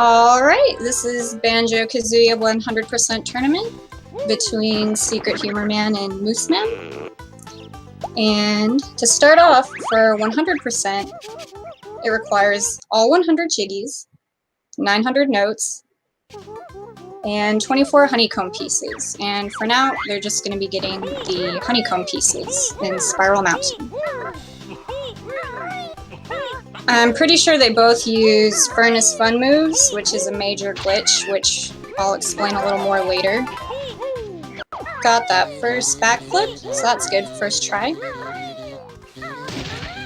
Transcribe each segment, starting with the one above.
Alright, this is Banjo-Kazooie 100% tournament between SecretHumorMan and Mo05eman. And to start off, for 100%, it requires all 100 jiggies, 900 notes, and 24 honeycomb pieces. And for now, they're just going to be getting the honeycomb pieces in Spiral Mountain. I'm pretty sure they both use Furnace Fun moves, which is a major glitch, which I'll explain a little more later. Got that first backflip, so that's good, first try.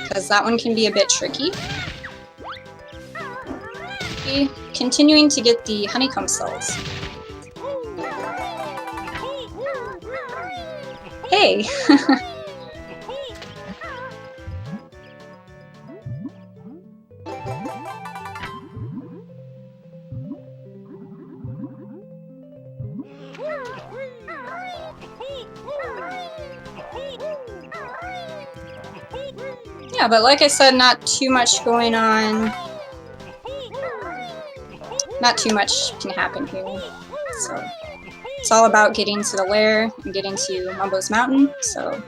Because that one can be a bit tricky. Continuing to get the honeycomb cells. Hey! Yeah, but like I said, not too much going on. Not too much can happen here. So it's all about getting to the lair and getting to Mumbo's Mountain, so.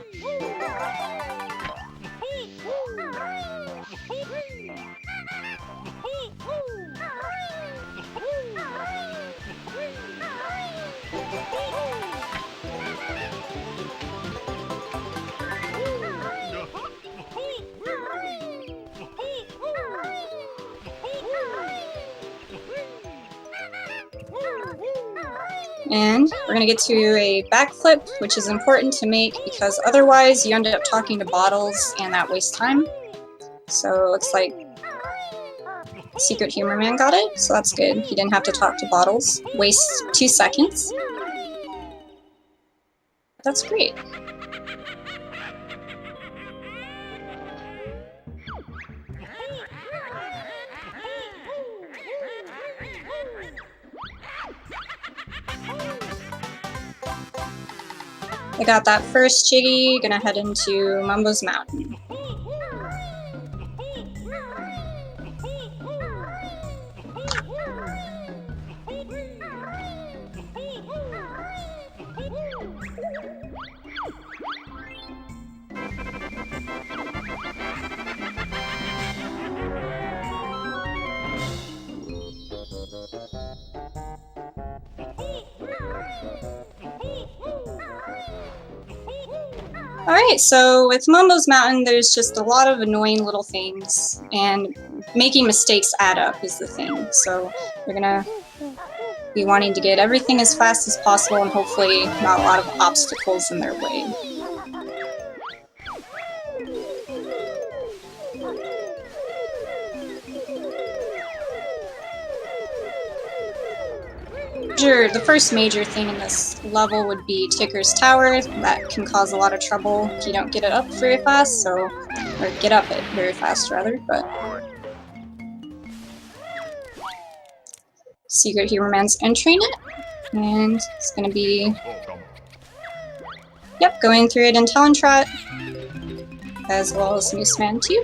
And we're going to get to a backflip, which is important to make because otherwise you end up talking to bottles and that wastes time. So it looks like SecretHumorMan got it, so that's good. He didn't have to talk to bottles. Waste 2 seconds. That's great. I got that first jiggy, gonna head into Mumbo's Mountain. Alright, so with Mumbo's Mountain, there's just a lot of annoying little things, and making mistakes add up is the thing. So you're gonna be wanting to get everything as fast as possible and hopefully not a lot of obstacles in their way. The first major thing in this level would be Ticker's Tower. That can cause a lot of trouble if you don't get it up very fast, so, or get up it very fast rather, but SecretHumorMan's entering it, and it's gonna be, yep, going through it in Talon Trot, as well as Mo05eman too.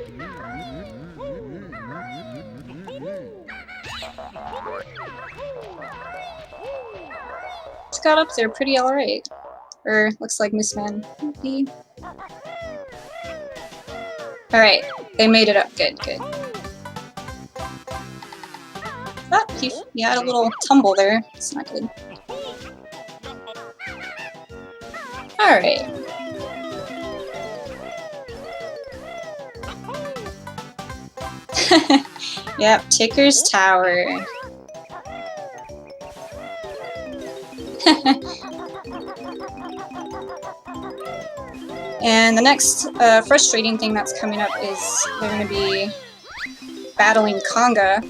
Got up there pretty alright. Or looks like Mo05eman might be. Alright, they made it up. Good, good. Ah, he had a little tumble there. It's not good. Alright. Yep, Ticker's Tower. And the next frustrating thing that's coming up is they're going to be battling Conga.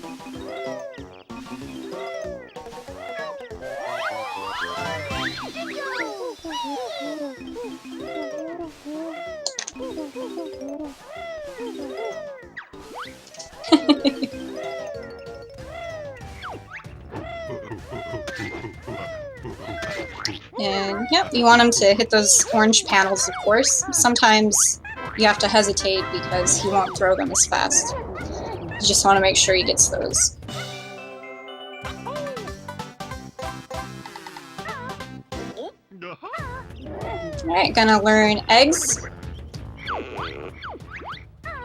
And yep, you want him to hit those orange panels, of course. Sometimes you have to hesitate because he won't throw them as fast. You just want to make sure he gets those. Alright, gonna learn eggs.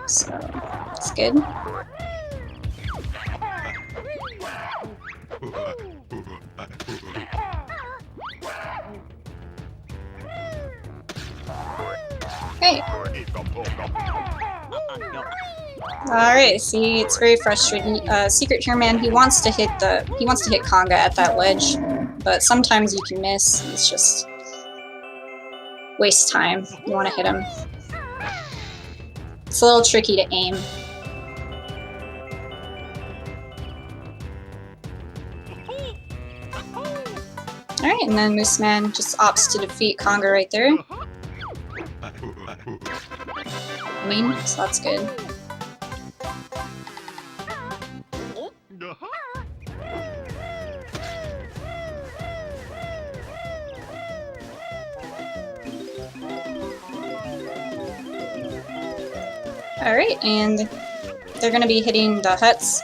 So, that's good. Hey. Alright, see, it's very frustrating. SecretHumorMan, he wants to hit Conga at that ledge, but sometimes you can miss. It's just waste time. You want to hit him. It's a little tricky to aim. Alright, and then Mooseman just opts to defeat Conga right there. So that's good. Alright, and they're gonna be hitting the huts.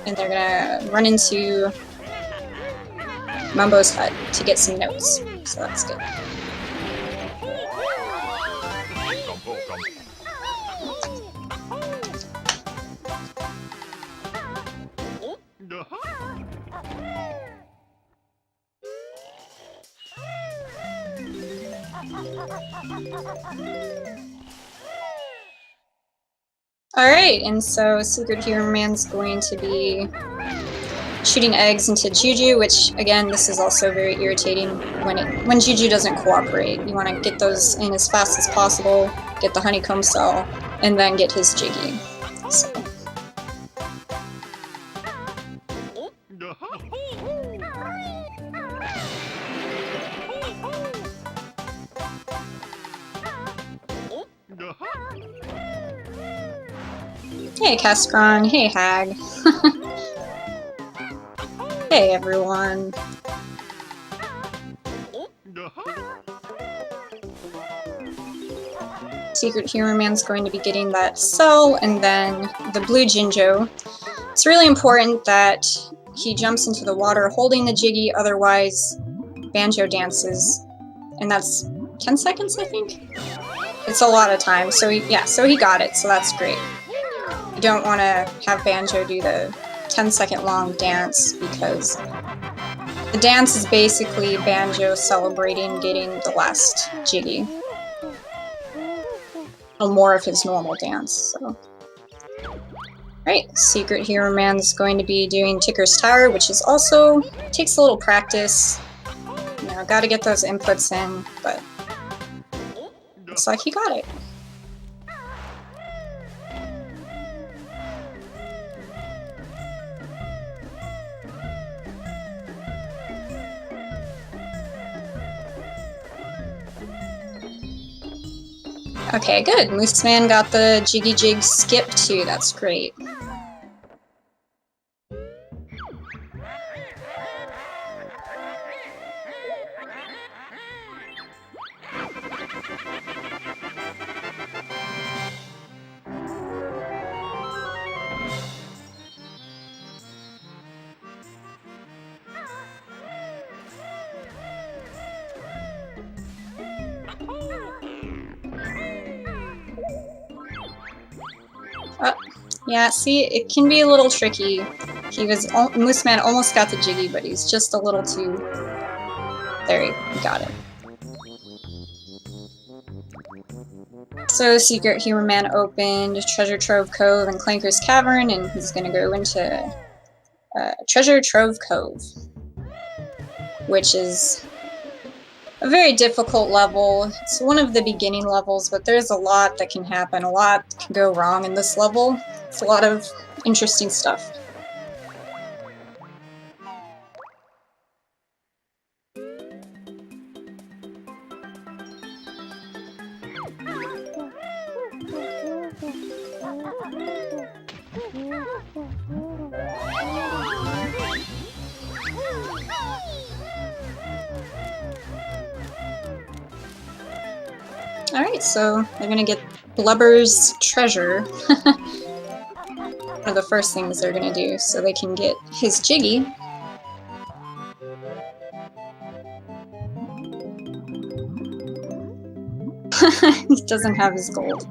And they're gonna run into Mumbo's hut to get some notes. So that's good. Alright, and so SecretHumorMan's going to be shooting eggs into Juju, which, again, this is also very irritating when Juju doesn't cooperate. You want to get those in as fast as possible, get the honeycomb cell, and then get his Jiggy. So. Hey Cascron, hey Hag. Hey everyone. SecretHumorMan's going to be getting that cell, and then the blue Jinjo. It's really important that he jumps into the water holding the Jiggy, otherwise Banjo dances. And that's 10 seconds, I think? It's a lot of time, so he got it, so that's great. You don't want to have Banjo do the 10-second long dance, because the dance is basically Banjo celebrating getting the last Jiggy. Or more of his normal dance, so. Right, SecretHumorMan's going to be doing Ticker's Tower, which is also takes a little practice. You know, gotta get those inputs in, but looks like he got it. Okay, good. Mooseman got the Jiggy Jig skip too, that's great. Yeah, see, it can be a little tricky. Mooseman almost got the Jiggy, but he's just a little too... There, he got it. So, SecretHumorMan opened Treasure Trove Cove and Clanker's Cavern, and he's gonna go into Treasure Trove Cove, which is a very difficult level. It's one of the beginning levels, but there's a lot that can happen. A lot can go wrong in this level. It's a lot of interesting stuff. Alright, so they're gonna get Blubber's treasure. One of the first things they're gonna do, so they can get his Jiggy. He doesn't have his gold,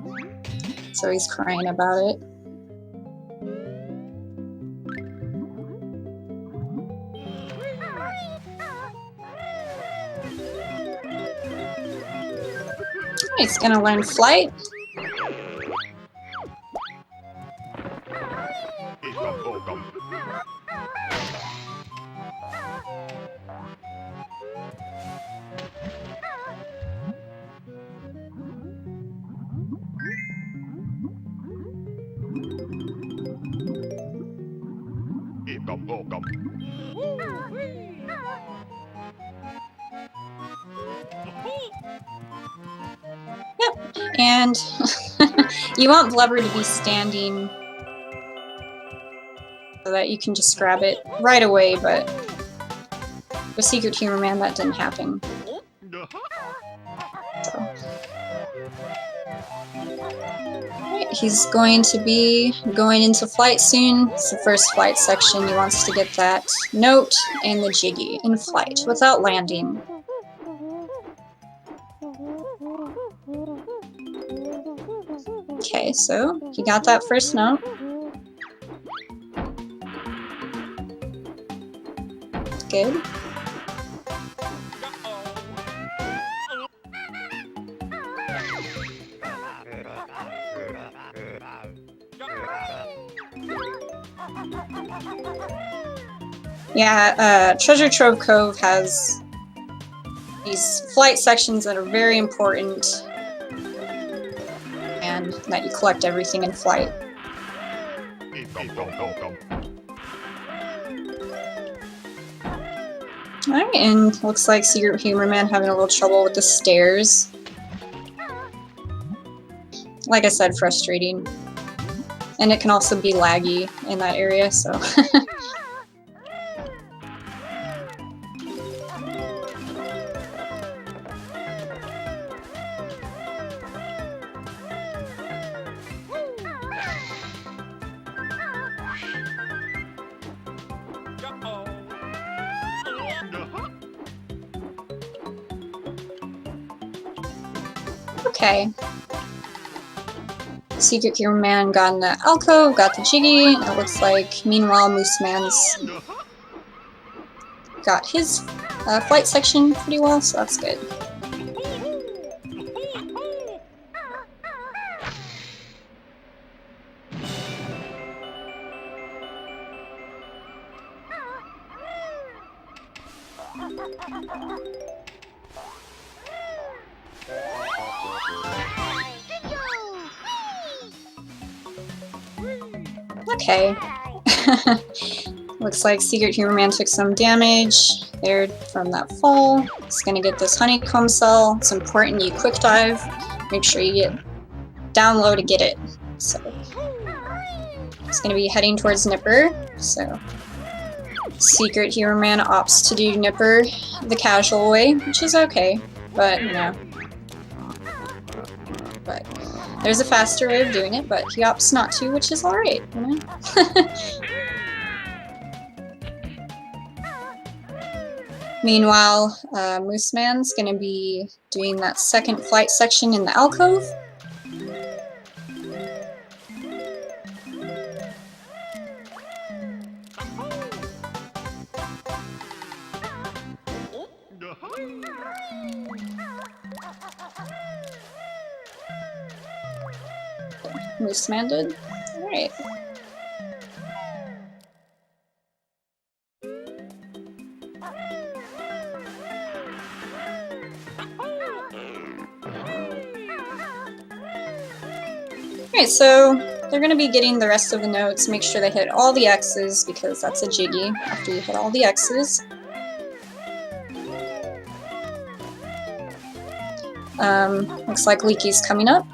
so he's crying about it. He's gonna learn flight. Yep, and you want Blubber to be standing so that you can just grab it right away, but with SecretHumorMan that didn't happen. So. Right, he's going to be going into flight soon. It's the first flight section. He wants to get that note and the Jiggy in flight without landing. Okay, so he got that first note. Good. Yeah, Treasure Trove Cove has these flight sections that are very important, and that you collect everything in flight. Alright, and looks like SecretHumorMan having a little trouble with the stairs. Like I said, frustrating. And it can also be laggy in that area, so... Okay. SecretHumorMan got in the alcove, got the Jiggy, and it looks like, meanwhile, Mooseman's got his flight section pretty well, so that's good. Okay. Looks like SecretHumorMan took some damage there from that fall. He's gonna get this honeycomb cell. It's important you quick dive. Make sure you get down low to get it. So he's gonna be heading towards Nipper. So SecretHumorMan opts to do Nipper the casual way, which is okay, but you know. But there's a faster way of doing it, but he opts not to, which is alright, you know? Meanwhile, Mooseman's gonna be doing that second flight section in the alcove. Mooseman did. Alright. Alright, so they're going to be getting the rest of the notes. Make sure they hit all the X's, because that's a Jiggy after you hit all the X's. Looks like Leaky's coming up.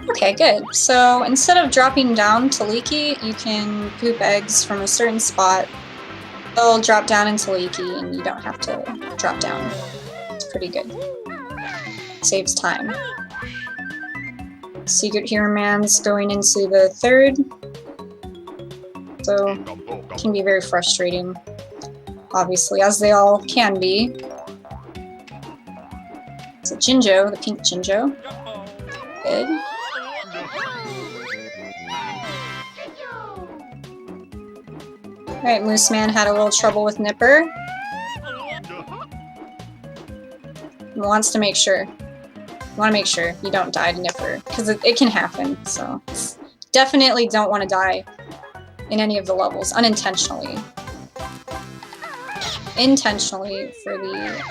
Okay, good. So instead of dropping down to Leaky, you can poop eggs from a certain spot. They'll drop down into Leaky and you don't have to drop down. It's pretty good. Saves time. SecretHumorMan's going into the third though can be very frustrating, obviously, as they all can be. So Jinjo, the pink Jinjo. Good. Alright, Mooseman had a little trouble with Nipper. He wants to make sure. You want to make sure you don't die to Nipper, because it can happen, so definitely don't want to die in any of the levels, unintentionally. Intentionally for the,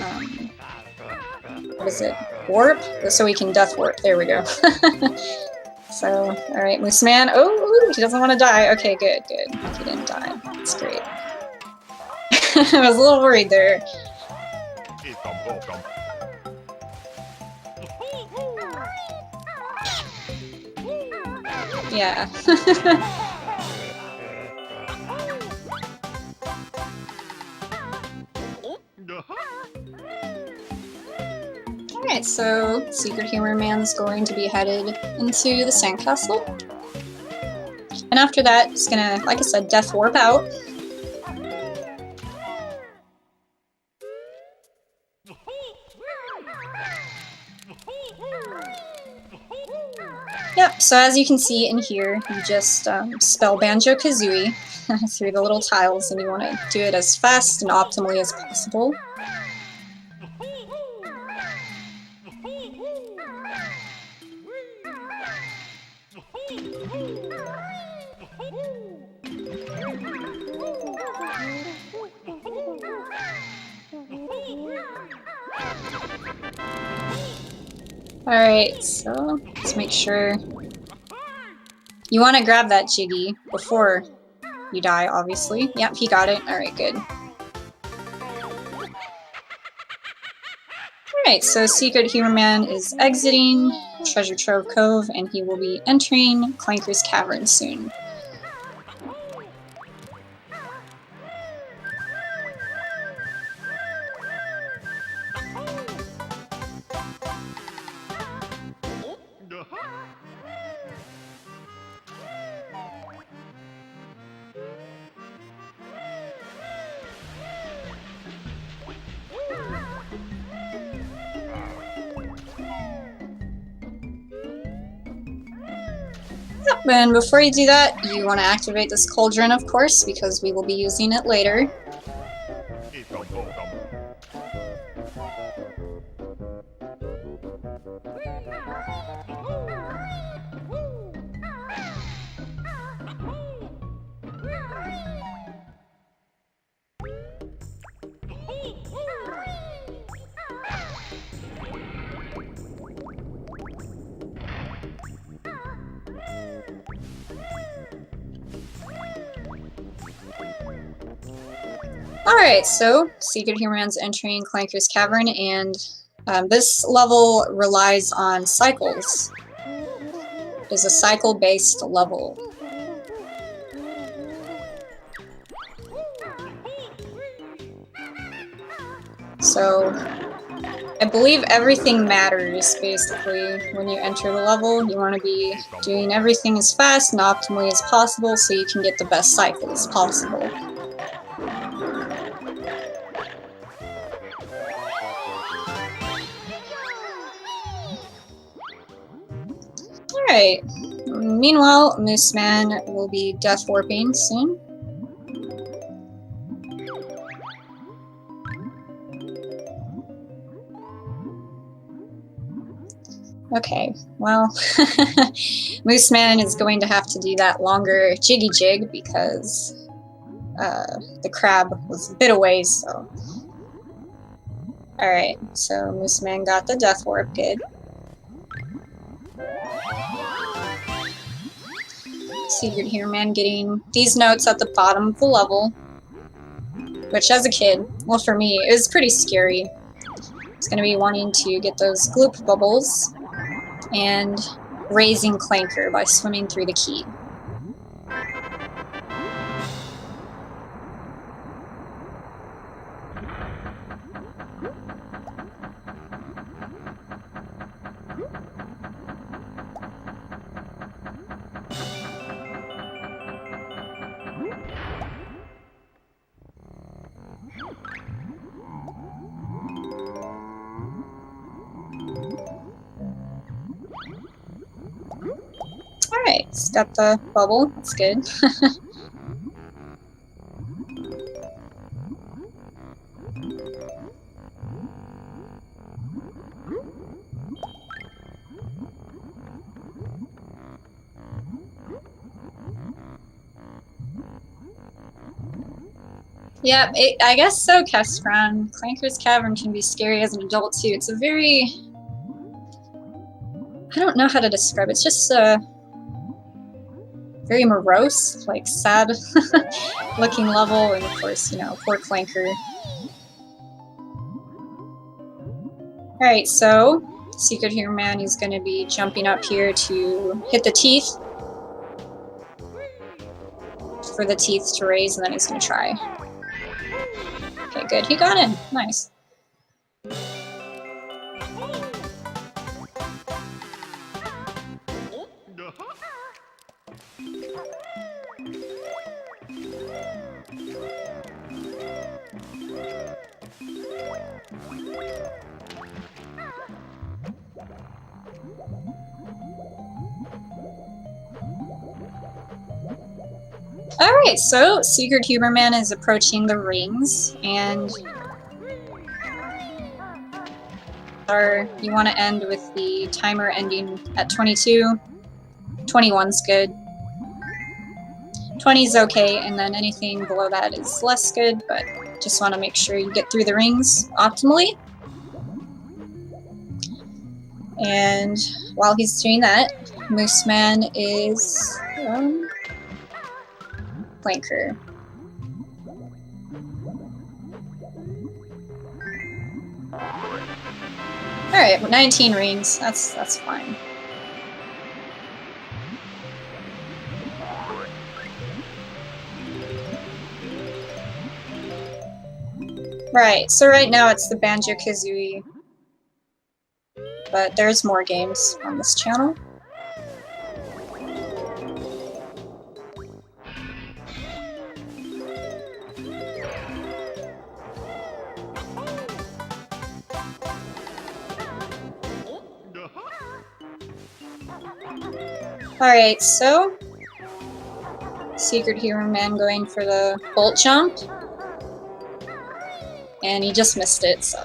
what is it? Warp? So we can death warp. There we go. So, alright, Mooseman. Oh, he doesn't want to die. Okay, good, good. He didn't die. That's great. I was a little worried there. Yeah. Alright, so SecretHumorMan's going to be headed into the sandcastle. And after that, it's gonna, like I said, death warp out. Yep, so as you can see in here, you just spell Banjo-Kazooie through the little tiles, and you want to do it as fast and optimally as possible. Alright, so let's make sure. You want to grab that Jiggy before you die, obviously. Yep, he got it. Alright, good. Alright, so SecretHumorMan is exiting Treasure Trove Cove, and he will be entering Clanker's Cavern soon. And before you do that, you want to activate this cauldron, of course, because we will be using it later. Alright, so SecretHumorMan's entering Clanker's Cavern, and this level relies on cycles. It is a cycle-based level. So, I believe everything matters, basically, when you enter the level. You want to be doing everything as fast and optimally as possible so you can get the best cycles possible. Alright, meanwhile, Mooseman will be death warping soon. Okay, well, Mooseman is going to have to do that longer jiggy jig because the crab was a bit away, so. Alright, so Mooseman got the death warp, good. SecretHumorMan getting these notes at the bottom of the level, which as a kid, well for me, it was pretty scary. It's going to be wanting to get those gloop bubbles and raising Clanker by swimming through the key. it's got the bubble. That's good. Yep, I guess so, Kestron. Clanker's Cavern can be scary as an adult, too. It's a very... I don't know how to describe it. It's just very morose, like sad looking level, and of course, you know, poor Clanker. Alright, so SecretHumorMan is going to be jumping up here to hit the teeth. For the teeth to raise, and then he's going to try. Okay, good. He got in. Nice. Alright, so SecretHumorMan is approaching the rings, and you want to end with the timer ending at 22. 21's good. 20's okay, and then anything below that is less good, but just want to make sure you get through the rings optimally. And while he's doing that, Mooseman is Clanker. Alright, 19 rings. That's fine. Right, so right now it's the Banjo-Kazooie, but there's more games on this channel. Alright, so SecretHumorMan going for the bolt jump. And he just missed it, so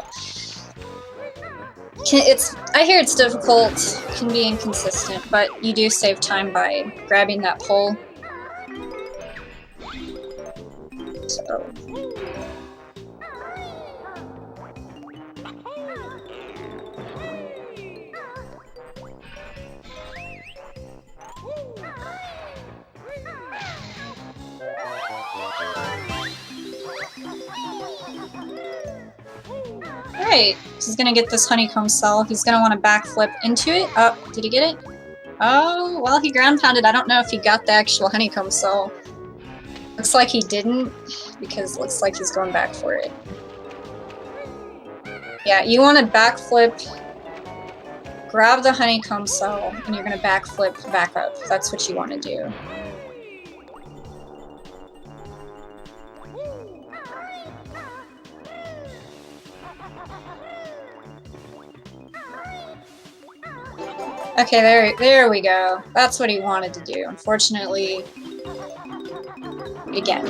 I hear it's difficult, can be inconsistent, but you do save time by grabbing that pole. So Alright, he's gonna get this honeycomb cell. He's gonna want to backflip into it. Oh, did he get it? Oh, well, he ground pounded. I don't know if he got the actual honeycomb cell. Looks like he didn't, because it looks like he's going back for it. Yeah, you want to backflip, grab the honeycomb cell, and you're gonna backflip back up. That's what you want to do. Okay, there we go. That's what he wanted to do. Unfortunately, again.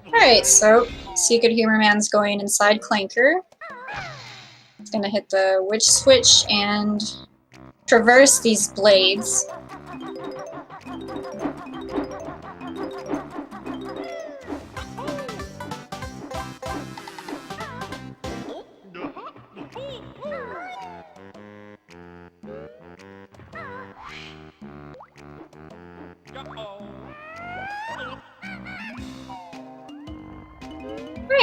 Alright, so SecretHumorMan's going inside Clanker. He's gonna hit the witch switch and traverse these blades.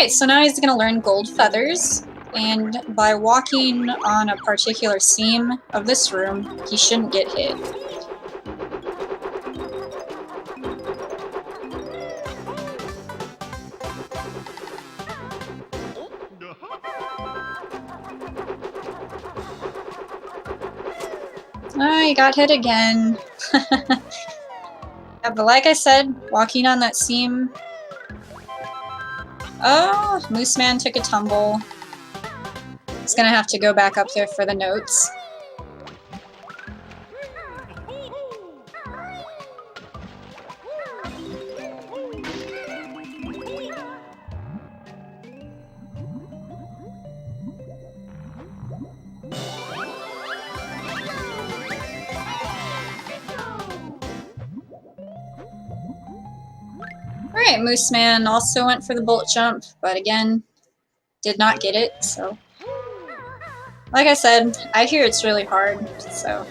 Alright, so now he's gonna learn gold feathers, and by walking on a particular seam of this room, he shouldn't get hit. Oh, he got hit again. Yeah, but like I said, walking on that seam... Oh, Mooseman took a tumble. He's gonna have to go back up there for the notes. Alright, Mooseman also went for the bolt jump, but again, did not get it, so... Like I said, I hear it's really hard, so...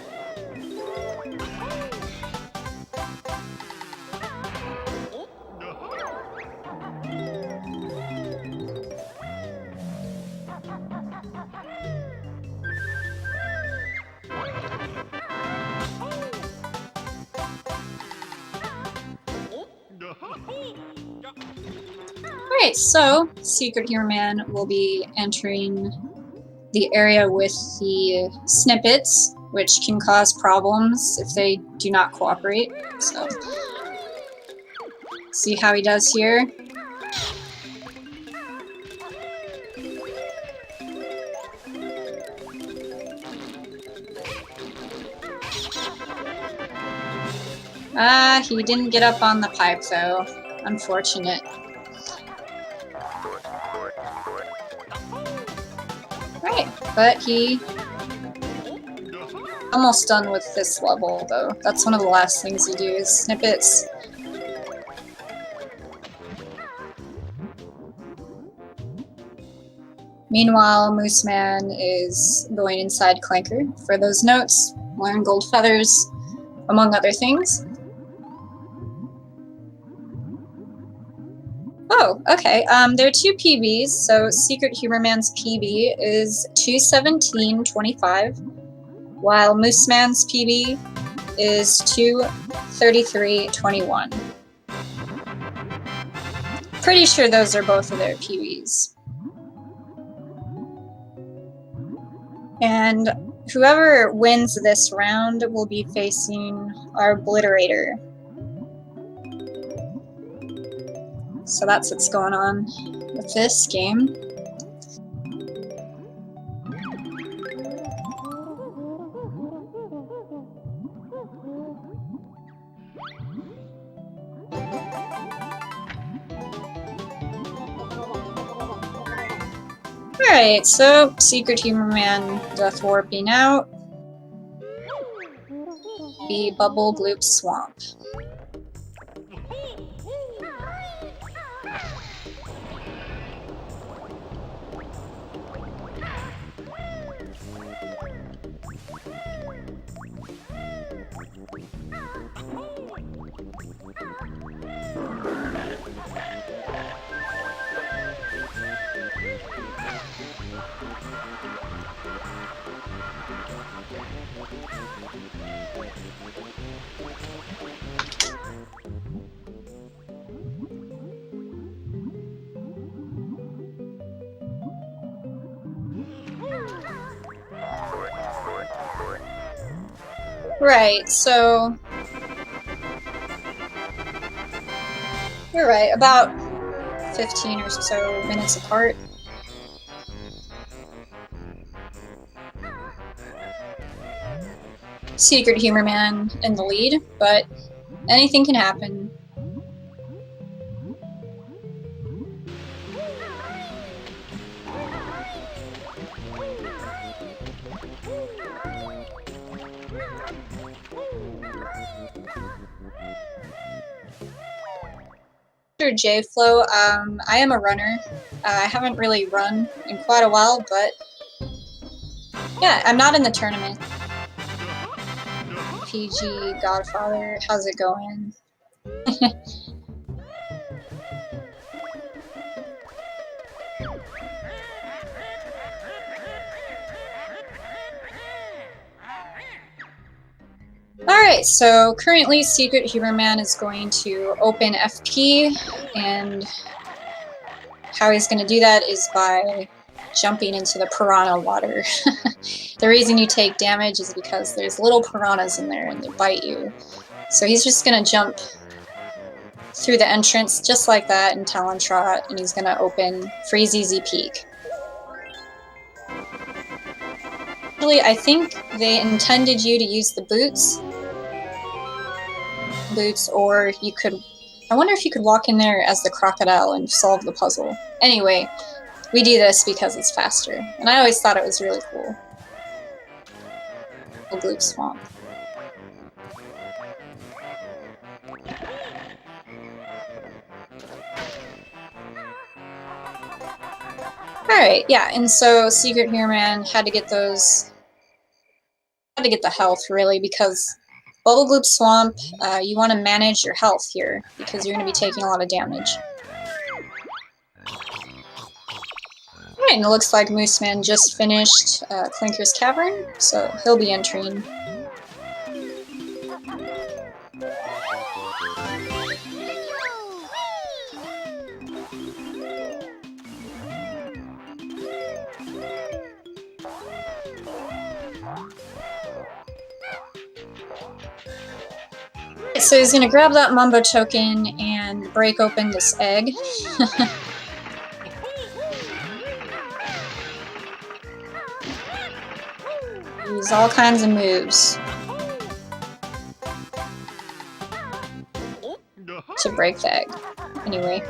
Alright, so SecretHumorMan will be entering the area with the snippets, which can cause problems if they do not cooperate. So, see how he does here. He didn't get up on the pipe though. Unfortunate. Right, but he almost done with this level though. That's one of the last things you do is snippets. Meanwhile, Mooseman is going inside Clanker for those notes, learn gold feathers, among other things. Oh, okay. There are two PBs, so SecretHumorMan's PB is 2:17.25, while Mooseman's PB is 2:33.21. Pretty sure those are both of their PBs. And whoever wins this round will be facing our Obliterator. So that's what's going on with this game. Alright, so SecretHumorMan Death Warping out. The Bubble Gloop Swamp. Right, so... You're right, about 15 or so minutes apart. SecretHumorMan in the lead, but anything can happen. J-Flow, I am a runner. I haven't really run in quite a while, but yeah, I'm not in the tournament. PG Godfather, how's it going? Alright, so currently SecretHumorMan is going to open FP, and how he's going to do that is by jumping into the piranha water. The reason you take damage is because there's little piranhas in there and they bite you. So he's just going to jump through the entrance just like that in Talon Trot, and he's going to open Freezy Peak. Actually, I think they intended you to use the boots, or you could, I wonder if you could walk in there as the crocodile and solve the puzzle. Anyway, we do this because it's faster, and I always thought it was really cool. The Gloop Swamp. Alright, yeah, and so SecretHumorMan had to get those, had to get the health really, because Bubble Gloop Swamp, you want to manage your health here, because you're going to be taking a lot of damage. Alright, and it looks like Mooseman just finished Clinker's Cavern, so he'll be entering. So he's gonna grab that Mumbo token and break open this egg. Use all kinds of moves to break the egg. Anyway.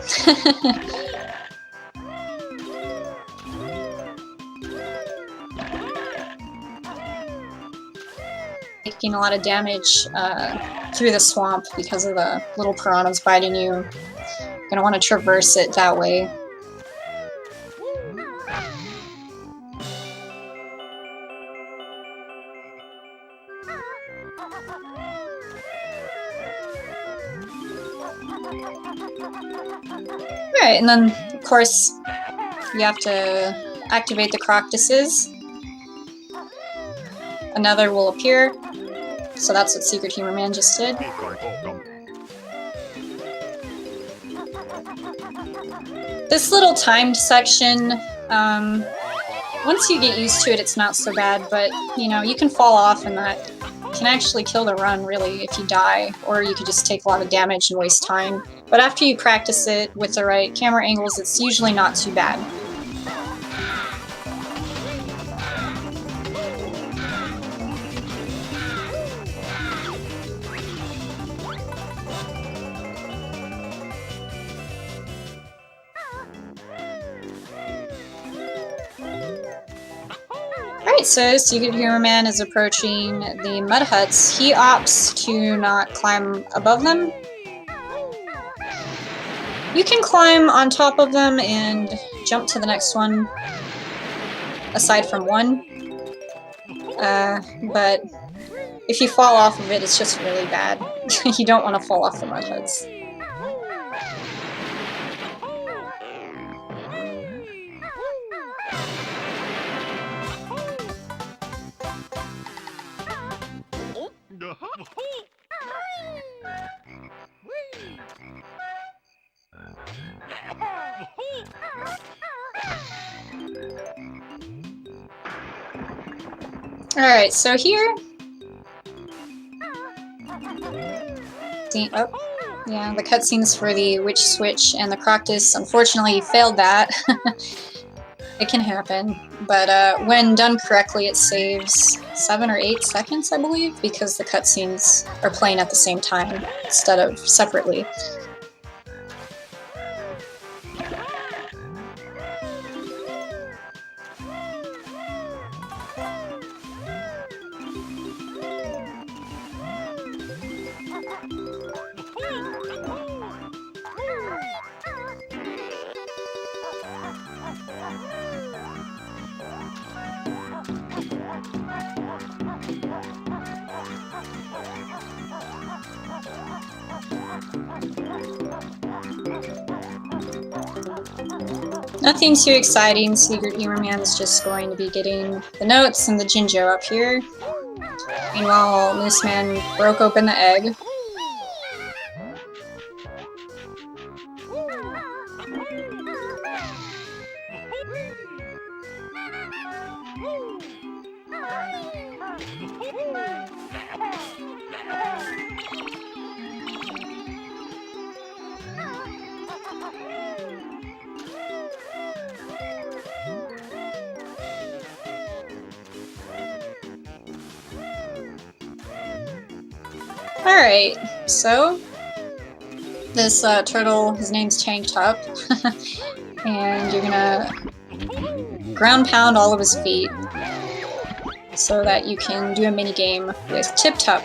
Taking a lot of damage through the swamp because of the little piranhas biting you. You're gonna want to traverse it that way. Alright, and then of course you have to activate the Croctuses. Another will appear. So that's what SecretHumorMan just did. This little timed section, once you get used to it, it's not so bad, but, you know, you can fall off and that can actually kill the run, really, if you die, or you could just take a lot of damage and waste time. But after you practice it with the right camera angles, it's usually not too bad. Alright, so SecretHumorMan is approaching the mud huts. He opts to not climb above them. You can climb on top of them and jump to the next one, aside from one. But if you fall off of it, it's just really bad. You don't want to fall off the mud huts. Alright, so here... Oh, yeah, the cutscenes for the Witch Switch and the Croctus unfortunately failed that. It can happen, but when done correctly it saves 7 or 8 seconds, I believe, because the cutscenes are playing at the same time instead of separately. Nothing too exciting. SecretHumorMan is just going to be getting the notes and the Jinjo up here. Meanwhile, Mooseman broke open the egg. Alright, so this turtle, his name's Tank Top, and you're gonna ground pound all of his feet so that you can do a mini game with Tip Top.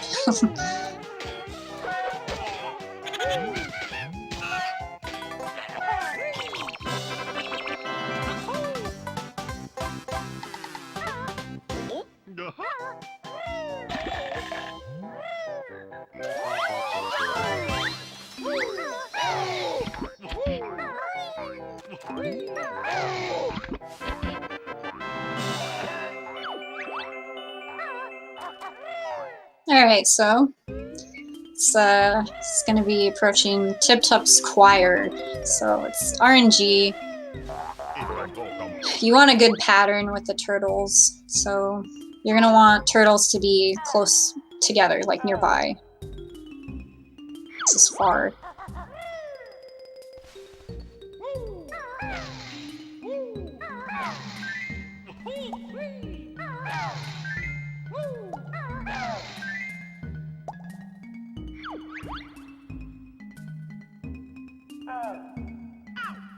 Alright, so it's gonna be approaching Tip Top's choir. So it's RNG. You want a good pattern with the turtles, so you're gonna want turtles to be close together, like nearby. This is far.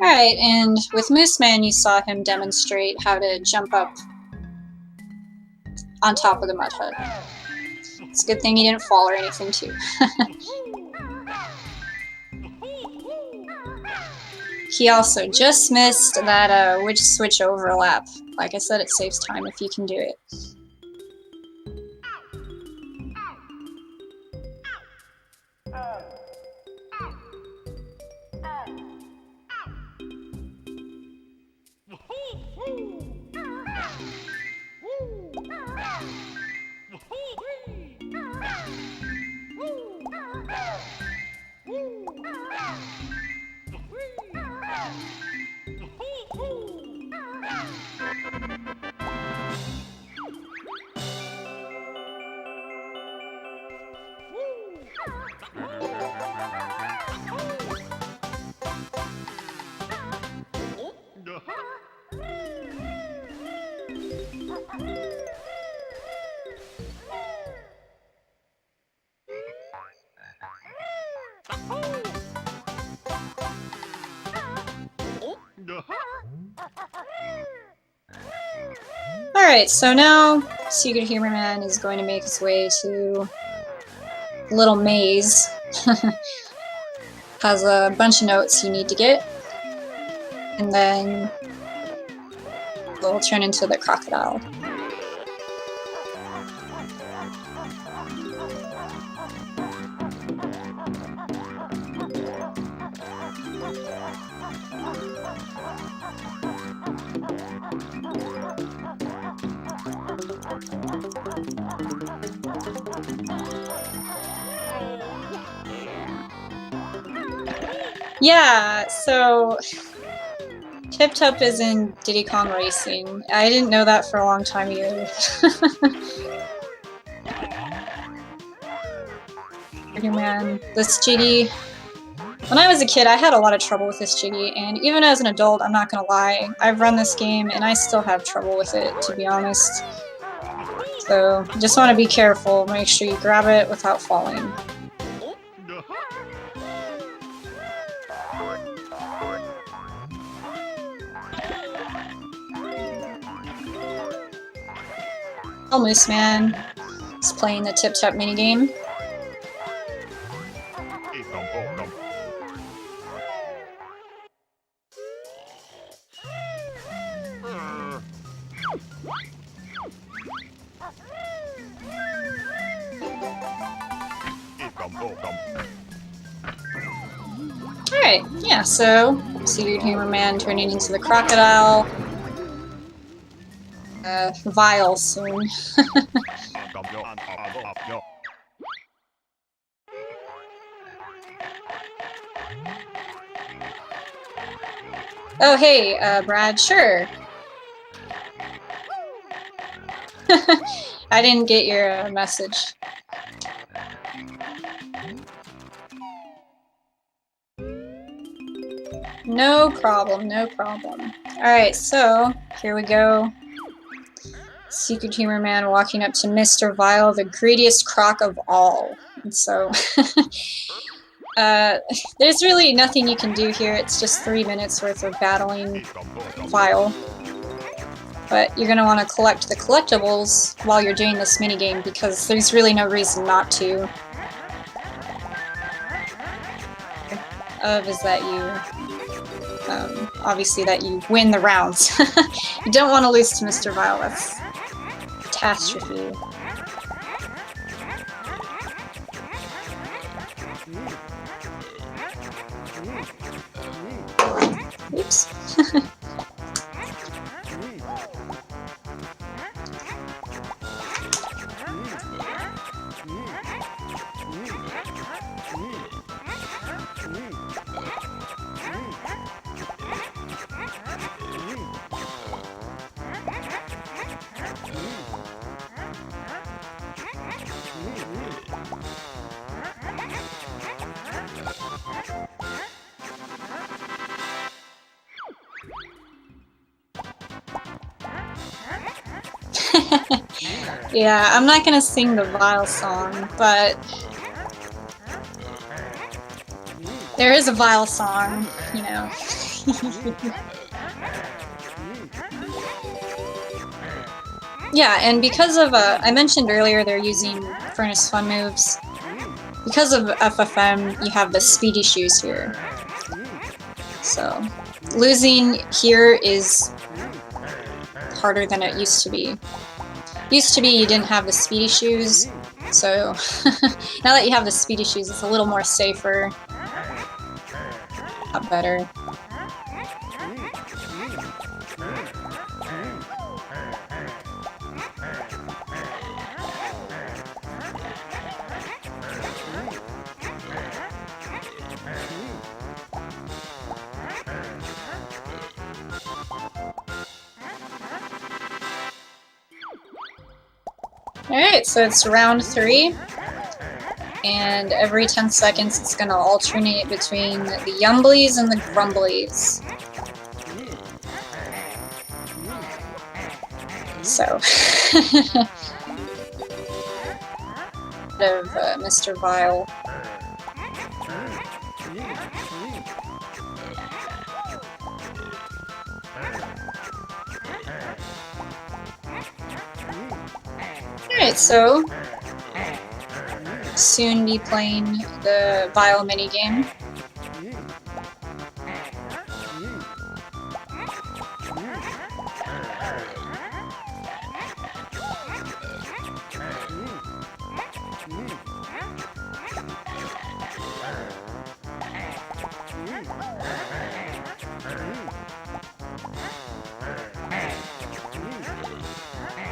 Alright, and with Mooseman you saw him demonstrate how to jump up on top of the mud hut. It's a good thing he didn't fall or anything too. He also just missed that witch switch overlap. Like I said, it saves time if you can do it. Alright, so now SecretHumorMan is going to make his way to a little maze. Has a bunch of notes you need to get. And then we'll turn into the crocodile. Yeah, so Tip Top is in Diddy Kong Racing. I didn't know that for a long time either. Man, this Jiggy. When I was a kid, I had a lot of trouble with this Jiggy, and even as an adult, I'm not gonna lie, I've run this game and I still have trouble with it, to be honest. So, just want to be careful, make sure you grab it without falling. Mooseman is playing the Tip Top minigame. Alright, yeah, so SecretHumorMan turning into the crocodile. vial soon. Oh, hey, Brad, sure. I didn't get your message. No problem, no problem. Alright, so, here we go. SecretHumorMan walking up to Mr. Vile, the greediest croc of all. And so, there's really nothing you can do here. It's just 3 minutes worth of battling Vile. But you're going to want to collect the collectibles while you're doing this minigame because there's really no reason not to. Is that you, obviously that you win the rounds. You don't want to lose to Mr. Vile, that's catastrophe. Oops. Yeah, I'm not gonna sing the Vile song, but there is a Vile song, you know. Yeah, and because of, I mentioned earlier they're using Furnace Fun moves. Because of FFM, you have the speedy shoes here. So, losing here is harder than it used to be. Used to be you didn't have the speedy shoes, so now that you have the speedy shoes, it's a little more safer. A lot better. Alright, so it's round 3, and every 10 seconds it's gonna alternate between the Yumblies and the Grumblies. So, of Mr. Vile. Alright, so soon be playing the Vile minigame.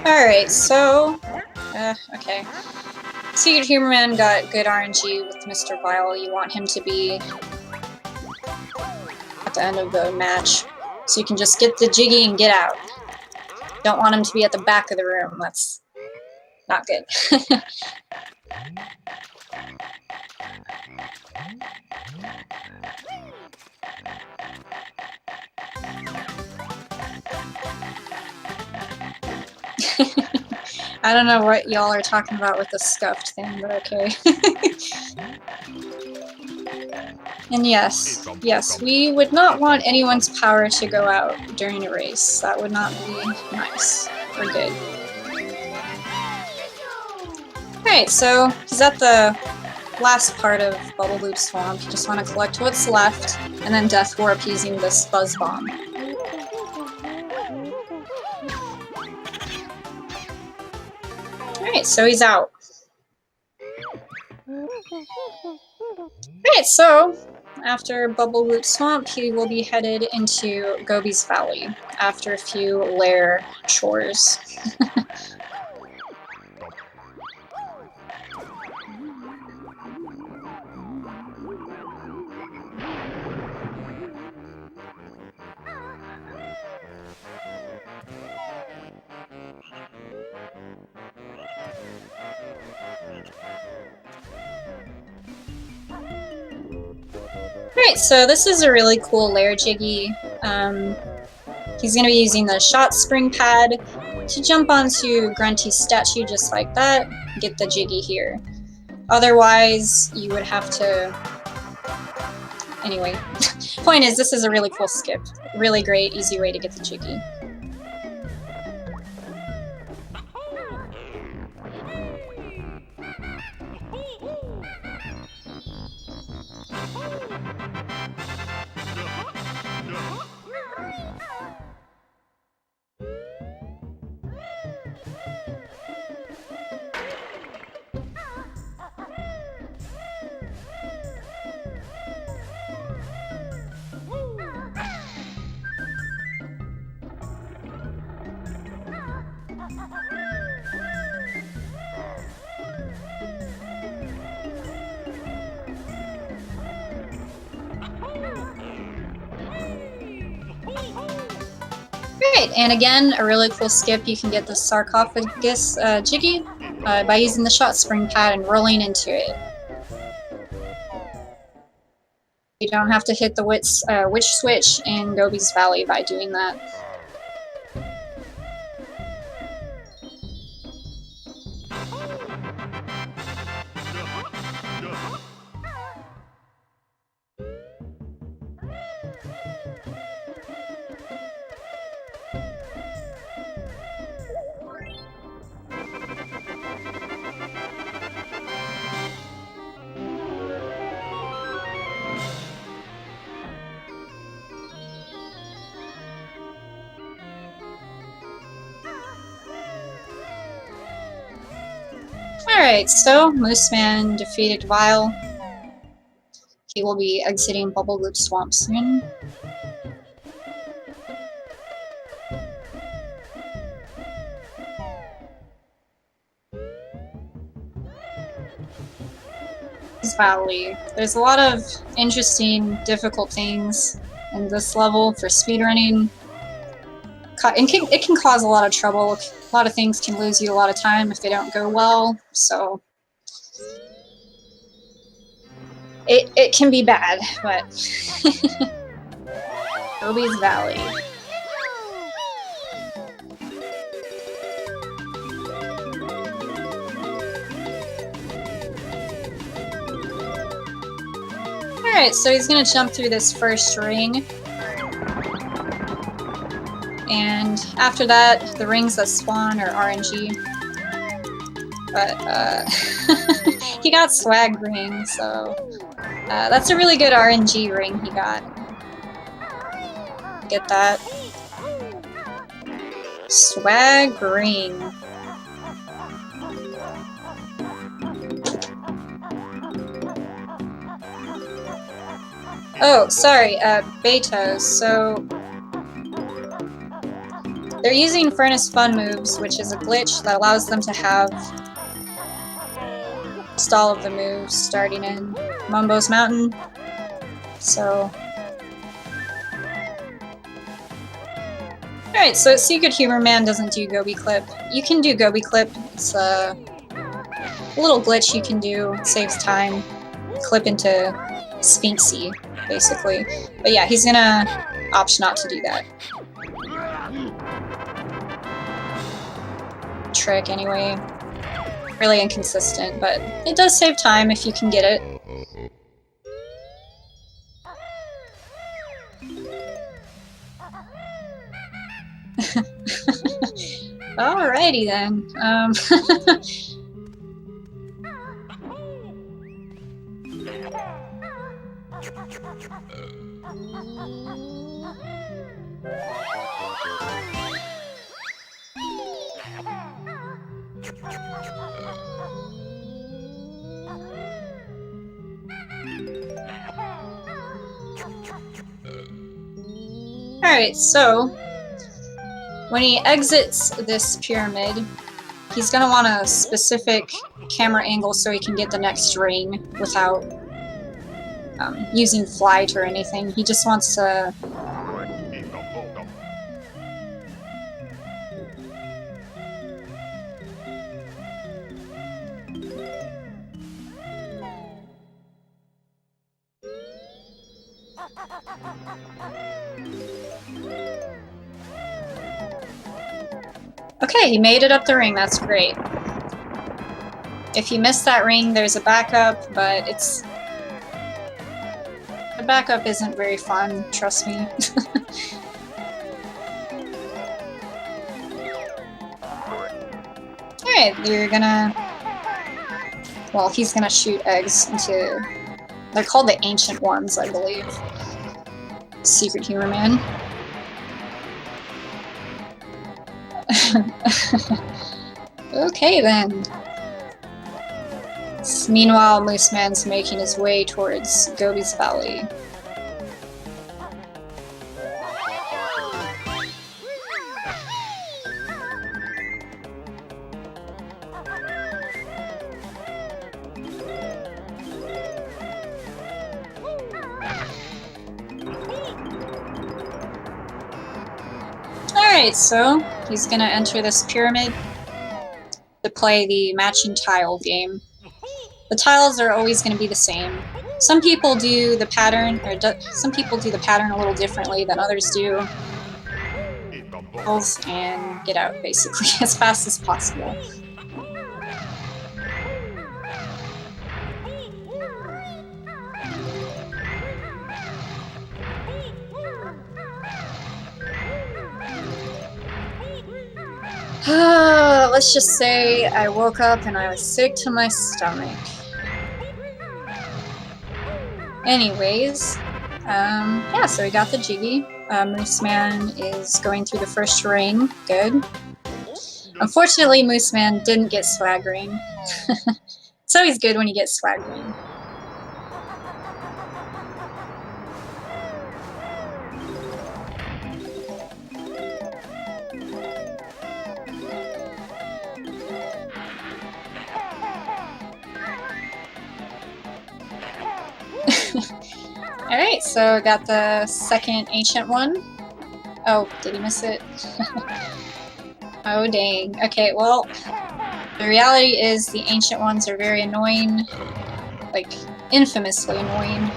Alright, so okay. SecretHumorMan got good RNG with Mr. Vile. You want him to be at the end of the match, so you can just get the jiggy and get out. Don't want him to be at the back of the room. That's not good. I don't know what y'all are talking about with the scuffed thing, but okay. And yes, we would not want anyone's power to go out during a race. That would not be nice or good. Alright, so he's at the last part of Bubble Loop Swamp. You just want to collect what's left, and then Death Warp using this Buzz Bomb. Alright, so he's out. Alright, so after Bubbleroot Swamp, he will be headed into Gobi's Valley after a few lair chores. Alright, so this is a really cool lair Jiggy. He's going to be using the shot spring pad to jump onto Grunty's statue just like that, get the Jiggy here. Otherwise, you would have to... Anyway, point is, this is a really cool skip. Really great, easy way to get the Jiggy. Alright, and again, a really cool skip. You can get the sarcophagus Jiggy by using the shot spring pad and rolling into it. You don't have to hit the witch switch in Gobi's Valley by doing that. Alright, so Mooseman defeated Vile. He will be exiting Bubbleroot Swamp soon. Valley. There's a lot of interesting, difficult things in this level for speedrunning. It can cause a lot of trouble. A lot of things can lose you a lot of time if they don't go well, so it can be bad, but Gobi's Valley. Alright, so he's gonna jump through this first ring. And after that, the rings that spawn are RNG. But, he got Swag Ring, so... that's a really good RNG ring he got. Get that. Swag Ring. Oh, sorry, Betos, so... they're using Furnace Fun moves, which is a glitch that allows them to have all of the moves starting in Mumbo's Mountain. So... Alright, so SecretHumorMan doesn't do Gobi Clip. You can do Gobi Clip. It's a little glitch you can do. It saves time. Clip into Sphinxy, basically. But yeah, he's gonna opt not to do that. Trick, anyway. Really inconsistent, but it does save time if you can get it. Alrighty then. Alright, so when he exits this pyramid, he's gonna want a specific camera angle so he can get the next ring without using flight or anything. He just wants to... Okay, he made it up the ring, that's great. If you miss that ring, there's a backup, but it's... The backup isn't very fun, trust me. Alright, you're gonna... Well, he's gonna shoot eggs into... They're called the Ancient Ones, I believe. SecretHumorMan. Okay then. Meanwhile, Mooseman's making his way towards Gobi's Valley. Alright, so he's gonna enter this pyramid to play the matching tile game. The tiles are always going to be the same. Some people do the pattern, some people do the pattern a little differently than others do. And get out, basically, as fast as possible. Let's just say I woke up and I was sick to my stomach. Anyways, yeah, so we got the Jiggy. Mooseman is going through the first ring. Good. Unfortunately, Mooseman didn't get swag ring. It's always good when you get swag ring. Alright, so I got the second ancient one. Oh, did he miss it? Oh dang. Okay, well, the reality is the ancient ones are very annoying. Like, infamously annoying.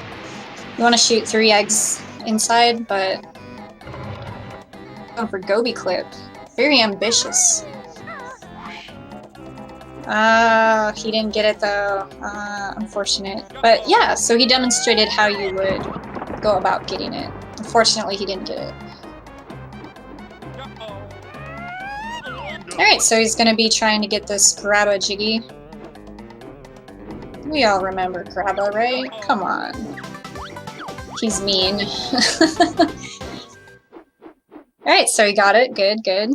You want to shoot 3 eggs inside, but... Going for Gobi clip. Very ambitious. He didn't get it though. Unfortunate. But yeah, so he demonstrated how you would go about getting it. Unfortunately, he didn't get it. Alright, so he's gonna be trying to get this Grabba Jiggy. We all remember Grabba, right? Come on. He's mean. Alright, so he got it. Good, good.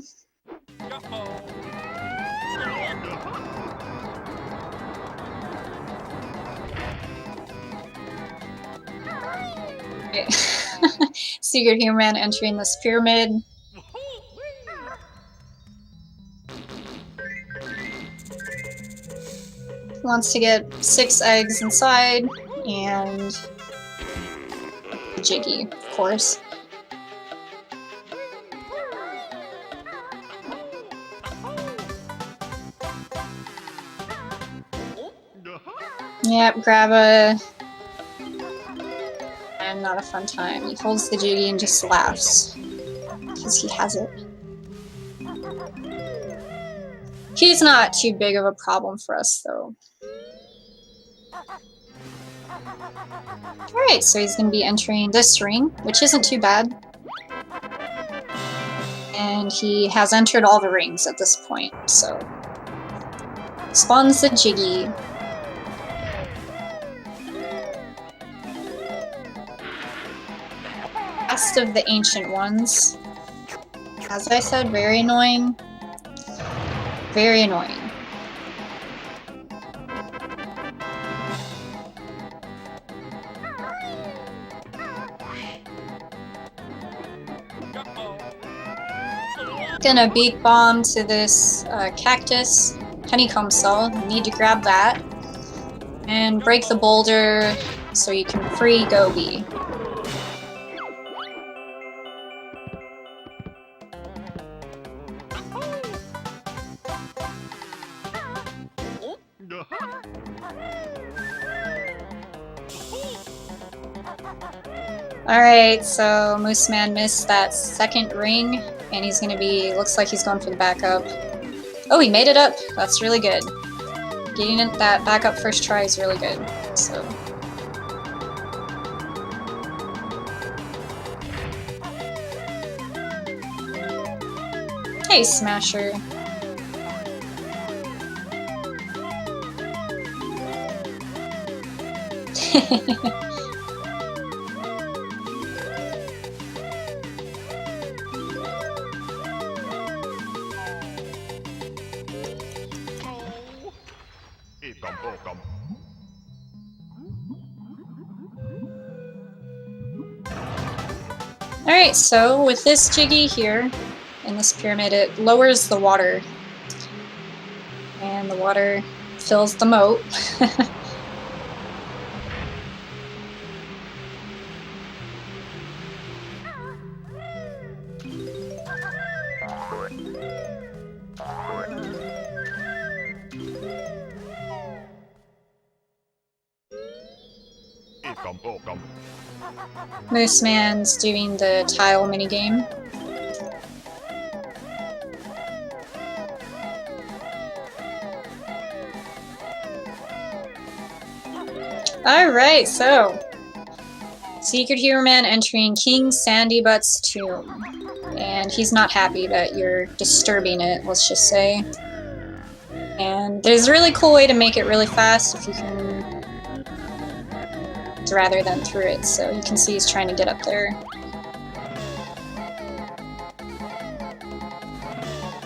SecretHumorMan entering this pyramid. Wants to get 6 eggs inside, and a Jiggy, of course. Yep, Grabba. And not a fun time. He holds the Jiggy and just laughs. Because he has it. He's not too big of a problem for us, though. Alright, so he's going to be entering this ring, which isn't too bad. And he has entered all the rings at this point, so... Spawns the Jiggy. Last of the ancient ones. As I said, very annoying. Very annoying. Gonna beak bomb to this cactus honeycomb cell. You need to grab that. And break the boulder so you can free Gobi. Alright, so Mooseman missed that second ring, and he's gonna be, looks like he's going for the backup. Oh, he made it up! That's really good. Getting that backup first try is really good, so... Hey, Smasher. Alright, so with this Jiggy here, in this pyramid, it lowers the water. And the water fills the moat. Mooseman's doing the tile minigame. Alright, so SecretHumorMan entering King Sandybutt's tomb. And he's not happy that you're disturbing it, let's just say. And there's a really cool way to make it really fast if you can... rather than through it, so you can see he's trying to get up there.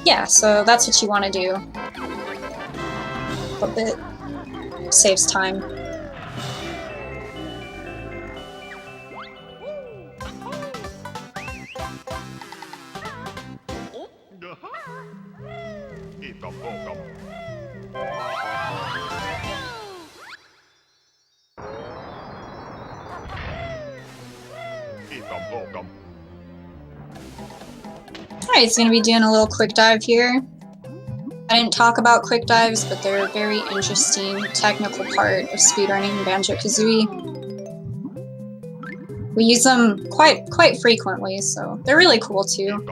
Yeah, so that's what you want to do. A bit saves time. Alright, he's gonna be doing a little quick dive here. I didn't talk about quick dives, but they're a very interesting technical part of speedrunning Banjo-Kazooie. We use them quite frequently, so they're really cool too.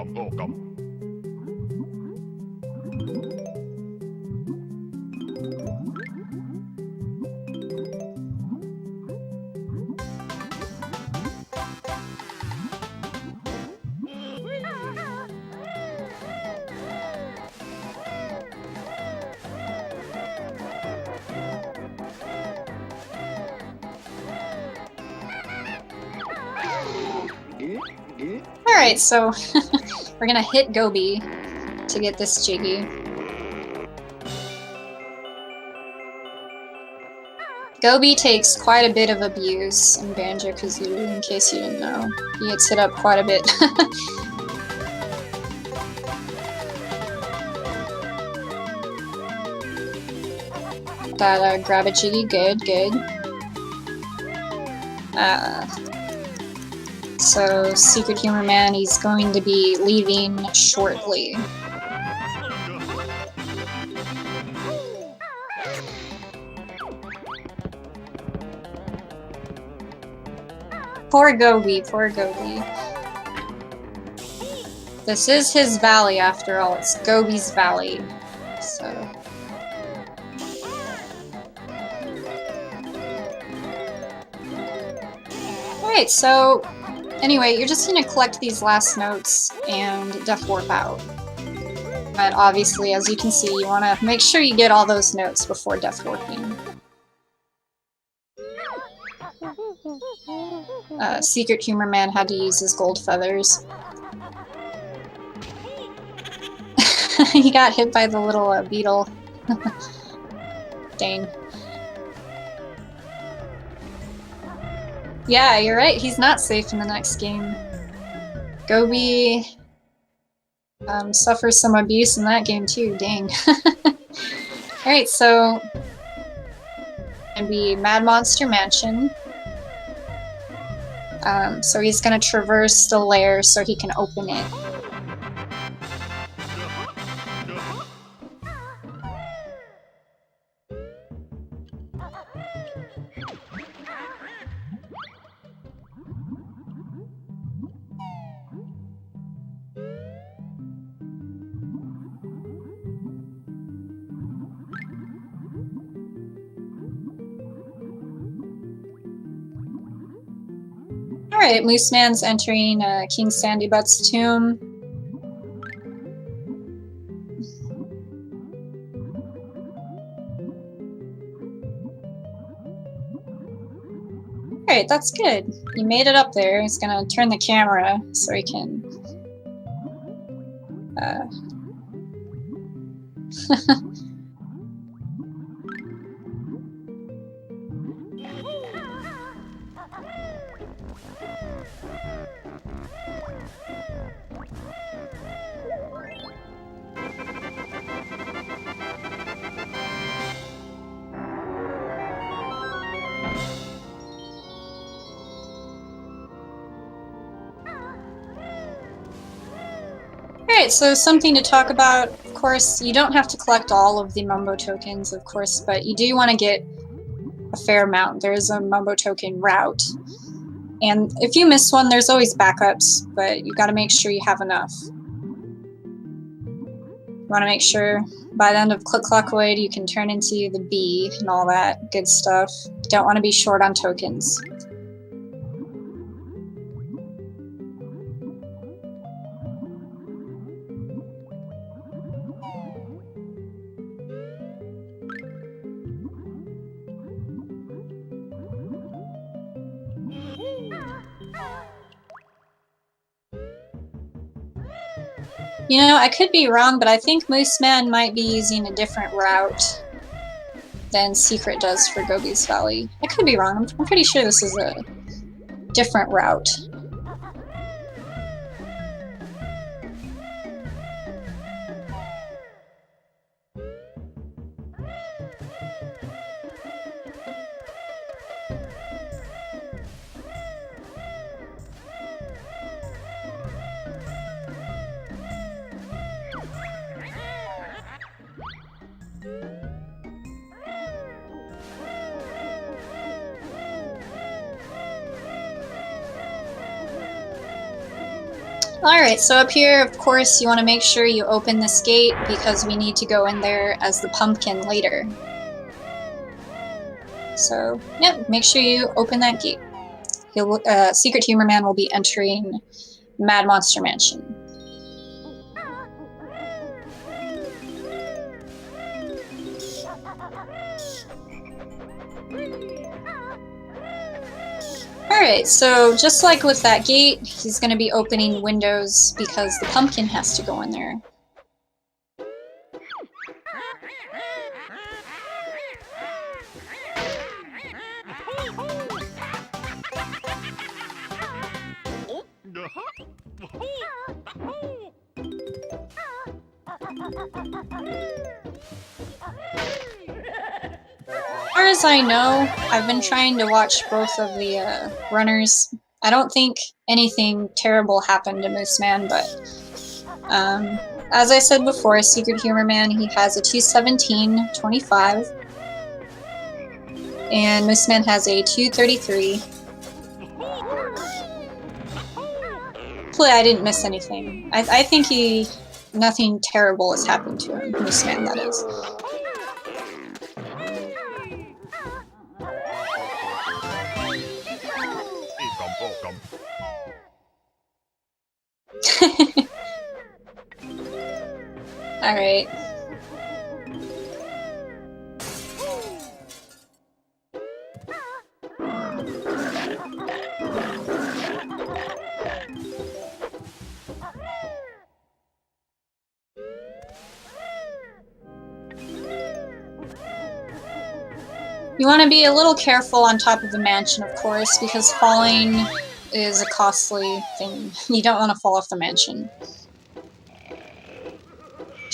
Alright, so we're gonna hit Gobi to get this Jiggy. Gobi takes quite a bit of abuse in Banjo-Kazooie, in case you didn't know. He gets hit up quite a bit. That grab a Jiggy, good. So, SecretHumorMan, he's going to be leaving shortly. Poor Gobi. This is his valley after all, it's Gobi's valley, so... Alright, so... Anyway, you're just gonna collect these last notes and Death Warp out. But obviously, as you can see, you wanna make sure you get all those notes before Death Warping. SecretHumorMan had to use his gold feathers. He got hit by the little beetle. Dang. Yeah, you're right, he's not safe in the next game. Gobi Suffers some abuse in that game too, dang. Alright, so gonna be Mad Monster Mansion. So he's gonna traverse the lair so he can open it. Alright, Mooseman's entering King Sandybutt's tomb. Alright, that's good. He made it up there. He's gonna turn the camera so he can... Alright, so something to talk about. Of course, you don't have to collect all of the Mumbo tokens, of course, but you do want to get a fair amount. There's a Mumbo token route. And if you miss one, there's always backups, but you gotta make sure you have enough. You wanna make sure by the end of Click Clockwood you can turn into the bee and all that good stuff. You don't want to be short on tokens. You know, I could be wrong, but I think Mooseman might be using a different route than Secret does for Gobi's Valley. I could be wrong. I'm pretty sure this is a different route. Alright, so up here, of course, you want to make sure you open this gate because we need to go in there as the pumpkin later. So, yep, make sure you open that gate. SecretHumorMan will be entering Mad Monster Mansion. Alright, so just like with that gate, he's going to be opening windows because the pumpkin has to go in there. As far as I know, I've been trying to watch both of the runners. I don't think anything terrible happened to Mooseman, but as I said before, SecretHumorMan, he has a 217.25, and Mooseman has a 233. Hopefully I didn't miss anything. I think nothing terrible has happened to him, Mooseman, that is. Alright. You want to be a little careful on top of the mansion, of course, because falling is a costly thing. You don't want to fall off the mansion.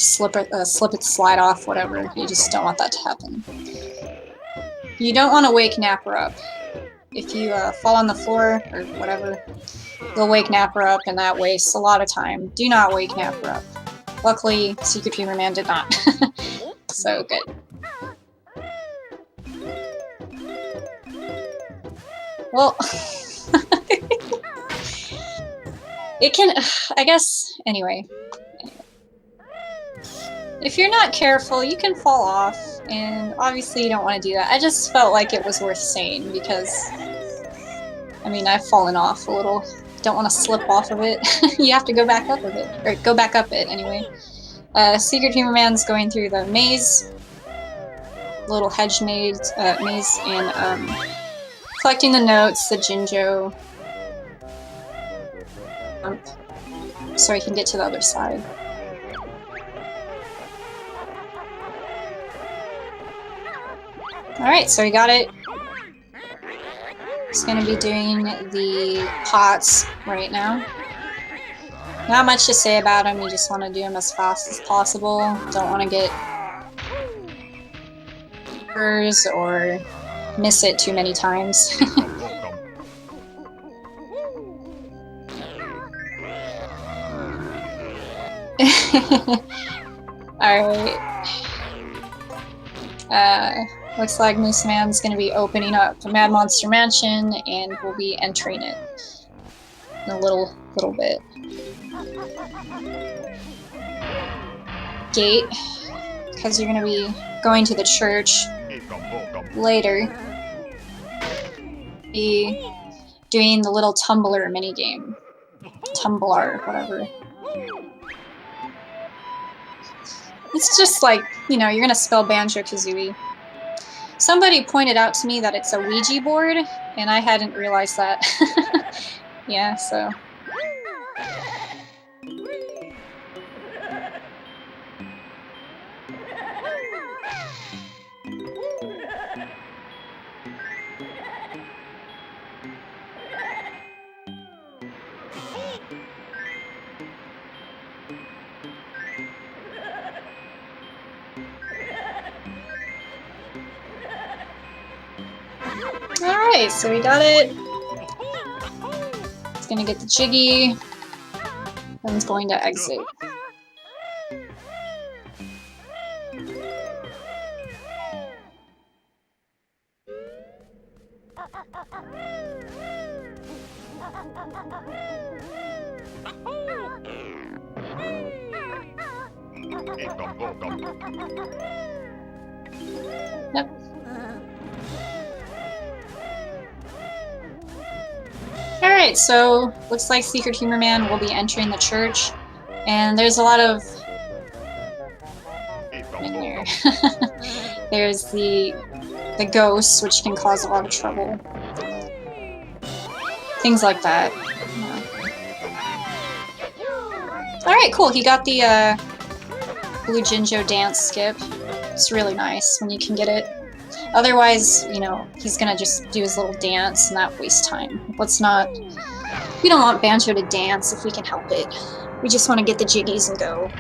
slip it, slide off, whatever. You just don't want that to happen. You don't want to wake Napper up. If you fall on the floor or whatever, you'll wake Napper up, and that wastes a lot of time. Do not wake Napper up. Luckily, SecretHumorMan did not. So good. Well, it can, I guess, anyway. If you're not careful, you can fall off, and obviously you don't want to do that. I just felt like it was worth saying, because, I mean, I've fallen off a little. Don't want to slip off of it. You have to go back up of it, or go back up it, anyway. SecretHumorMan's going through the maze, little hedge maze, and, collecting the notes, the Jinjo, so he can get to the other side. Alright, so he got it. He's gonna be doing the pots right now. Not much to say about him, you just want to do him as fast as possible. Don't want to get errors or miss it too many times. Alright. Looks like Moose-man's gonna be opening up the Mad Monster Mansion, and we'll be entering it in a little bit. Gate, because you're gonna be going to the church later. Be doing the little tumbler minigame. Tumbler, whatever. It's just like, you know, you're gonna spell Banjo-Kazooie. Somebody pointed out to me that it's a Ouija board, and I hadn't realized that. Yeah, so. Alright, so we got it. It's gonna get the Jiggy, and it's going to exit. Yep. Alright, so looks like SecretHumorMan will be entering the church, and there's a lot of in there. There's the ghosts, which can cause a lot of trouble. Things like that. Yeah. Alright, cool. He got the Blue Jinjo dance skip. It's really nice when you can get it. Otherwise, you know, he's gonna just do his little dance and that wastes time. Let's not... We don't want Banjo to dance if we can help it. We just want to get the jiggies and go.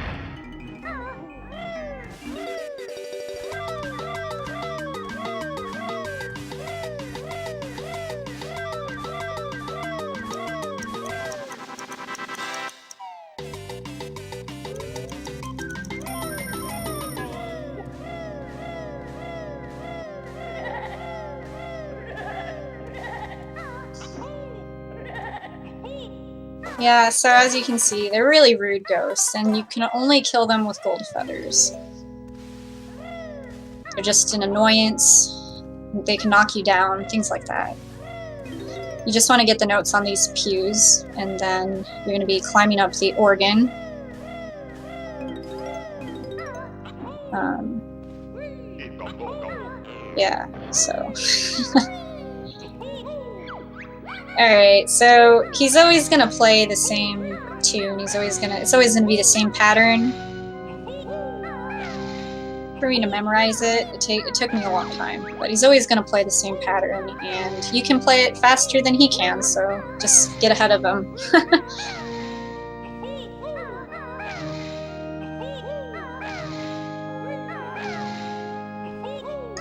Yeah, so as you can see, they're really rude ghosts, and you can only kill them with gold feathers. They're just an annoyance, they can knock you down, things like that. You just want to get the notes on these pews, and then you're going to be climbing up the organ. Yeah, so... Alright, so he's always gonna play the same tune, it's always gonna be the same pattern. For me to memorize it, it took me a long time, but he's always gonna play the same pattern, and you can play it faster than he can, so just get ahead of him.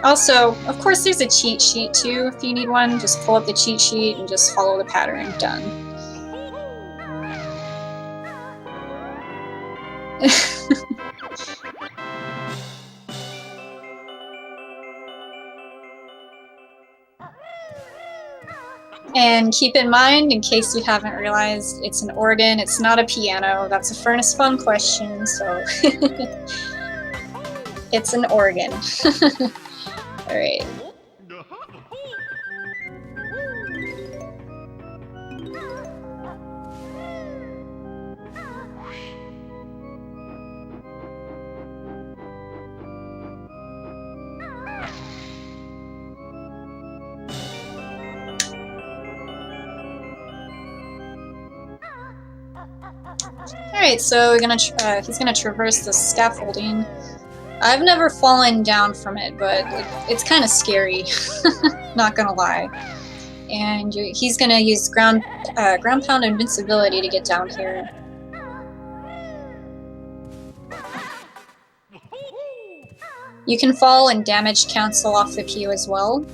Also, of course, there's a cheat sheet too if you need one. Just pull up the cheat sheet and just follow the pattern. Done. And keep in mind, in case you haven't realized, it's an organ, it's not a piano. That's a Furnace Fun question, so it's an organ. Alright. Alright, so we're gonna he's gonna traverse the scaffolding. I've never fallen down from it, but it's kind of scary, not gonna lie. And he's gonna use ground pound invincibility to get down here. You can fall and damage cancel off the queue as well.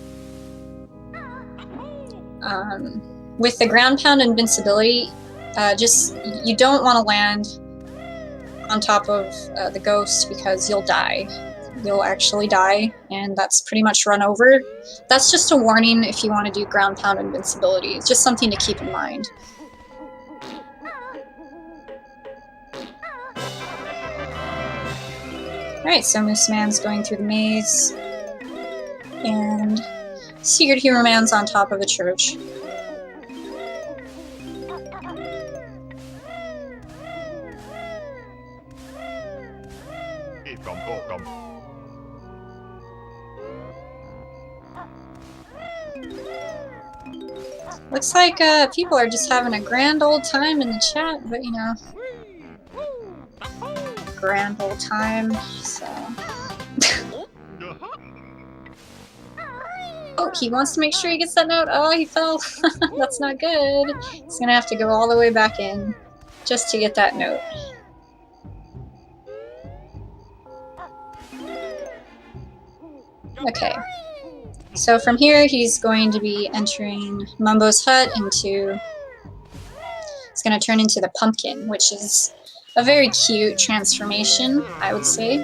With the ground pound invincibility, you don't want to land on top of the ghost because you'll die. You'll actually die, and that's pretty much run over. That's just a warning if you want to do ground pound invincibility. It's just something to keep in mind. Alright, so Mooseman's going through the maze, and SecretHumorMan's on top of the church. Looks like people are just having a grand old time in the chat, but you know, grand old time, so. Oh, he wants to make sure he gets that note. Oh, he fell. That's not good. He's gonna have to go all the way back in just to get that note. Okay. So from here, he's going to be entering Mumbo's hut into... It's going to turn into the pumpkin, which is a very cute transformation, I would say.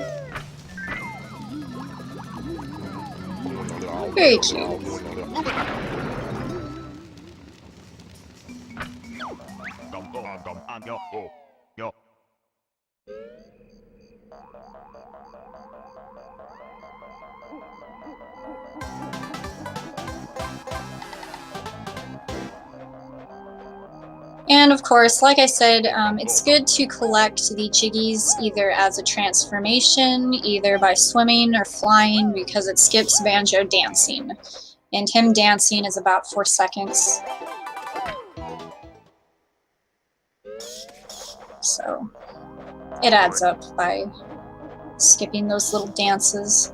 Very cute. And of course, like I said, it's good to collect the Jiggies either as a transformation, either by swimming or flying, because it skips Banjo dancing. And him dancing is about 4 seconds. So it adds up by skipping those little dances.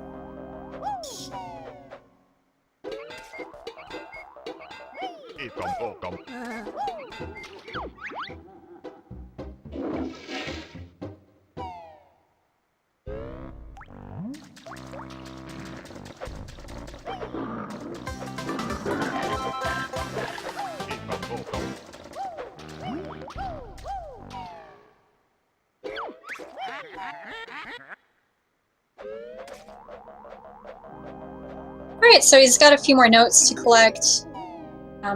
Alright, so he's got a few more notes to collect.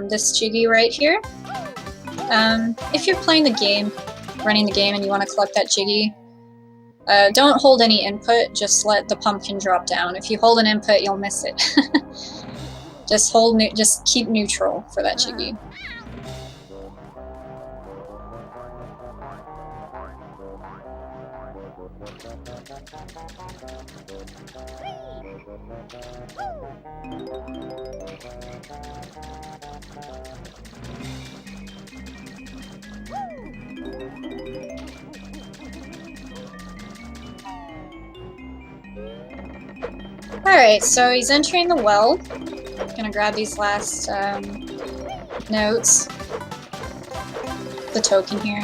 This Jiggy right here. If you're playing the game, running the game, and you want to collect that Jiggy, don't hold any input, just let the pumpkin drop down. If you hold an input, you'll miss it. Just keep neutral for that Jiggy. Alright, so he's entering the well. Gonna grab these last notes, the token here,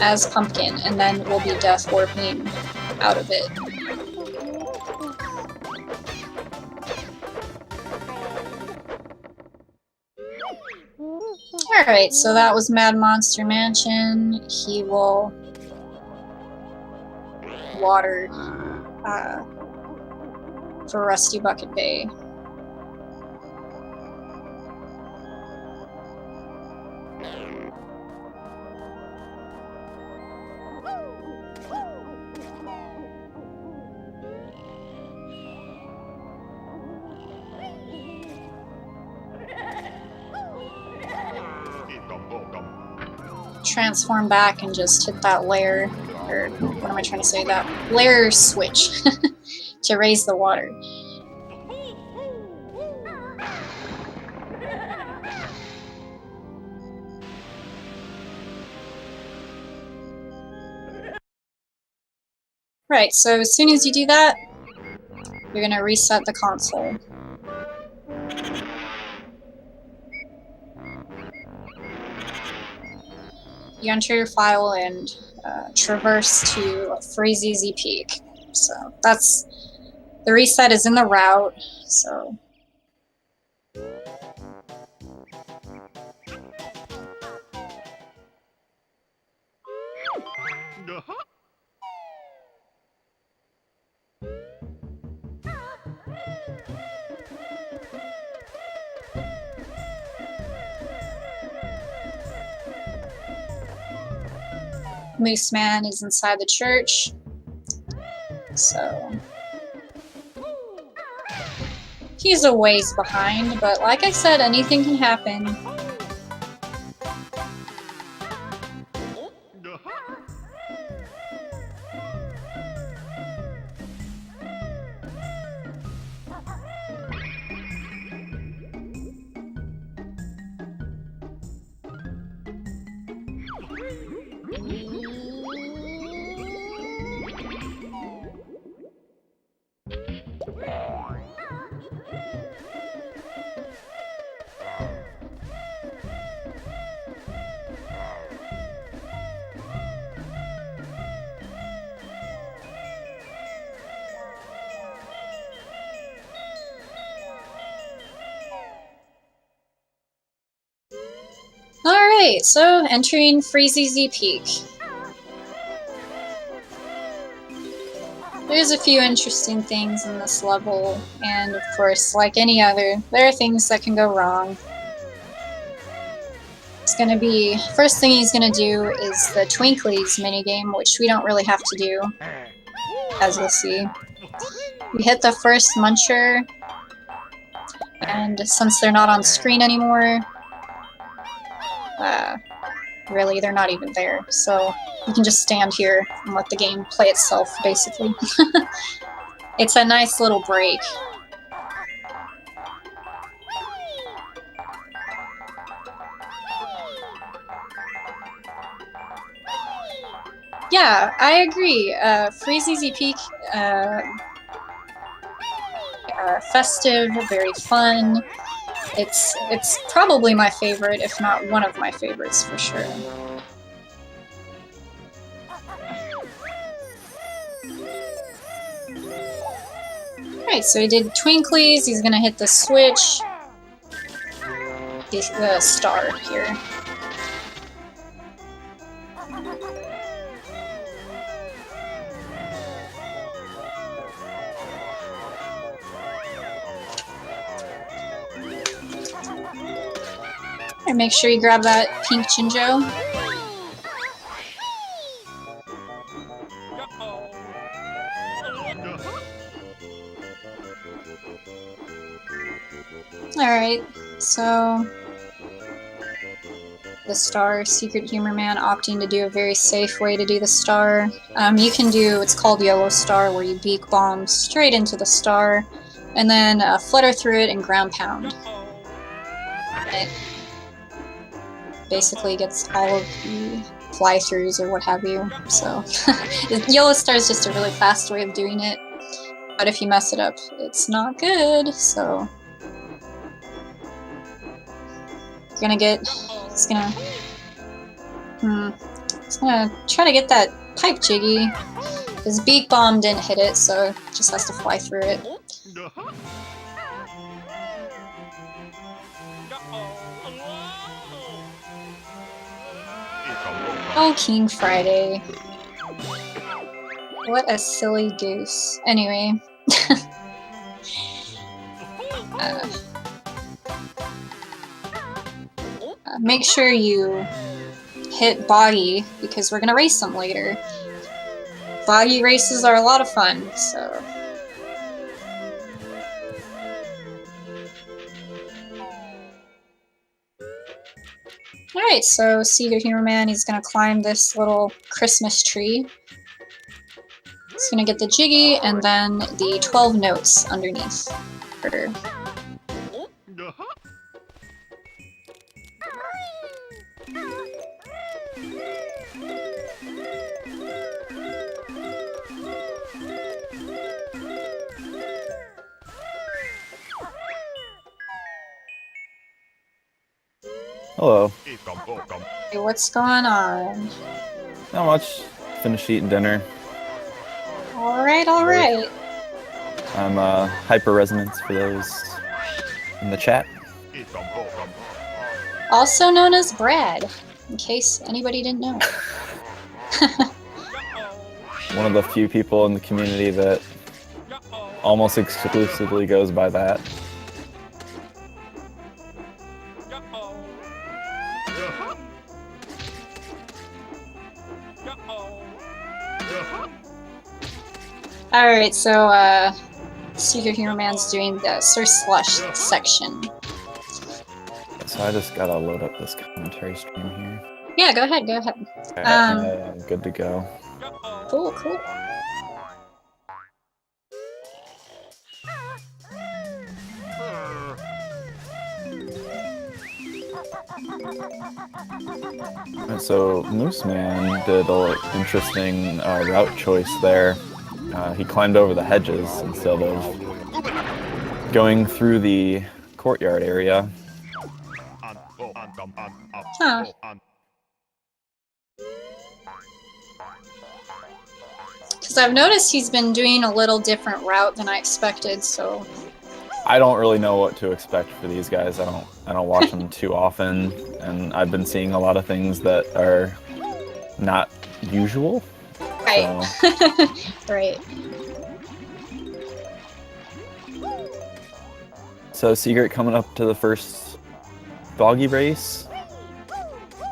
as pumpkin, and then we'll be death warping out of it. Alright, so that was Mad Monster Mansion. He will water for Rusty Bucket Bay. Transform back and just hit that layer, or what am I trying to say, that layer switch to raise the water. Right, so as soon as you do that, you're gonna reset the console. You enter your file and traverse to Freezy Peak. So that's, the reset is in the route, so. Mooseman is inside the church, so he's a ways behind, but like I said, anything can happen. Alright, so entering Freezy Peak. There's a few interesting things in this level, and of course, like any other, there are things that can go wrong. It's gonna be, first thing he's gonna do is the Twinklies minigame, which we don't really have to do, as you'll see. We hit the first muncher, and since they're not on screen anymore, really, they're not even there, so you can just stand here and let the game play itself, basically. It's a nice little break. Yeah, I agree. Freezy Peak, festive, very fun. It's probably my favorite, if not one of my favorites, for sure. Alright, so he did Twinklies, he's gonna hit the switch. The star here. And make sure you grab that pink Jinjo. Alright, so the star, SecretHumorMan opting to do a very safe way to do the star. You can do, it's called Yellow Star, where you beak bomb straight into the star, and then flutter through it and ground pound. It basically gets all of the fly-throughs or what have you, so Yellow Star is just a really fast way of doing it, but if you mess it up, it's not good, so you're gonna get, it's gonna try to get that pipe jiggy. His beak bomb didn't hit it, so it just has to fly through it. Oh, King Friday. What a silly goose. Anyway. Make sure you hit Boggy, because we're gonna race them later. Boggy races are a lot of fun, so... Alright, so SecretHumorMan, he's gonna climb this little Christmas tree. He's gonna get the Jiggy, and then the 12 notes underneath. Hello. Hey, what's going on? Not much. Finished eating dinner. Alright, alright. I'm Hyper Resonance for those in the chat. Also known as Brad, in case anybody didn't know. One of the few people in the community that almost exclusively goes by that. Alright, so, SecretHumorMan's doing the Sir Slush section. So I just gotta load up this commentary stream here. Yeah, go ahead, go ahead. Alright, good to go. Cool, cool. So Mooseman did an interesting route choice there. He climbed over the hedges instead of going through the courtyard area. Huh. Because I've noticed he's been doing a little different route than I expected, so... I don't really know what to expect for these guys. I don't watch them too often, and I've been seeing a lot of things that are not usual. Right. So. Right. So Secret coming up to the first Boggy race.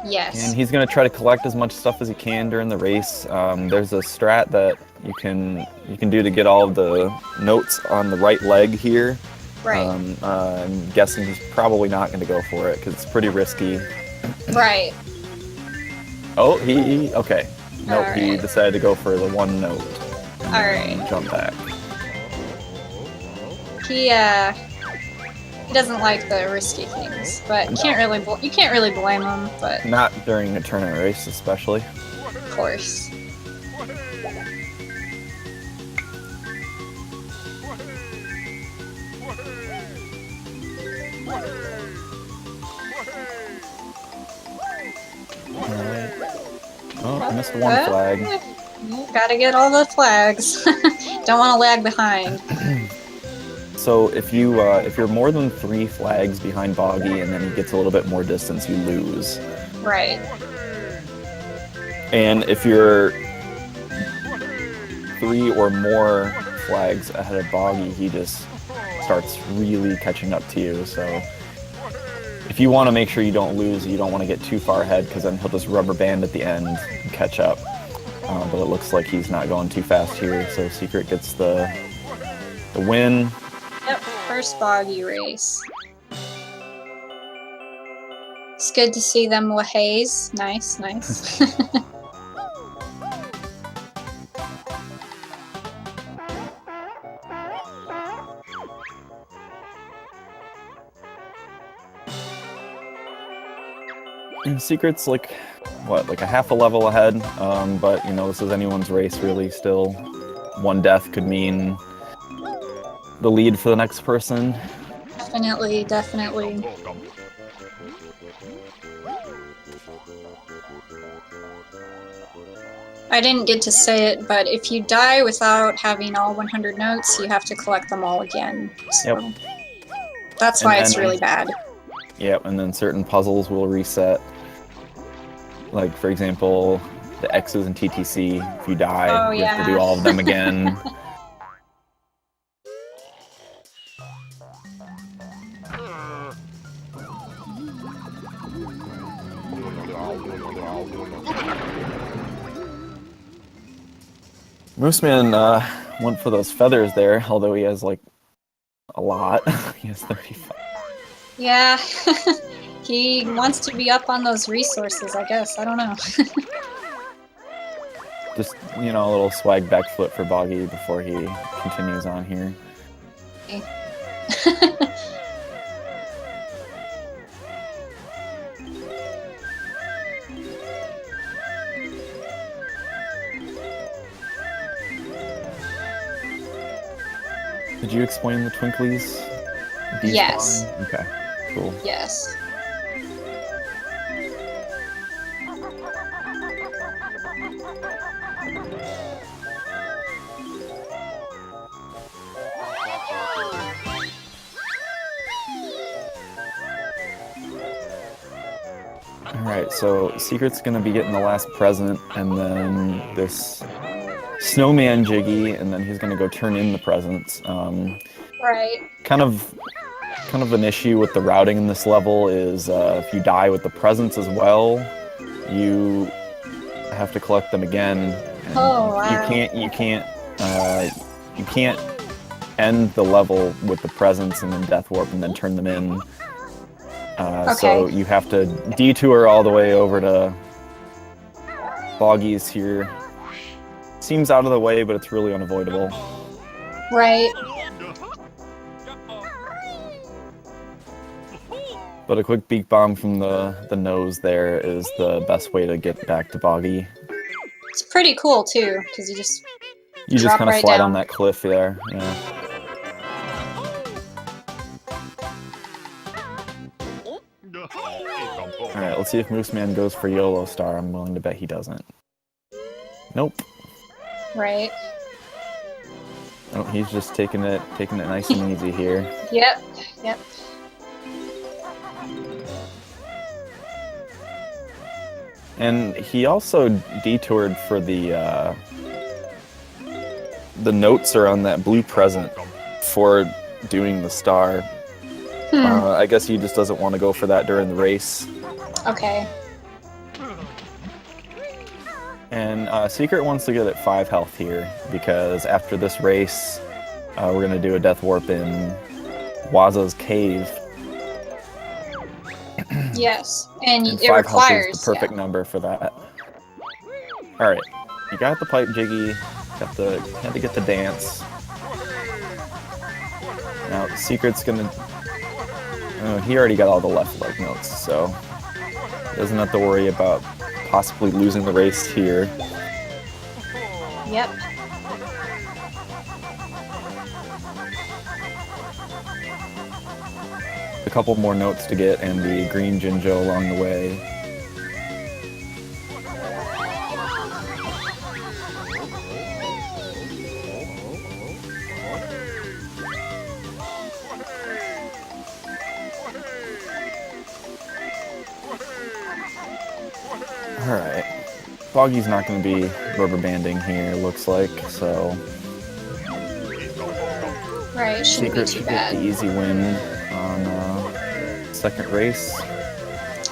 Yes. And he's going to try to collect as much stuff as he can during the race. There's a strat that you can do to get all of the notes on the right leg here. Right. I'm guessing he's probably not going to go for it because it's pretty risky. Right. Oh, okay. Nope, All he right. decided to go for the one note. Alright. Jump back. He doesn't like the risky things, but you can't really blame him, but... Not during a tournament race, especially. Of course. Alright. Oh, I missed one flag. You gotta get all the flags. Don't want to lag behind. So if you're more than 3 flags behind Boggy and then he gets a little bit more distance, you lose. Right. And if you're 3 or more flags ahead of Boggy, he just starts really catching up to you. So if you want to make sure you don't lose, you don't want to get too far ahead because then he'll just rubber band at the end and catch up. But it looks like he's not going too fast here, so Secret gets the win. Yep, first Boggy race. It's good to see them with haze. Nice, nice. And Secret's like a half a level ahead, but you know, this is anyone's race really still. One death could mean the lead for the next person. Definitely, definitely. I didn't get to say it, but if you die without having all 100 notes, you have to collect them all again. So. Yep. That's why it's really bad. Yep, and then certain puzzles will reset. Like, for example, the X's and TTC. If you die, you have to do all of them again. Mooseman went for those feathers there, although he has, like, a lot. He has 35. Yeah, he wants to be up on those resources, I guess. I don't know. Just, you know, a little swag backflip for Boggy before he continues on here. Okay. Did you explain the Twinklies? Yes. Okay, cool. Yes. Alright, so Secret's gonna be getting the last present, and then this snowman Jiggy, and then he's gonna go turn in the presents. Right. Kind of an issue with the routing in this level is if you die with the presents as well, you have to collect them again. And Oh, wow. You can't end the level with the presents and then death warp and then turn them in. So you have to detour all the way over to Boggy's here. Seems out of the way, but it's really unavoidable. Right. But a quick beak bomb from the nose there is the best way to get back to Boggy. It's pretty cool too, because you just kind of right slide down on that cliff there. Yeah. Alright, let's see if Mooseman goes for YOLO Star. I'm willing to bet he doesn't. Nope. Right. Oh, he's just taking it nice and easy here. Yep. Yep. And he also detoured for the notes are on that blue present for doing the star. I guess he just doesn't want to go for that during the race. Okay. And Secret wants to get at 5 health here, because after this race, we're going to do a death warp in Waza's cave. Yes, and it 5 requires health is the perfect number for that. Alright, you got the pipe Jiggy, had to get the dance. Now, Secret's going to... he already got all the left leg notes, so doesn't have to worry about possibly losing the race here. Yep. A couple more notes to get and the green Jinjo along the way. Alright. Boggy's not going to be rubber banding here, looks like, so... Right, shouldn't Secret be too should bad. get the easy win on second race.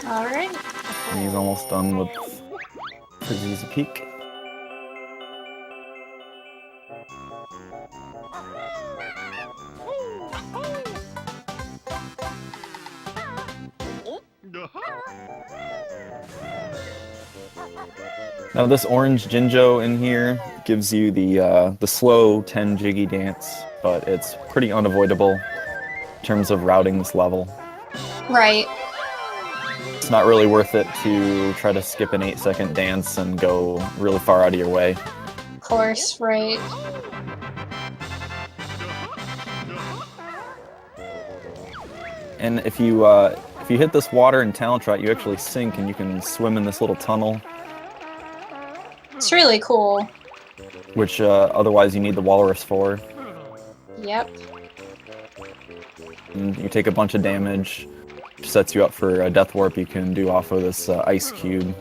Alright. And he's almost done with his easy peak. Now this orange Jinjo in here gives you the slow 10 Jiggy dance, but it's pretty unavoidable in terms of routing this level. Right. It's not really worth it to try to skip an 8-second dance and go really far out of your way. Of course, right. And if you hit this water in Talent Trot, you actually sink and you can swim in this little tunnel. It's really cool. Which otherwise you need the walrus for. Yep. And you take a bunch of damage, which sets you up for a death warp you can do off of this ice cube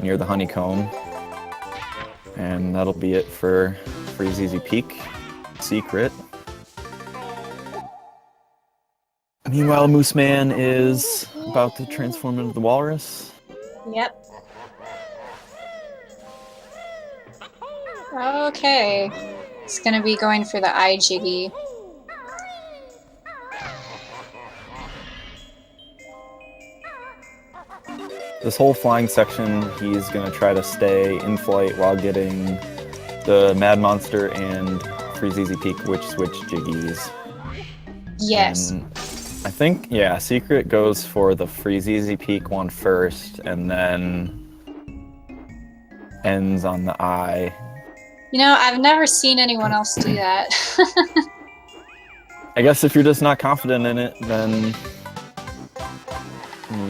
near the honeycomb. And that'll be it for Freeze Easy Peak Secret. Meanwhile, Mooseman is about to transform into the walrus. Yep. Okay. It's gonna be going for the eye jiggy. This whole flying section, he's gonna try to stay in flight while getting the Mad Monster and Freeze Easy Peak Witch Switch Jiggies. Yes. And I think, yeah, Secret goes for the Freeze Easy Peak one first, and then ends on the eye. You know, I've never seen anyone else do that. I guess if you're just not confident in it, then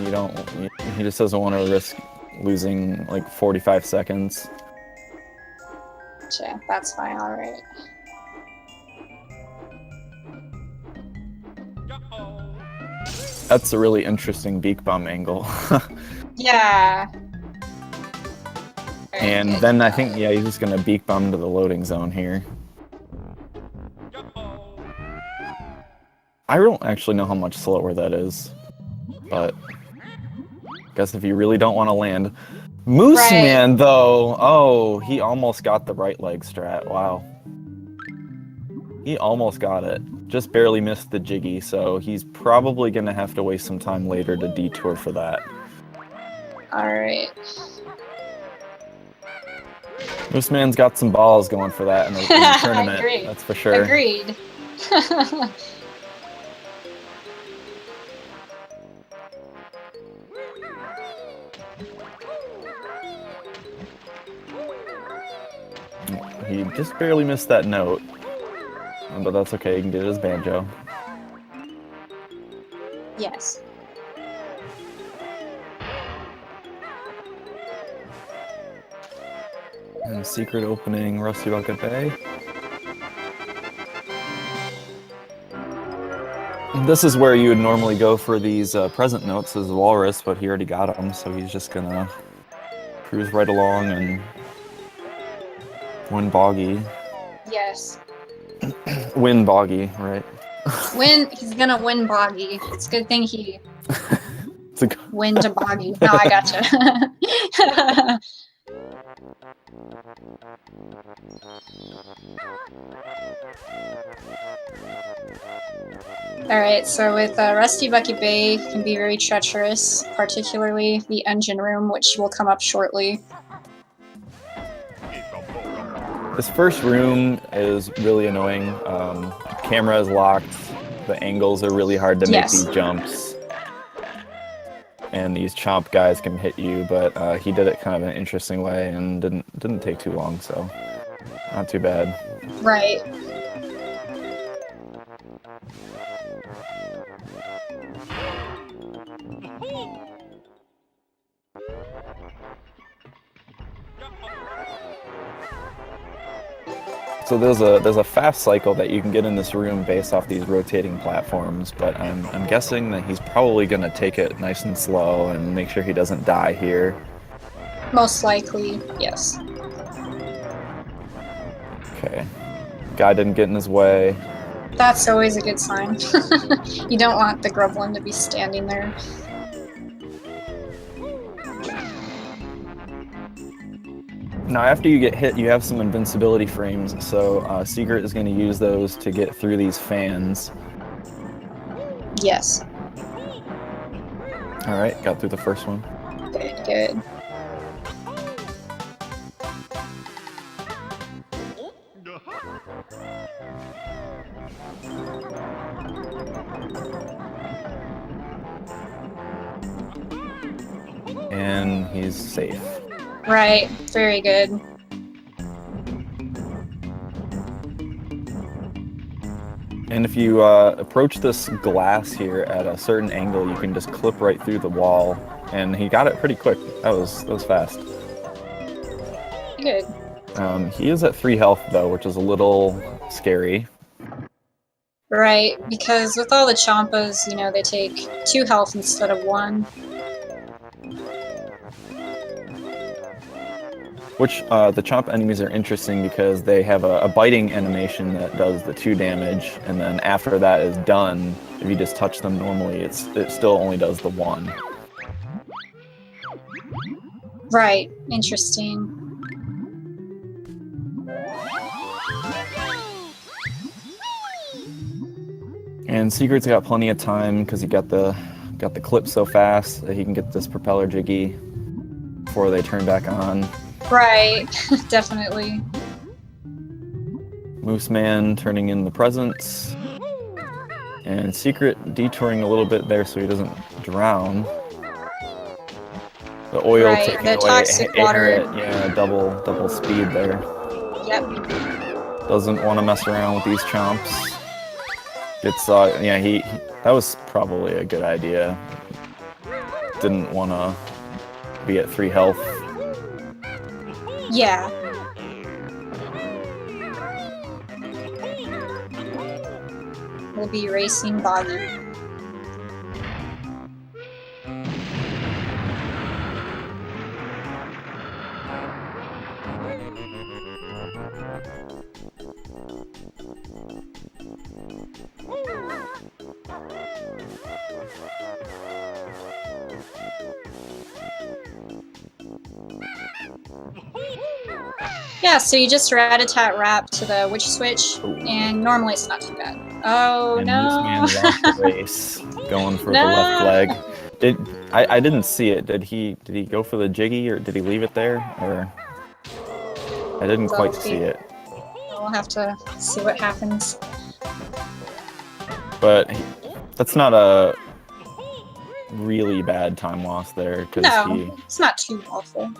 you don't. He just doesn't want to risk losing like 45 seconds. Gotcha. That's fine. All right. That's a really interesting beak bomb angle. Yeah. And then I think, yeah, he's just gonna beak bomb to the loading zone here. I don't actually know how much slower that is, but I guess if you really don't want to land. Mooseman, though, oh, he almost got the right leg strat. Wow. He almost got it. Just barely missed the jiggy, so he's probably gonna have to waste some time later to detour for that. Alright. Mooseman's got some balls going for that in the tournament, Agreed. that's for sure. Agreed. He just barely missed that note, but that's okay, he can get his banjo. Yes. And Secret opening Rusty Bucket Bay. This is where you would normally go for these present notes as Walrus, but he already got them, so he's just gonna cruise right along and win Boggy. Yes. Win Boggy, right? He's gonna win Boggy. It's a good thing he It's a win to Boggy. No, I gotcha. Alright, so with Rusty Bucket Bay can be very treacherous, particularly the engine room, which will come up shortly. This first room is really annoying. Camera is locked. The angles are really hard to make these jumps. And these chomp guys can hit you, but he did it kind of an interesting way and didn't take too long, so not too bad. Right. So there's a fast cycle that you can get in this room based off these rotating platforms, but I'm guessing that he's probably gonna take it nice and slow and make sure he doesn't die here. Most likely, yes. Okay. Guy didn't get in his way. That's always a good sign. You don't want the Grublin to be standing there. Now after you get hit, you have some invincibility frames, so Secret is going to use those to get through these fans. Yes. Alright, got through the first one. Good, good. And he's safe. Right, very good. And if you approach this glass here at a certain angle, you can just clip right through the wall. And he got it pretty quick. That was fast. Good. He is at 3 health though, which is a little scary. Right, because with all the Champas, you know, they take 2 health instead of 1. Which, the chomp enemies are interesting because they have a biting animation that does the 2 damage, and then after that is done, if you just touch them normally, it still only does the 1. Right, interesting. And Secret's got plenty of time because he got the clip so fast that he can get this propeller jiggy before they turn back on. Right, definitely. Mooseman turning in the presents. And Secret detouring a little bit there so he doesn't drown. The oil Right, taking the away toxic water. yeah, double speed there. Yep. Doesn't want to mess around with these chomps. It's yeah, he that was probably a good idea. Didn't want to be at 3 health. Yeah. We'll be racing Boggy. Yeah, so you just rat-a-tat wrap to the witch switch, and normally it's not too bad. Oh, And no! Mooseman lost the race, going for No! the left leg. I didn't see it. Did he go for the jiggy, or did he leave it there? Or I didn't quite see it. We'll have to see what happens. But that's not a really bad time loss there, because No, it's not too awful.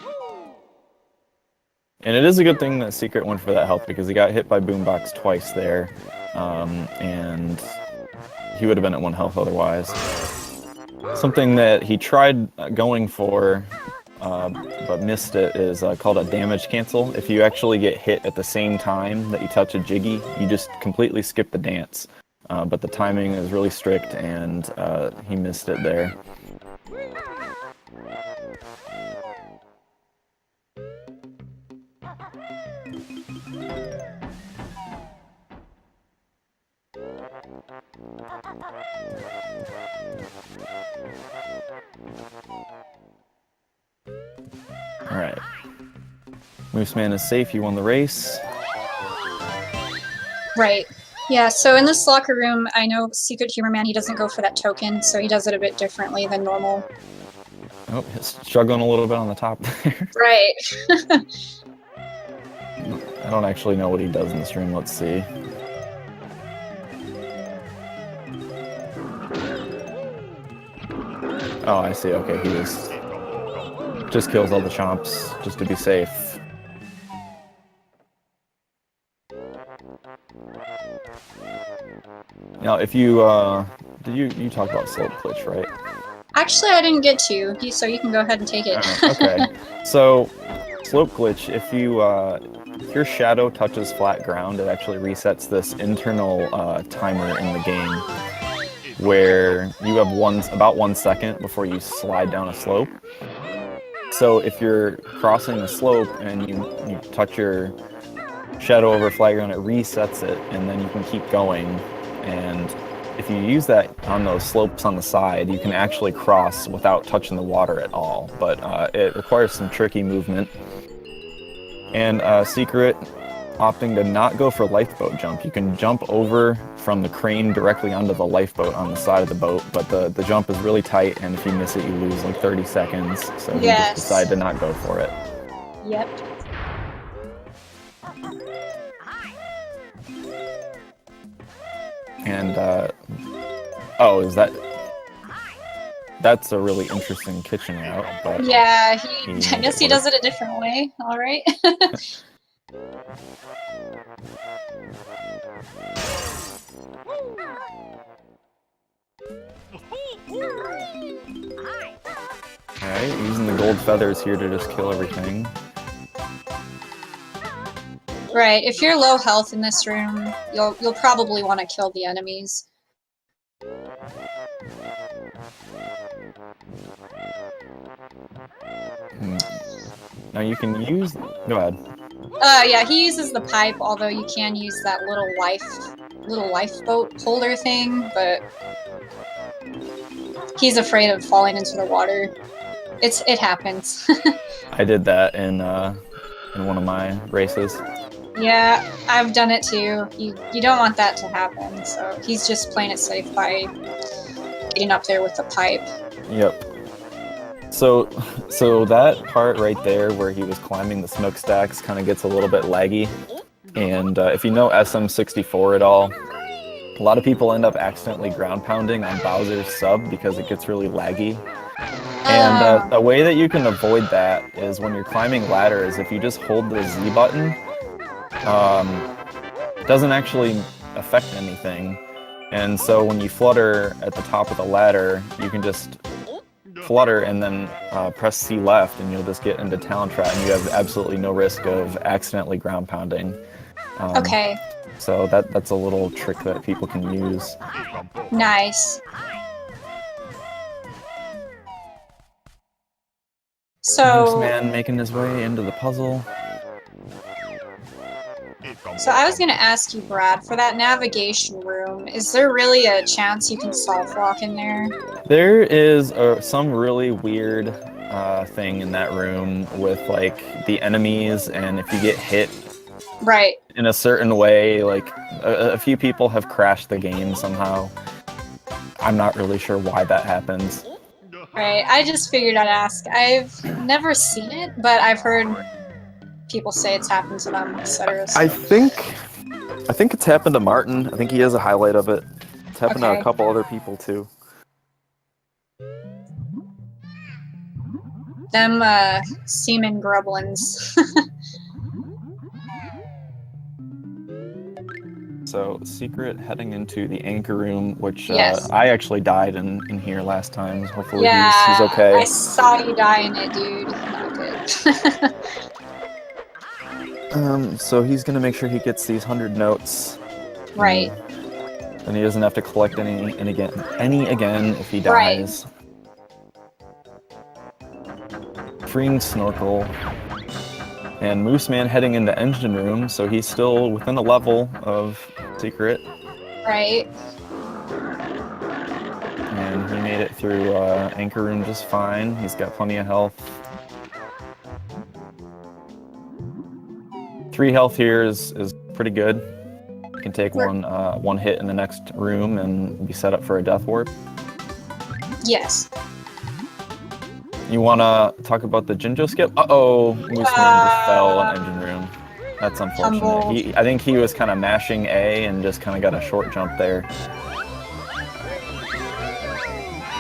And it is a good thing that Secret went for that health, because he got hit by Boombox twice there, and he would have been at 1 health otherwise. Something that he tried going for, but missed it, is called a damage cancel. If you actually get hit at the same time that you touch a jiggy, you just completely skip the dance. But the timing is really strict, and he missed it there. Alright. Mooseman is safe, you won the race. Right. Yeah, so in this locker room, I know SecretHumorMan, he doesn't go for that token, so he does it a bit differently than normal. Oh, he's struggling a little bit on the top there. Right. I don't actually know what he does in this room, let's see. Oh, I see, okay, he just kills all the chomps, just to be safe. Now, if you, you talk about slope glitch, right? Actually, I didn't get to, so you can go ahead and take it. Okay, so slope glitch, if your shadow touches flat ground, it actually resets this internal timer in the game, where you have about 1 second before you slide down a slope. So if you're crossing the slope and you touch your shadow over flat ground, it resets it, and then you can keep going. And if you use that on those slopes on the side, you can actually cross without touching the water at all. But it requires some tricky movement. And Secret opting to not go for lifeboat jump. You can jump over from the crane directly onto the lifeboat on the side of the boat, but the jump is really tight, and if you miss it, you lose like 30 seconds. So you just decide to not go for it. Yep. And, oh, is that... That's a really interesting kitchen route, but... Yeah, I guess he does it a different way, alright. Alright, using the gold feathers here to just kill everything. Right. If you're low health in this room, you'll probably want to kill the enemies. Now you can use... Go ahead. Yeah, he uses the pipe, although you can use that little lifeboat holder thing, but he's afraid of falling into the water. It happens. I did that in one of my races. Yeah, I've done it too. You don't want that to happen, so he's just playing it safe by getting up there with the pipe. Yep. So that part right there where he was climbing the smokestacks kind of gets a little bit laggy. And if you know SM64 at all, a lot of people end up accidentally ground pounding on Bowser's sub because it gets really laggy. And a way that you can avoid that is when you're climbing ladders, if you just hold the Z button, it doesn't actually affect anything. And so when you flutter at the top of the ladder, you can just flutter and then press C left and you'll just get into Talon Trap and you have absolutely no risk of accidentally ground pounding. Okay. So that's a little trick that people can use. Nice. So... Man making his way into the puzzle. So I was gonna ask you, Brad, for that navigation room, is there really a chance you can soft lock in there? There is some really weird thing in that room with like the enemies, and if you get hit Right. in a certain way, like a few people have crashed the game somehow. I'm not really sure why that happens. Right, I just figured I'd ask. I've never seen it, but I've heard people say it's happened to them, etc. So. I think it's happened to Martin. I think he has a highlight of it. It's happened to a couple other people too. Them seaman grublins. So, Secret heading into the anchor room, which Yes. I actually died in here last time. Hopefully Yeah, he's okay. I saw you die in it, dude. Not good. So he's gonna make sure he gets these 100 notes. Right. And he doesn't have to collect any again if he dies. Right. Freeing Snorkel. And Mooseman heading into engine room, so he's still within a level of Secret. Right. And he made it through anchor room just fine. He's got plenty of health. 3 health here is pretty good. You can take one hit in the next room and be set up for a death warp. Yes. You want to talk about the Jinjo skip? Uh-oh, Mooseman just fell in engine room. That's unfortunate. I think he was kind of mashing A and just kind of got a short jump there.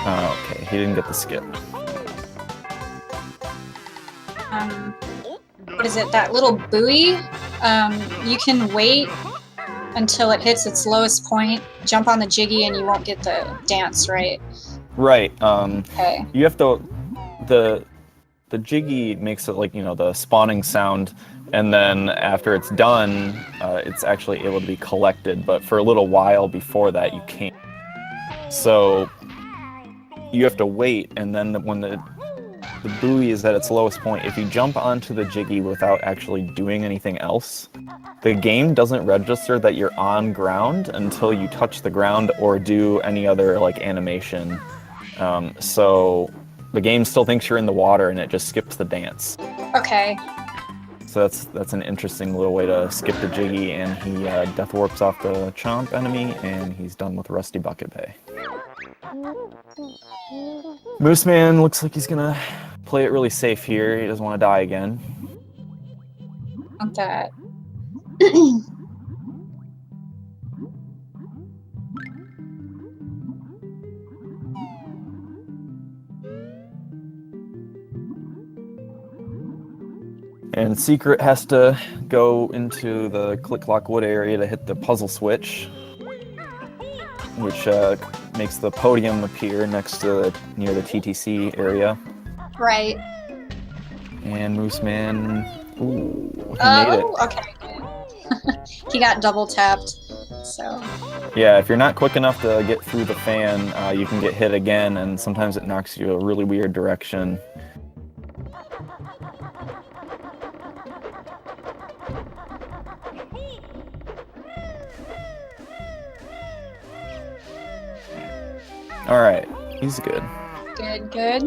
Okay, he didn't get the skip. What is it? That little buoy? You can wait until it hits its lowest point, jump on the jiggy, and you won't get the dance, right? Right. Okay. You have to... The jiggy makes it like, you know, the spawning sound, and then after it's done, it's actually able to be collected, but for a little while before that, you can't. So you have to wait, and then when the buoy is at its lowest point, if you jump onto the jiggy without actually doing anything else, the game doesn't register that you're on ground until you touch the ground or do any other like animation. So the game still thinks you're in the water and it just skips the dance. Okay. So that's an interesting little way to skip the jiggy, and he death warps off the chomp enemy, and he's done with Rusty Bucket Bay. Mooseman looks like he's gonna play it really safe here. He doesn't want to die again. Want that. And Secret has to go into the Click-Clock Wood area to hit the puzzle switch, which makes the podium appear next to near the TTC area. Right. And Mooseman, ooh, he made it. Okay. He got double tapped, so... Yeah, if you're not quick enough to get through the fan, you can get hit again, and sometimes it knocks you a really weird direction. Alright, he's good. Good, good.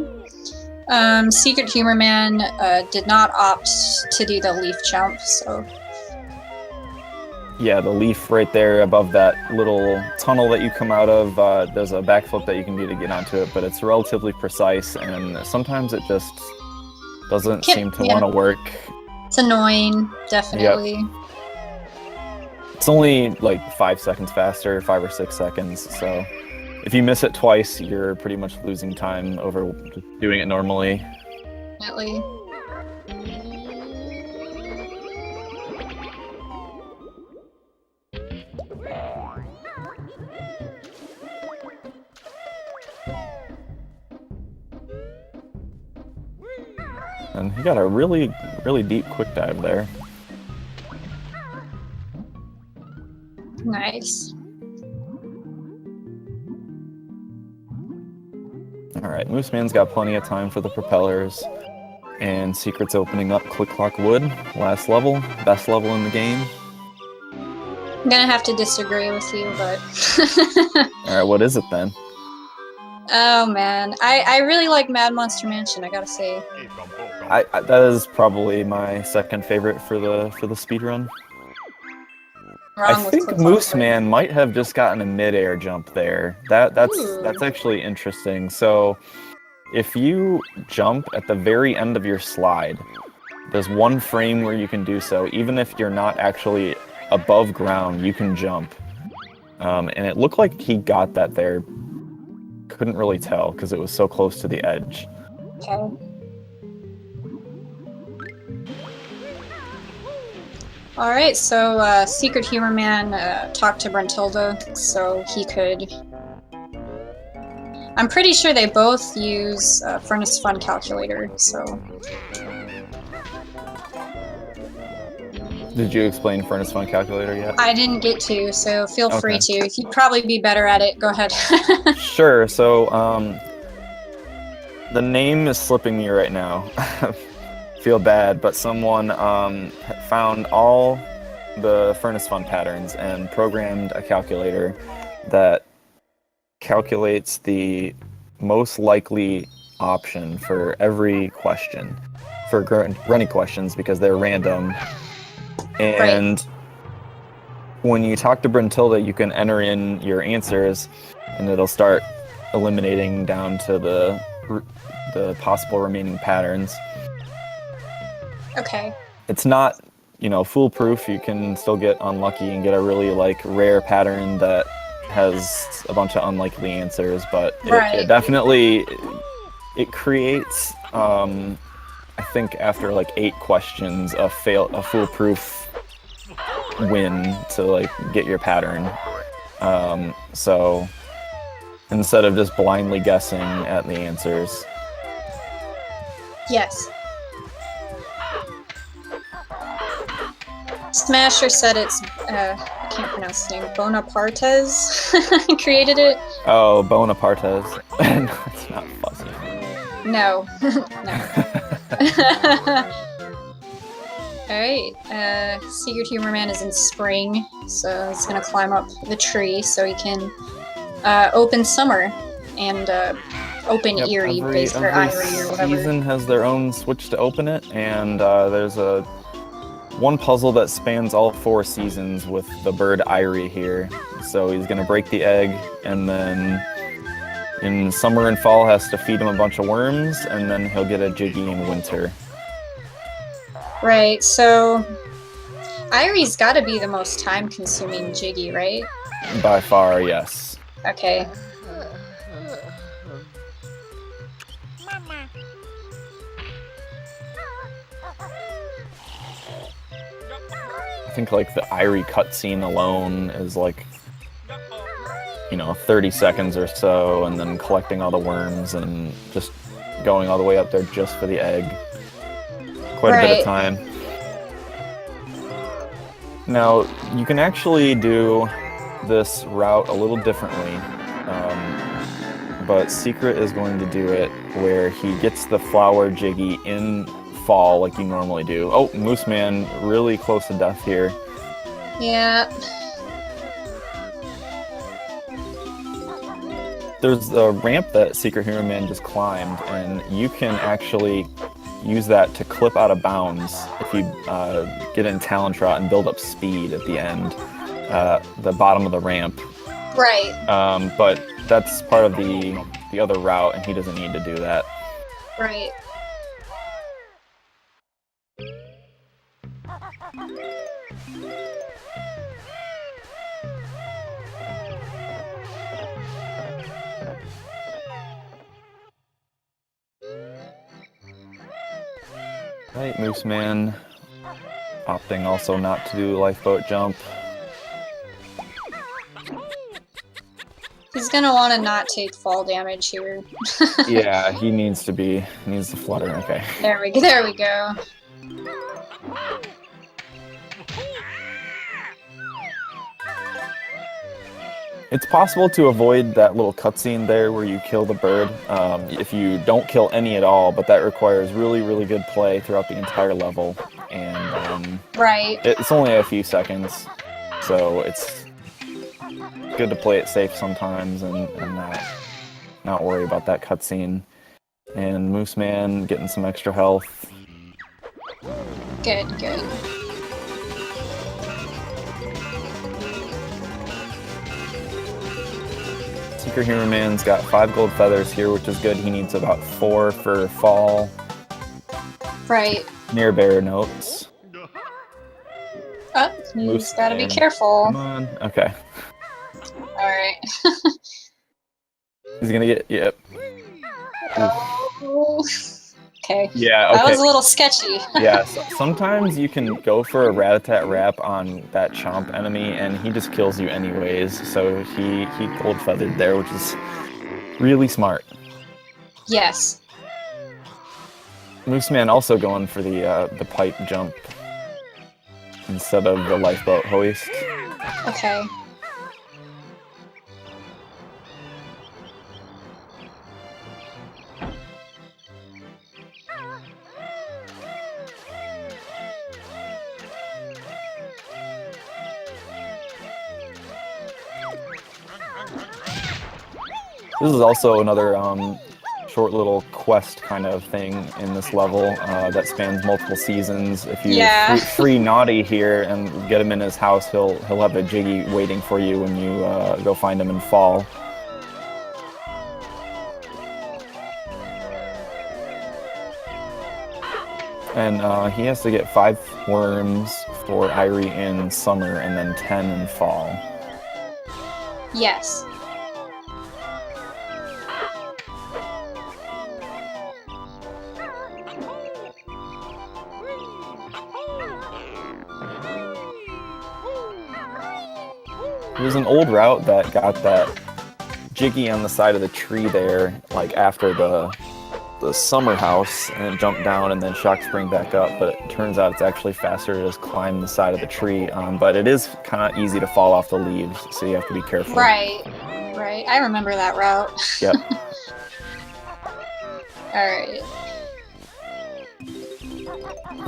SecretHumorMan did not opt to do the leaf jump, so... Yeah, the leaf right there above that little tunnel that you come out of, there's a backflip that you can do to get onto it, but it's relatively precise, and sometimes it just doesn't seem to want to work. It's annoying, definitely. Yep. It's only like 5 seconds faster, 5 or 6 seconds, so if you miss it twice, you're pretty much losing time over doing it normally. Definitely. And he got a really, really deep quick dive there. Nice. Alright, Mooseman's got plenty of time for the propellers. And Secret's opening up Click Clock Wood. Last level, best level in the game. I'm gonna have to disagree with you, but... Alright, what is it then? Oh man, I really like Mad Monster Mansion, I gotta say. That is probably my second favorite for the speedrun. I think Mooseman might have just gotten a mid-air jump there. That's actually interesting. So if you jump at the very end of your slide, there's one frame where you can do so. Even if you're not actually above ground, you can jump. And it looked like he got that there. Couldn't really tell because it was so close to the edge. Okay. Alright, so SecretHumorMan talked to Brentilda so he could... I'm pretty sure they both use Furnace Fun Calculator, so... Did you explain Furnace Fun Calculator yet? I didn't get to, so feel free to. You'd probably be better at it. Go ahead. Sure, so the name is slipping me right now. Feel bad, but someone found all the Furnace Fun patterns and programmed a calculator that calculates the most likely option for every question, for running questions, because they're random. And when you talk to Brentilda, you can enter in your answers, and it'll start eliminating down to the possible remaining patterns. Okay. It's not, foolproof. You can still get unlucky and get a really rare pattern that has a bunch of unlikely answers, but it definitely creates. I think after 8 questions, a foolproof win to get your pattern. So instead of just blindly guessing at the answers. Yes. Smasher said it's I can't pronounce his name. Bonapartes created it. Oh, Bonapartes. No, it's not fuzzy. No. Alright, SecretHumorMan is in spring, so he's gonna climb up the tree so he can open summer and open Eerie, basically, or Irie, or whatever. Season has their own switch to open it, and there's one puzzle that spans all 4 seasons with the bird Irie here. So he's gonna break the egg, and then in summer and fall has to feed him a bunch of worms, and then he'll get a Jiggy in winter. Right, so Irie's gotta be the most time-consuming Jiggy, right? By far, yes. Okay. I think the Irie cutscene alone is 30 seconds or so, and then collecting all the worms and just going all the way up there just for the egg. Quite a bit of time. Now, you can actually do this route a little differently, but Secret is going to do it where he gets the flower Jiggy in fall like you normally do. Oh, Moose Man really close to death here. Yeah. There's a ramp that SecretHumorMan just climbed, and you can actually use that to clip out of bounds if you get in Talon Trot and build up speed at the end, the bottom of the ramp. Right. But that's part of the other route, and he doesn't need to do that. Right. Right, Moose Man opting also not to do lifeboat jump. He's gonna want to not take fall damage here. Yeah, he needs to flutter. Okay. There we go. There we go. It's possible to avoid that little cutscene there where you kill the bird if you don't kill any at all, but that requires really, really good play throughout the entire level. And right. It's only a few seconds, so it's good to play it safe sometimes and not worry about that cutscene. And Moose Man getting some extra health. Good, good. SecretHumorMan's got 5 gold feathers here, which is good. He needs about 4 for fall. Right. Near bear notes. Oh, he's gotta be careful. Come on. Okay. Alright. He's gonna get... Yep. Oh. Okay. Yeah, okay. That was a little sketchy. Yeah, so sometimes you can go for a rat-a-tat-rap on that chomp enemy, and he just kills you anyways. So he gold feathered there, which is really smart. Yes. Moose Man also going for the pipe jump instead of the lifeboat hoist. Okay. This is also another short little quest kind of thing in this level that spans multiple seasons. If you free Naughty here and get him in his house, he'll have a Jiggy waiting for you when you go find him in fall. And he has to get 5 worms for Irie in summer and then 10 in fall. Yes. It was an old route that got that Jiggy on the side of the tree there, like after the summer house, and it jumped down and then shock spring back up, but it turns out it's actually faster to just climb the side of the tree, but it is kind of easy to fall off the leaves, so you have to be careful. Right, right. I remember that route. Yep. Alright.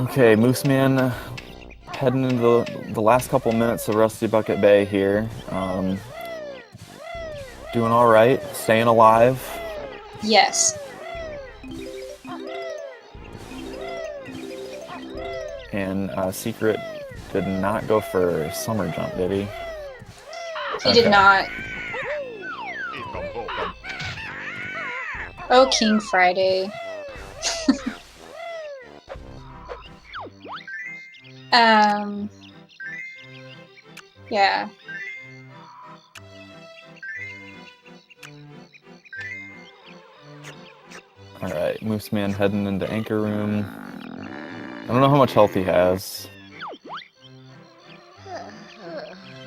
Okay, Moose Man heading into the last couple minutes of Rusty Bucket Bay here. Doing alright, staying alive. Yes. And Secret did not go for summer jump, did he? He did not. Oh, King Friday. Yeah. Alright, Moose Man heading into Anchor Room. I don't know how much health he has.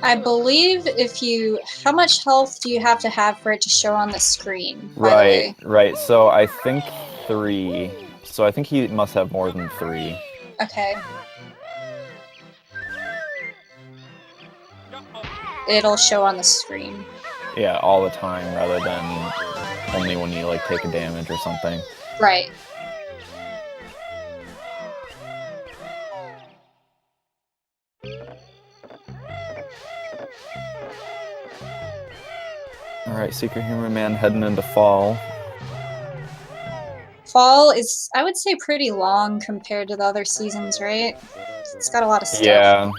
I believe if you... How much health do you have to have for it to show on the screen? Right, right. So I think 3. So I think he must have more than 3. Okay. it'll show on the screen. Yeah, all the time rather than only when you like take a damage or something. Right. Alright, Secret Humor Man heading into fall. Fall is, I would say, pretty long compared to the other seasons, right? It's got a lot of stuff. Yeah.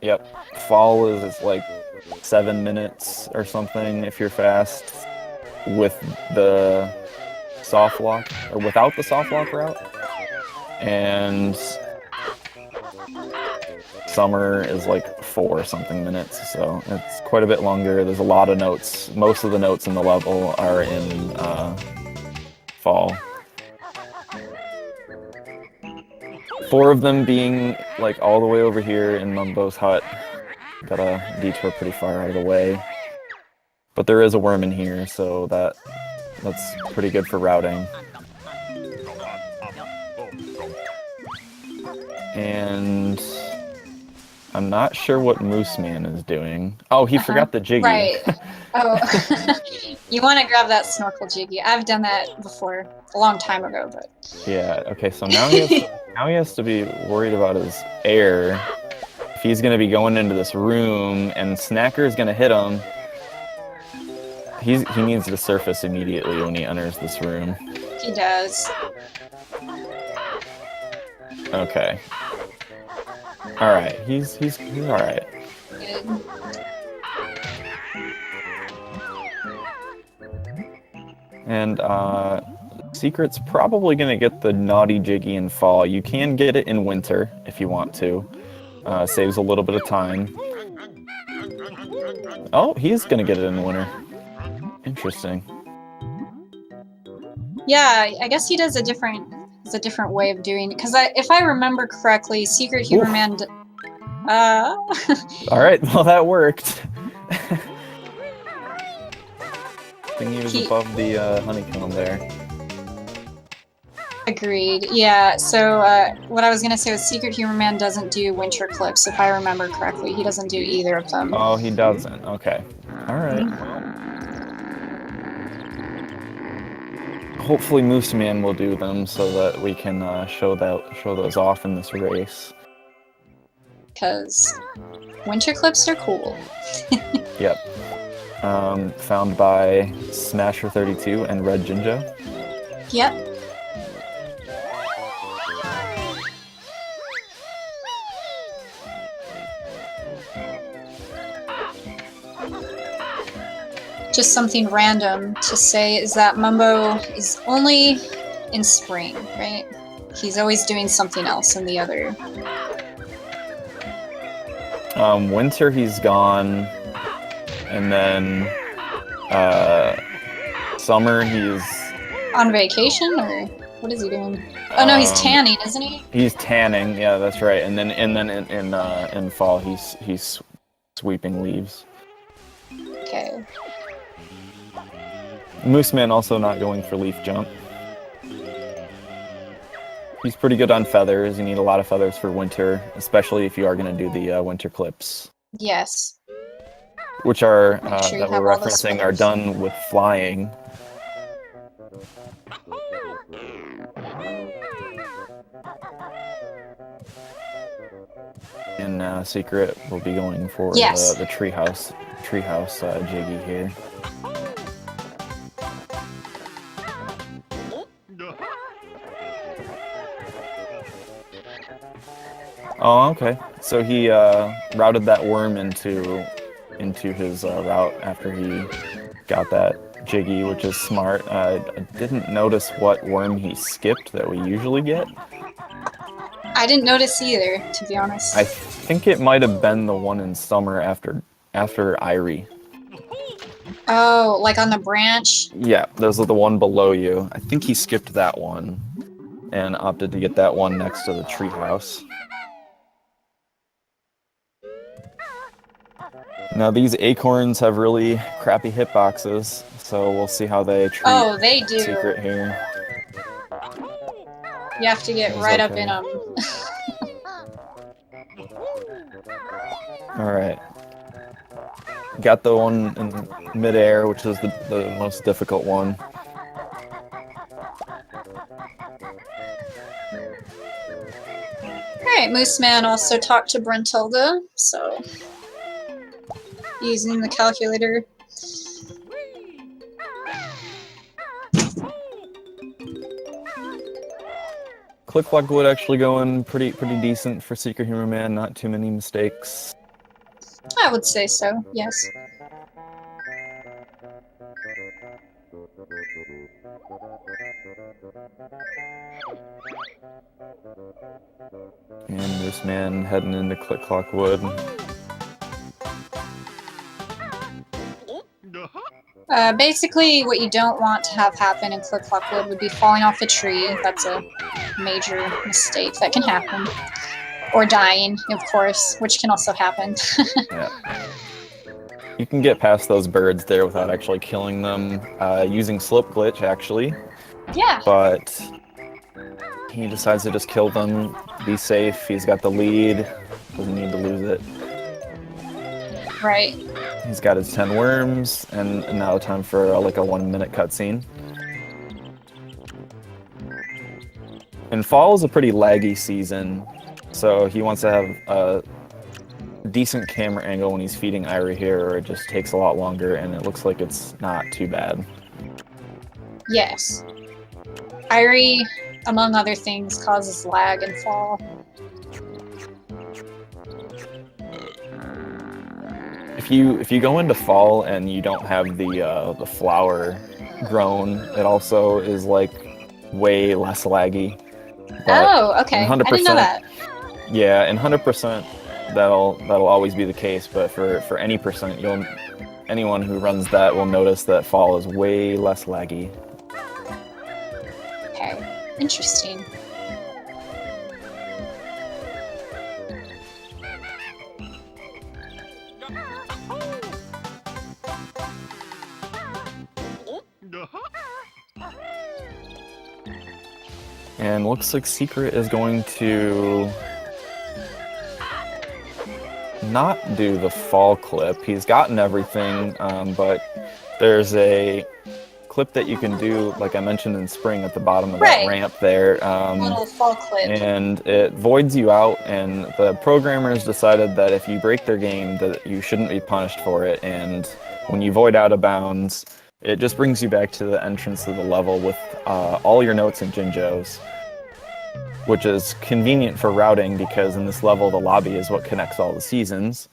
Yep. Fall is like 7 minutes or something if you're fast with the soft lock, or without the soft lock route. And summer is like 4 something minutes, so it's quite a bit longer. There's a lot of notes. Most of the notes in the level are in fall. 4 of them being like all the way over here in Mumbo's hut. Gotta detour pretty far out of the way. But there is a worm in here, so that's pretty good for routing. And I'm not sure what Mooseman is doing. Oh, he forgot the Jiggy. Right. Oh, you want to grab that snorkel Jiggy. I've done that before, a long time ago, but... Yeah, okay, so now he has to be worried about his air. If he's going to be going into this room and Snacker is going to hit him, he needs to surface immediately when he enters this room. He does. Okay. Alright, he's alright. Good. And Secret's probably gonna get the naughty Jiggy in fall. You can get it in winter if you want to. Saves a little bit of time. Oh, he's gonna get it in winter. Interesting. Yeah, I guess he does a different way of doing it. Because if I remember correctly, Secret Humor Man. All right, well that worked. I think he was above the honeycomb there. Agreed. Yeah. So what I was gonna say was Secret Humor Man doesn't do winter clips. If I remember correctly, he doesn't do either of them. Oh, he doesn't. Okay. All right. Hopefully Mooseman will do them so that we can show those off in this race. Because winter clips are cool. Yep. Found by Smasher32 and Red Jinja. Yep. Just something random to say is that Mumbo is only in spring, right? He's always doing something else in the other. Winter he's gone, and then summer he's on vacation, or what is he doing? Oh no, he's tanning, isn't he? He's tanning, yeah, that's right. And then in fall he's sweeping leaves. Okay. Mooseman also not going for leaf jump. He's pretty good on feathers. You need a lot of feathers for winter, especially if you are going to do the winter clips. Yes. Which are, sure that we're referencing, are done with flying. And Secret will be going for the treehouse Jiggy here. Oh, okay. So he routed that worm into his route after he got that Jiggy, which is smart. I didn't notice what worm he skipped that we usually get. I didn't notice either, to be honest. I think it might have been the one in summer after Irie. Oh, like on the branch? Yeah, those are the one below you. I think he skipped that one and opted to get that one next to the treehouse. Now these acorns have really crappy hitboxes, so we'll see how they treat they do. Secret here. You have to get right up in them. Alright. got the one in midair, which is the most difficult one. Alright, Mooseman also talked to Bruntilda, so using the calculator. Click-Clock Wood actually going pretty decent for SecretHumorMan, not too many mistakes. I would say so, yes. And this man heading into Click-Clock Wood. Basically, what you don't want to have happen in Click-Clock Wood would be falling off a tree. That's a major mistake that can happen. Or dying, of course, which can also happen. Yeah. You can get past those birds there without actually killing them, using Slip Glitch, actually. Yeah. But he decides to just kill them, be safe, he's got the lead, doesn't need to lose it. Right. He's got his 10 worms, and now time for like a 1-minute cutscene. And fall is a pretty laggy season, so he wants to have a decent camera angle when he's feeding Irie here, or it just takes a lot longer, and it looks like it's not too bad. Yes. Irie, among other things, causes lag and fall. If you go into fall and you don't have the flower grown, it also is like way less laggy. But oh, okay. I didn't know that. Yeah, in 100%, that'll always be the case. But for any percent, anyone who runs that will notice that fall is way less laggy. Okay, interesting. And looks like Secret is going to not do the fall clip. He's gotten everything, but there's a clip that you can do, like I mentioned in spring, at the bottom of that ramp there. Little fall clip. And it voids you out, and the programmers decided that if you break their game, that you shouldn't be punished for it. And when you void out of bounds, it just brings you back to the entrance of the level with all your notes and Jinjos, which is convenient for routing because in this level the lobby is what connects all the seasons.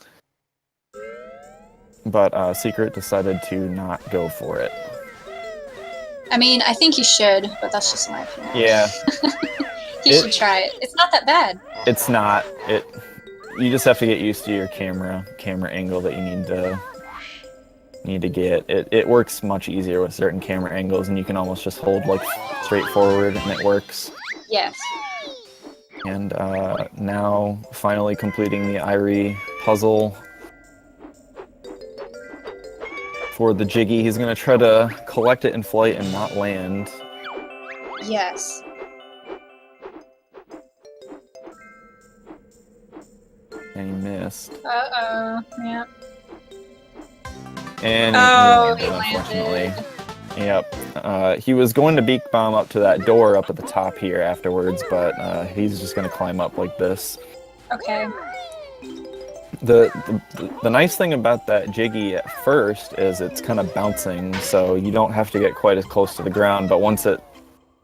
But Secret decided to not go for it. I mean, I think he should, but that's just my opinion. Yeah. He should try it. It's not that bad. It's not. You just have to get used to your camera angle that you need to get. It works much easier with certain camera angles, and you can almost just hold like straight forward and it works. Yes. And now finally completing the Irie puzzle. For the Jiggy, he's gonna try to collect it in flight and not land. Yes. And he missed. Uh-oh, yeah. And he unfortunately. landed. Yep. He was going to beak bomb up to that door up at the top here afterwards, but he's just gonna climb up like this. Okay. The nice thing about that Jiggy at first is it's kind of bouncing, so you don't have to get quite as close to the ground, but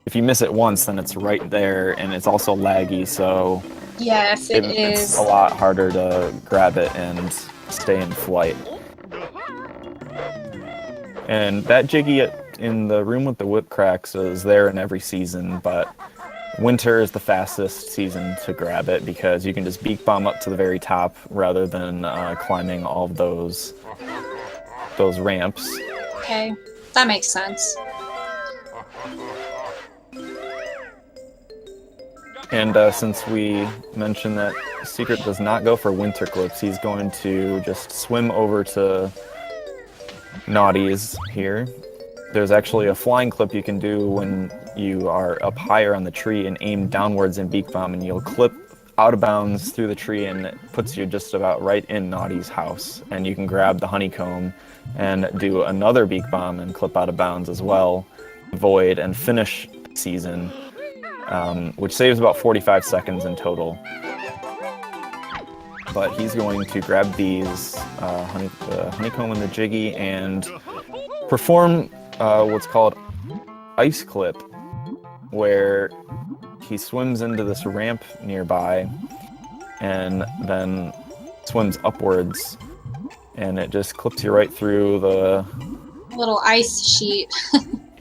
if you miss it once, then it's right there, and it's also laggy, so yes, it is. It's a lot harder to grab it and stay in flight. And that Jiggy in the room with the whip cracks is there in every season, but winter is the fastest season to grab it because you can just beak bomb up to the very top rather than climbing all of those ramps. Okay, that makes sense. And since we mentioned that Secret does not go for winter clips, he's going to just swim over to Naughty's here. There's actually a flying clip you can do when you are up higher on the tree and aim downwards and beak bomb, and you'll clip out of bounds through the tree, and it puts you just about right in Naughty's house. And you can grab the honeycomb and do another beak bomb and clip out of bounds as well, void, and finish the season, which saves about 45 seconds in total. But he's going to grab these, the honeycomb and the jiggy, and perform what's called ice clip, where he swims into this ramp nearby and then swims upwards, and it just clips you right through the little ice sheet.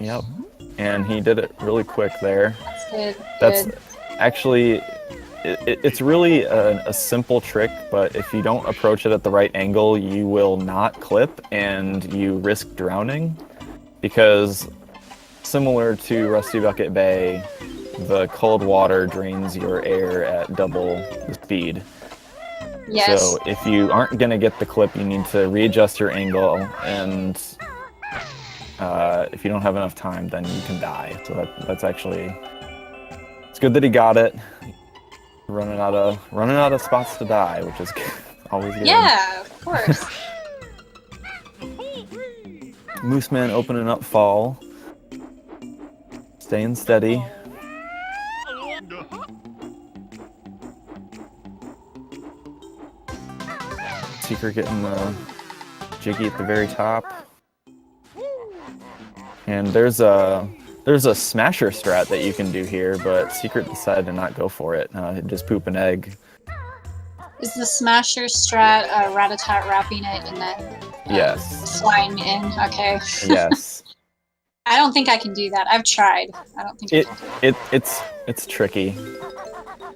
Yep. And he did it really quick there. That's good. That's good. actually, it's really a simple trick, but if you don't approach it at the right angle, you will not clip and you risk drowning, because similar to Rusty Bucket Bay, the cold water drains your air at double the speed. Yes. So if you aren't going to get the clip, you need to readjust your angle, and if you don't have enough time, then you can die. So that's actually, it's good that he got it. Running out of spots to die, which is always good. Yeah, of course. Mooseman opening up fall, staying steady. Secret getting the jiggy at the very top. And there's a smasher strat that you can do here, but Secret decided to not go for it. Just poop an egg. Is the smasher strat Rat-a-tat wrapping it and then Yes. flying in? Okay. Yes. I don't think I can do that. I've tried. I don't think I can. It's tricky.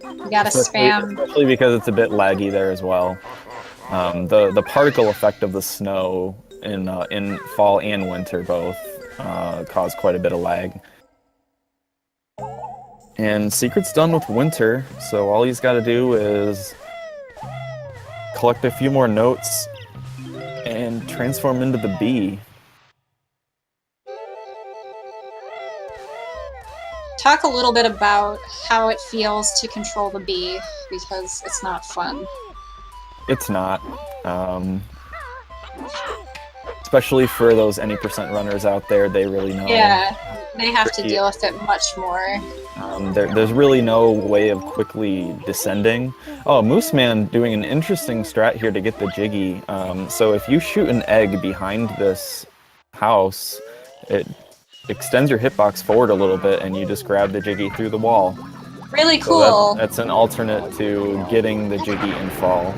You gotta spam. Especially because it's a bit laggy there as well. The particle effect of the snow in fall and winter both cause quite a bit of lag. And Secret's done with winter, so all he's got to do is collect a few more notes and transform into the bee. Talk a little bit about how it feels to control the bee, because it's not fun. It's not. Especially for those any percent runners out there, they really know. Yeah, they have to deal with it much more. There's really no way of quickly descending. Oh, Mooseman doing an interesting strat here to get the jiggy. So if you shoot an egg behind this house, it extends your hitbox forward a little bit, and you just grab the jiggy through the wall. Really cool. So that's an alternate to getting the jiggy in fall.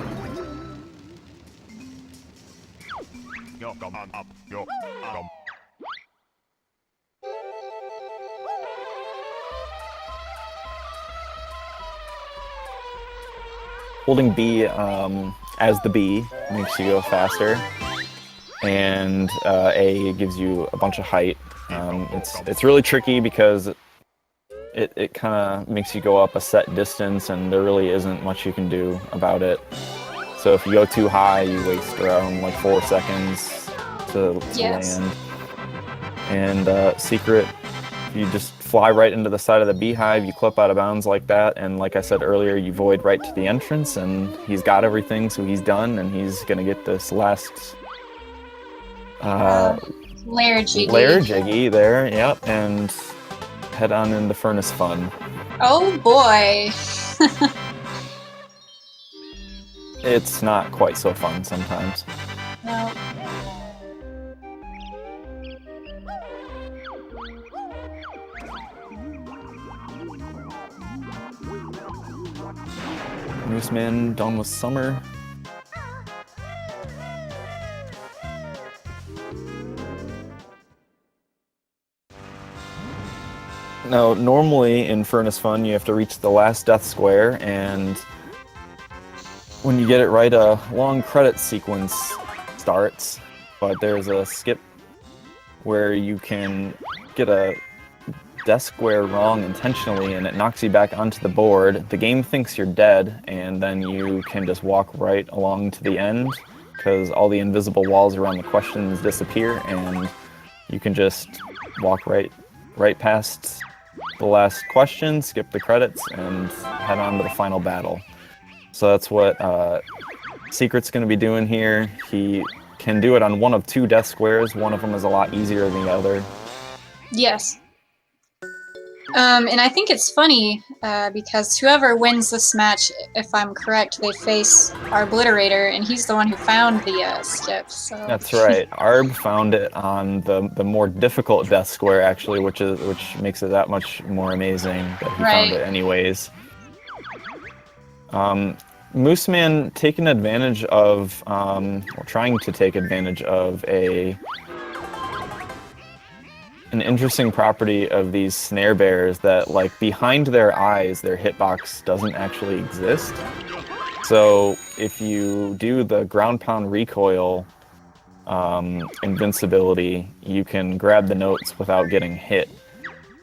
Holding B as the B makes you go faster, and A gives you a bunch of height. It's really tricky because it kind of makes you go up a set distance, and there really isn't much you can do about it. So if you go too high, you waste around like 4 seconds to land. And Secret, you just fly right into the side of the beehive, you clip out of bounds like that, and like I said earlier, you void right to the entrance, and he's got everything, so he's done, and he's gonna get this last layer jiggy there, yep, and head on into Furnace Fun. Oh boy. It's not quite so fun sometimes. No. Mooseman done with summer. Now, normally in Furnace Fun, you have to reach the last death square, and when you get it right, a long credit sequence starts, but there's a skip where you can get a death square wrong intentionally, and it knocks you back onto the board. The game thinks you're dead, and then you can just walk right along to the end, because all the invisible walls around the questions disappear, and you can just walk right past the last question, skip the credits, and head on to the final battle. So that's what Secret's going to be doing here. He can do it on one of two death squares. One of them is a lot easier than the other. Yes. And I think it's funny because whoever wins this match, if I'm correct, they face our Obliterator, and he's the one who found the skip. So. That's right. Arb found it on the more difficult death square, actually, which makes it that much more amazing that he found it anyways. Mooseman taking advantage of, or trying to take advantage of an interesting property of these snare bears that, like, behind their eyes, their hitbox doesn't actually exist. So if you do the ground pound recoil invincibility, you can grab the notes without getting hit.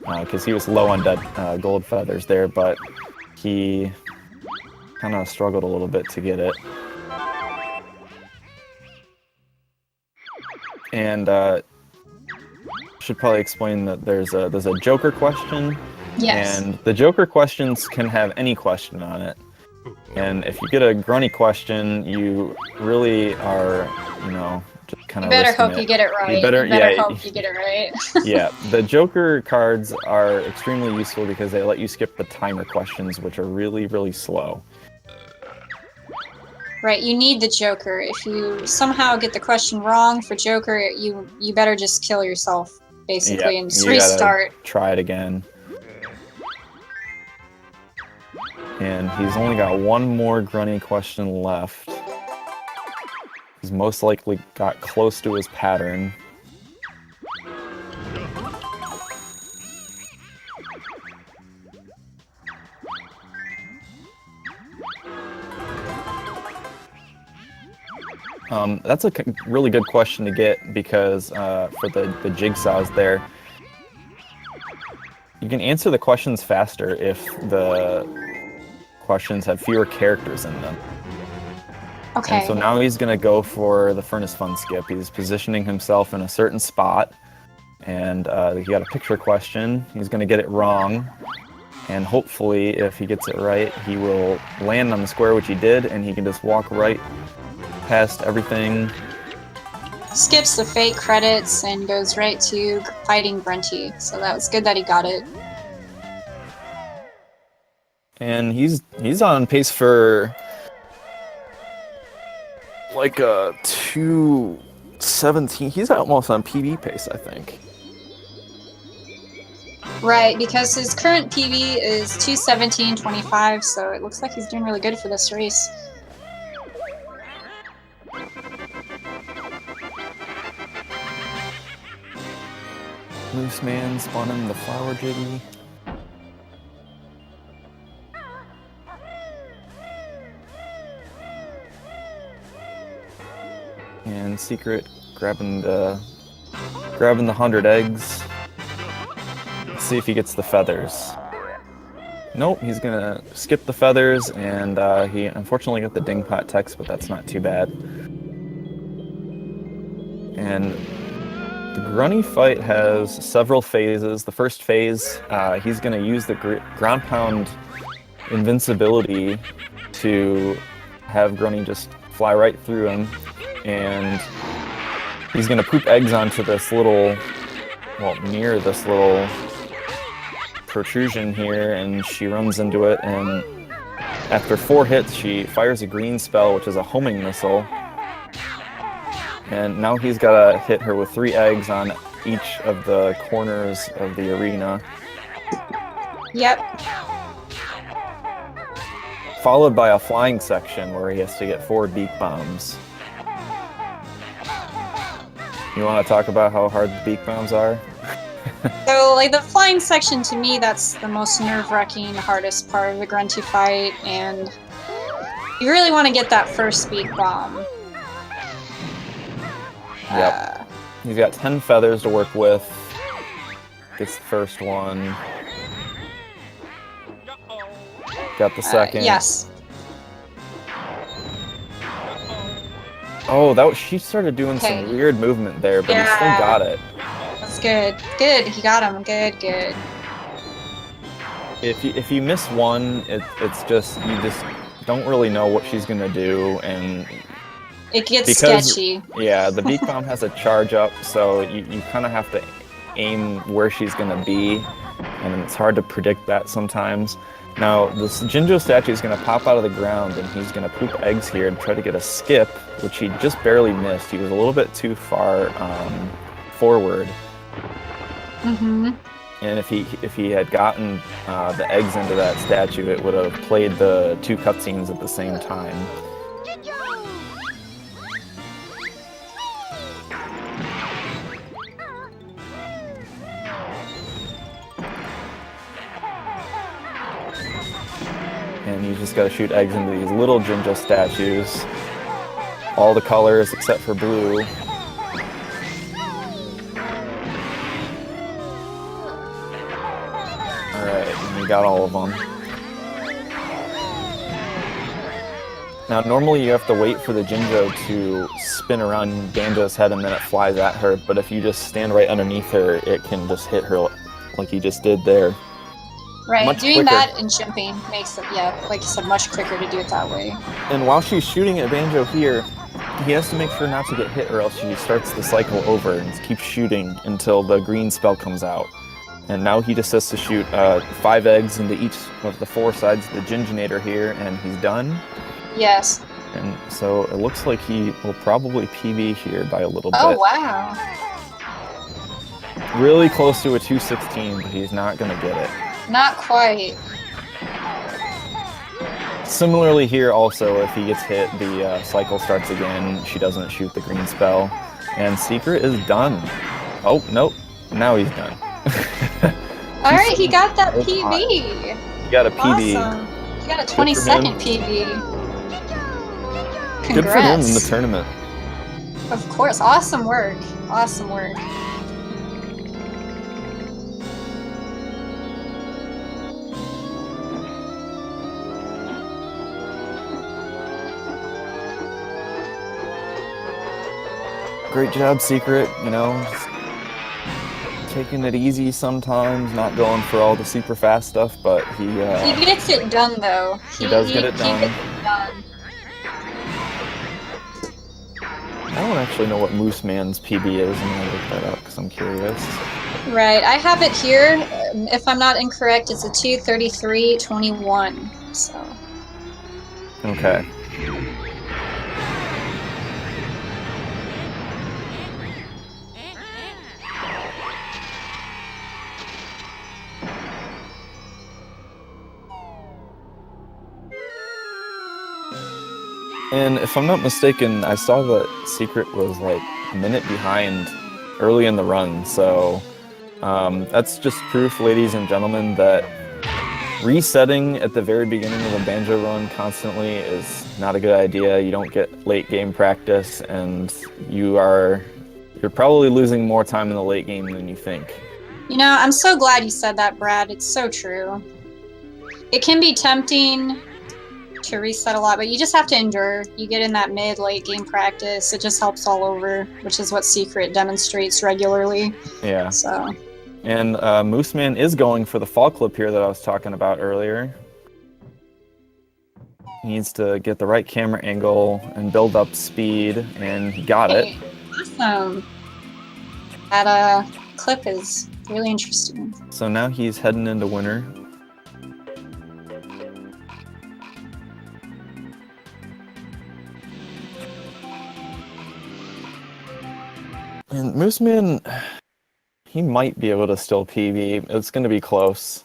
Because he was low on dead gold feathers there, but he kind of struggled a little bit to get it. And should probably explain that there's a Joker question. Yes. And the Joker questions can have any question on it. And if you get a grunny question, you really are, just kind of. You better hope you get it right. You better hope you get it right. Yeah, the Joker cards are extremely useful because they let you skip the timer questions, which are really, really slow. Right, you need the Joker. If you somehow get the question wrong for Joker, you better just kill yourself, basically, and just restart. Try it again. And he's only got one more grunny question left. He's most likely got close to his pattern. That's a really good question to get because for the jigsaws there, you can answer the questions faster if the questions have fewer characters in them. Okay. And so now he's going to go for the Furnace Fun skip. He's positioning himself in a certain spot, and he got a picture question. He's going to get it wrong, and hopefully, if he gets it right, he will land on the square, which he did, and he can just walk right past everything. Skips the fake credits and goes right to fighting Grunty. So that was good that he got it. And he's on pace for like a 2:17. He's almost on PB pace, I think. Right, because his current PB is 2:17.25, so it looks like he's doing really good for this race. Mooseman spawning the flower jiggy. And Secret grabbing the 100 eggs. Let's see if he gets the feathers. Nope, he's gonna skip the feathers, and he unfortunately got the dingpot text, but that's not too bad. And the grunny fight has several phases. The first phase, he's gonna use the ground pound invincibility to have Grunny just fly right through him, and he's gonna poop eggs onto this little, near this little protrusion here, and she runs into it, and after 4 hits, she fires a green spell, which is a homing missile, and now he's gotta hit her with 3 eggs on each of the corners of the arena. Yep. Followed by a flying section where he has to get 4 beak bombs. You want to talk about how hard the beak bombs are? So, like, the flying section, to me, that's the most nerve-wracking, hardest part of the Grunty fight, and you really want to get that first beak bomb. Yep. He's got 10 feathers to work with. Gets the first one. Got the second. Yes. Oh, she started doing some weird movement there, but he still got it. That's good. Good, he got him. Good, good. if you miss one, it's just you just don't really know what she's gonna do, and It gets because sketchy. yeah, the beak bomb has a charge up, so you kind of have to aim where she's gonna be, and it's hard to predict that sometimes. Now this Jinjo statue is gonna pop out of the ground, and he's gonna poop eggs here and try to get a skip, which he just barely missed. He was a little bit too far forward. Mm-hmm. And if he had gotten the eggs into that statue, it would have played the two cutscenes at the same time. And you just gotta shoot eggs into these little Jinjo statues. All the colors except for blue. Alright, and we got all of them. Now normally you have to wait for the Jinjo to spin around Banjo's head and then it flies at her, but if you just stand right underneath her, it can just hit her like you just did there. Right, Much doing quicker. that and jumping makes it, yeah, like you said, much quicker to do it that way. And while she's shooting at Banjo here, he has to make sure not to get hit or else she starts the cycle over and keeps shooting until the green spell comes out. And now he just has to shoot 5 eggs into each of the 4 sides of the Jinjonator here, and he's done. Yes. And so it looks like he will probably PB here by a little Oh, bit. wow. Really close to a 216, but he's not going to get it. Not quite. Similarly here also, if he gets hit, the cycle starts again. She doesn't shoot the green spell. And Secret is done. Oh, nope. Now he's done. Alright, he got that so PB. He got a PB. Awesome. He got a 20-second PB. Congrats. Good for him in the tournament. Of course. Awesome work. Awesome work. Great job, Secret. You know, just taking it easy sometimes, not going for all the super fast stuff, but he gets it done, though. He does get it done. He gets it done. I don't actually know what Mooseman's PB is. I'm gonna look that up because I'm curious. Right, I have it here. If I'm not incorrect, it's a 2:33:21. So. Okay. And if I'm not mistaken, I saw that Secret was like a minute behind early in the run, so that's just proof, ladies and gentlemen, that resetting at the very beginning of a Banjo run constantly is not a good idea. You don't get late game practice, and you're probably losing more time in the late game than you think. You know, I'm so glad you said that, Brad. It's so true. It can be tempting to reset a lot, but you just have to endure. You get in that mid-late game practice. It just helps all over, which is what Secret demonstrates regularly. Yeah. So. And Mooseman is going for the fall clip here that I was talking about earlier. He needs to get the right camera angle and build up speed, and he got it. Awesome. That clip is really interesting. So now he's heading into winter. And Mooseman, he might be able to still PB. It's going to be close.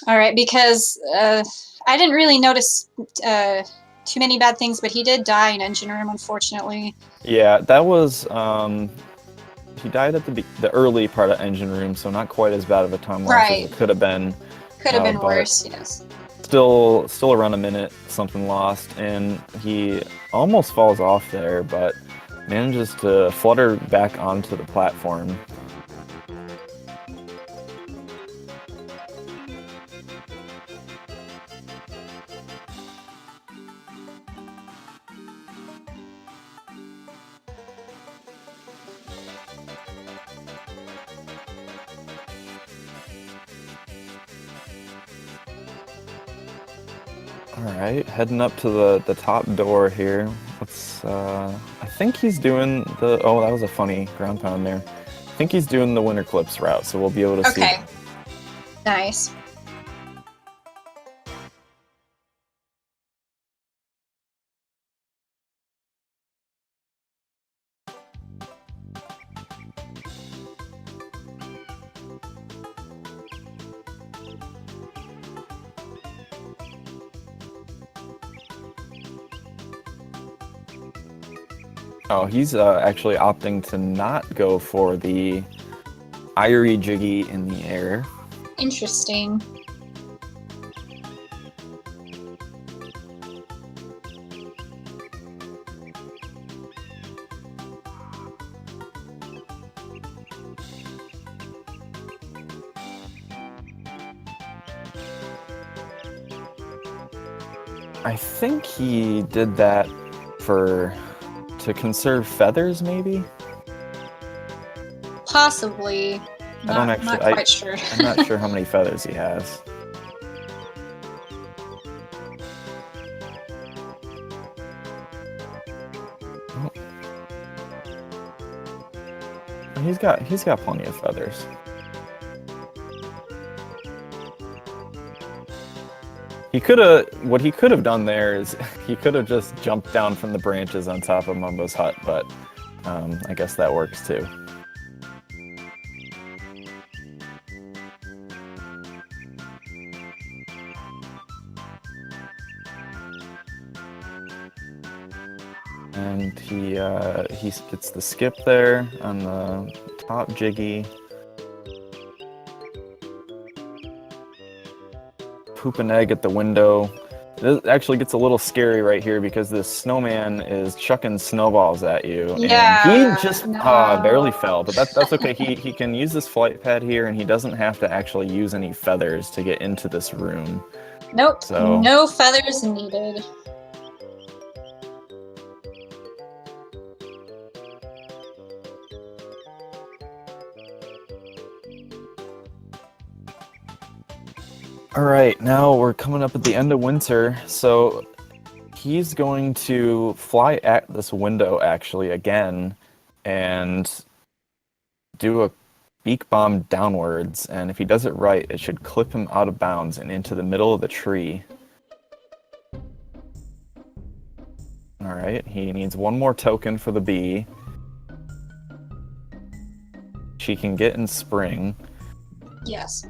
All right, because I didn't really notice too many bad things, but he did die in engine room, unfortunately. Yeah, that was he died at the early part of engine room, so not quite as bad of a time loss as it could have been. Could have been worse, yes. Still around a minute, something lost, and he almost falls off there, but manages to flutter back onto the platform. Alright, heading up to the top door here. Let's, I think he's doing the... Oh, that was a funny ground pound there. I think he's doing the Winter Clips route, so we'll be able to see... Okay. Nice. Oh, he's actually opting to not go for the Irie Jiggy in the air. Interesting. I think he did that to conserve feathers, maybe? Possibly. Not quite sure. I'm not sure how many feathers he has. Oh. He's got plenty of feathers. What he could have done there is he could have just jumped down from the branches on top of Mumbo's hut, but I guess that works too. And he gets the skip there on the top Jiggy. Poop an egg at the window. This actually gets a little scary right here because this snowman is chucking snowballs at you. Yeah. And he just barely fell, but that's okay. He can use this flight pad here, and he doesn't have to actually use any feathers to get into this room. Nope. So no feathers needed. Alright, now we're coming up at the end of winter, so he's going to fly at this window actually again and do a beak bomb downwards, and if he does it right, it should clip him out of bounds and into the middle of the tree. Alright, he needs one more token for the bee. She can get in spring. Yes.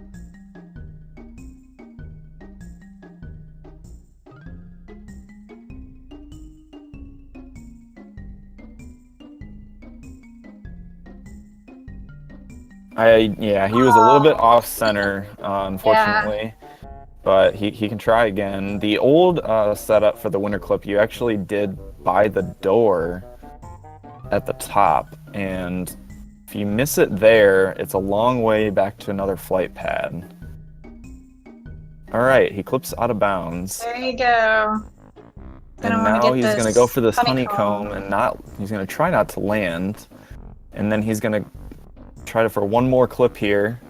Yeah, he was a little bit off center, unfortunately, but he can try again. The old setup for the winter clip, you actually did by the door at the top, and if you miss it there, it's a long way back to another flight pad. Alright, he clips out of bounds. There you go. And now he's going to go for this honeycomb and he's going to try not to land, and then he's going to try for one more clip here.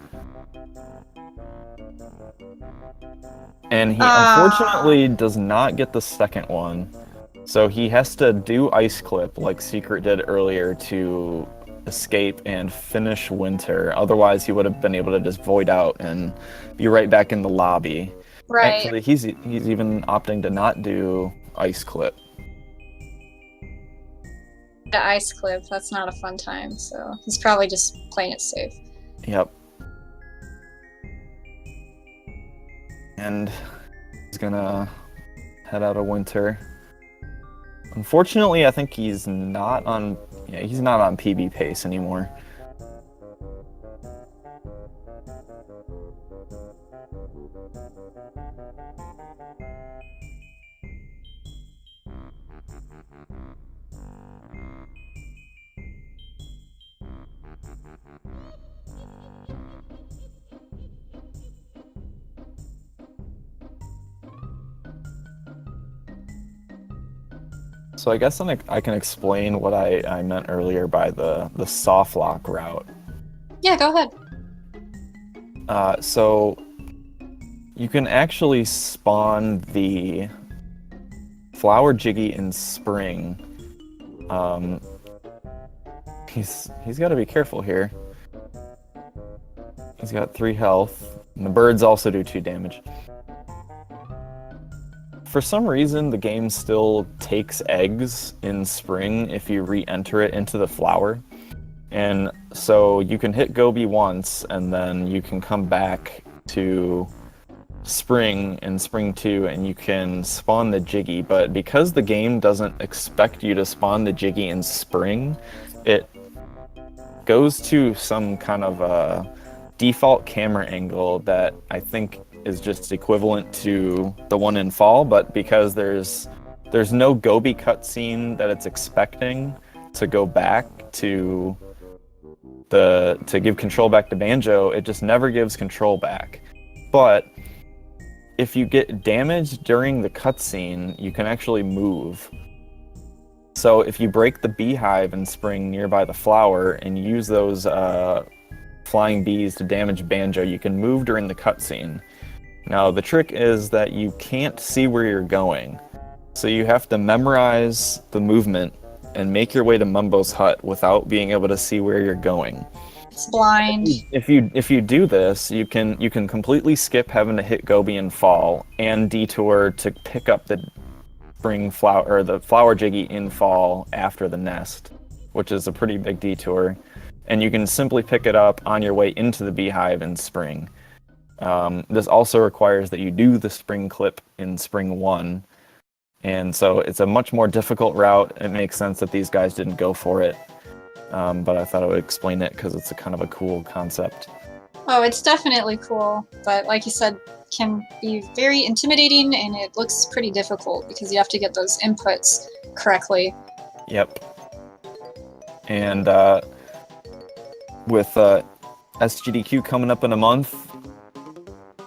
And he unfortunately does not get the second one. So he has to do ice clip like Secret did earlier to escape and finish winter. Otherwise he would have been able to just void out and be right back in the lobby. Right. Actually, he's even opting to not do ice clip. The ice clip, that's not a fun time, so he's probably just playing it safe. Yep. And he's gonna head out of winter. Unfortunately, I think he's not on PB pace anymore. So I guess I can explain what I meant earlier by the soft lock route. Yeah, go ahead. So you can actually spawn the Flower Jiggy in spring. He's got to be careful here. He's got 3 health, and the birds also do 2 damage. For some reason, the game still takes eggs in spring if you re-enter it into the flower. And so you can hit Gobi once, and then you can come back to spring in spring 2, and you can spawn the Jiggy. But because the game doesn't expect you to spawn the Jiggy in spring, it goes to some kind of a default camera angle that I think is just equivalent to the one in fall, but because there's no Gobi cutscene that it's expecting to go back to give control back to Banjo, it just never gives control back. But if you get damaged during the cutscene, you can actually move. So if you break the beehive in spring nearby the flower and use those flying bees to damage Banjo, you can move during the cutscene. Now the trick is that you can't see where you're going, so you have to memorize the movement and make your way to Mumbo's hut without being able to see where you're going. It's blind. If you do this, you can completely skip having to hit Gobi and fall, and detour to pick up the spring flower or the flower Jiggy in fall after the nest, which is a pretty big detour. And you can simply pick it up on your way into the beehive in spring. This also requires that you do the spring clip in spring 1. And so it's a much more difficult route. It makes sense that these guys didn't go for it. But I thought I would explain it because it's a kind of a cool concept. Oh, it's definitely cool, but like you said, can be very intimidating, and it looks pretty difficult because you have to get those inputs correctly. Yep. And with SGDQ coming up in a month,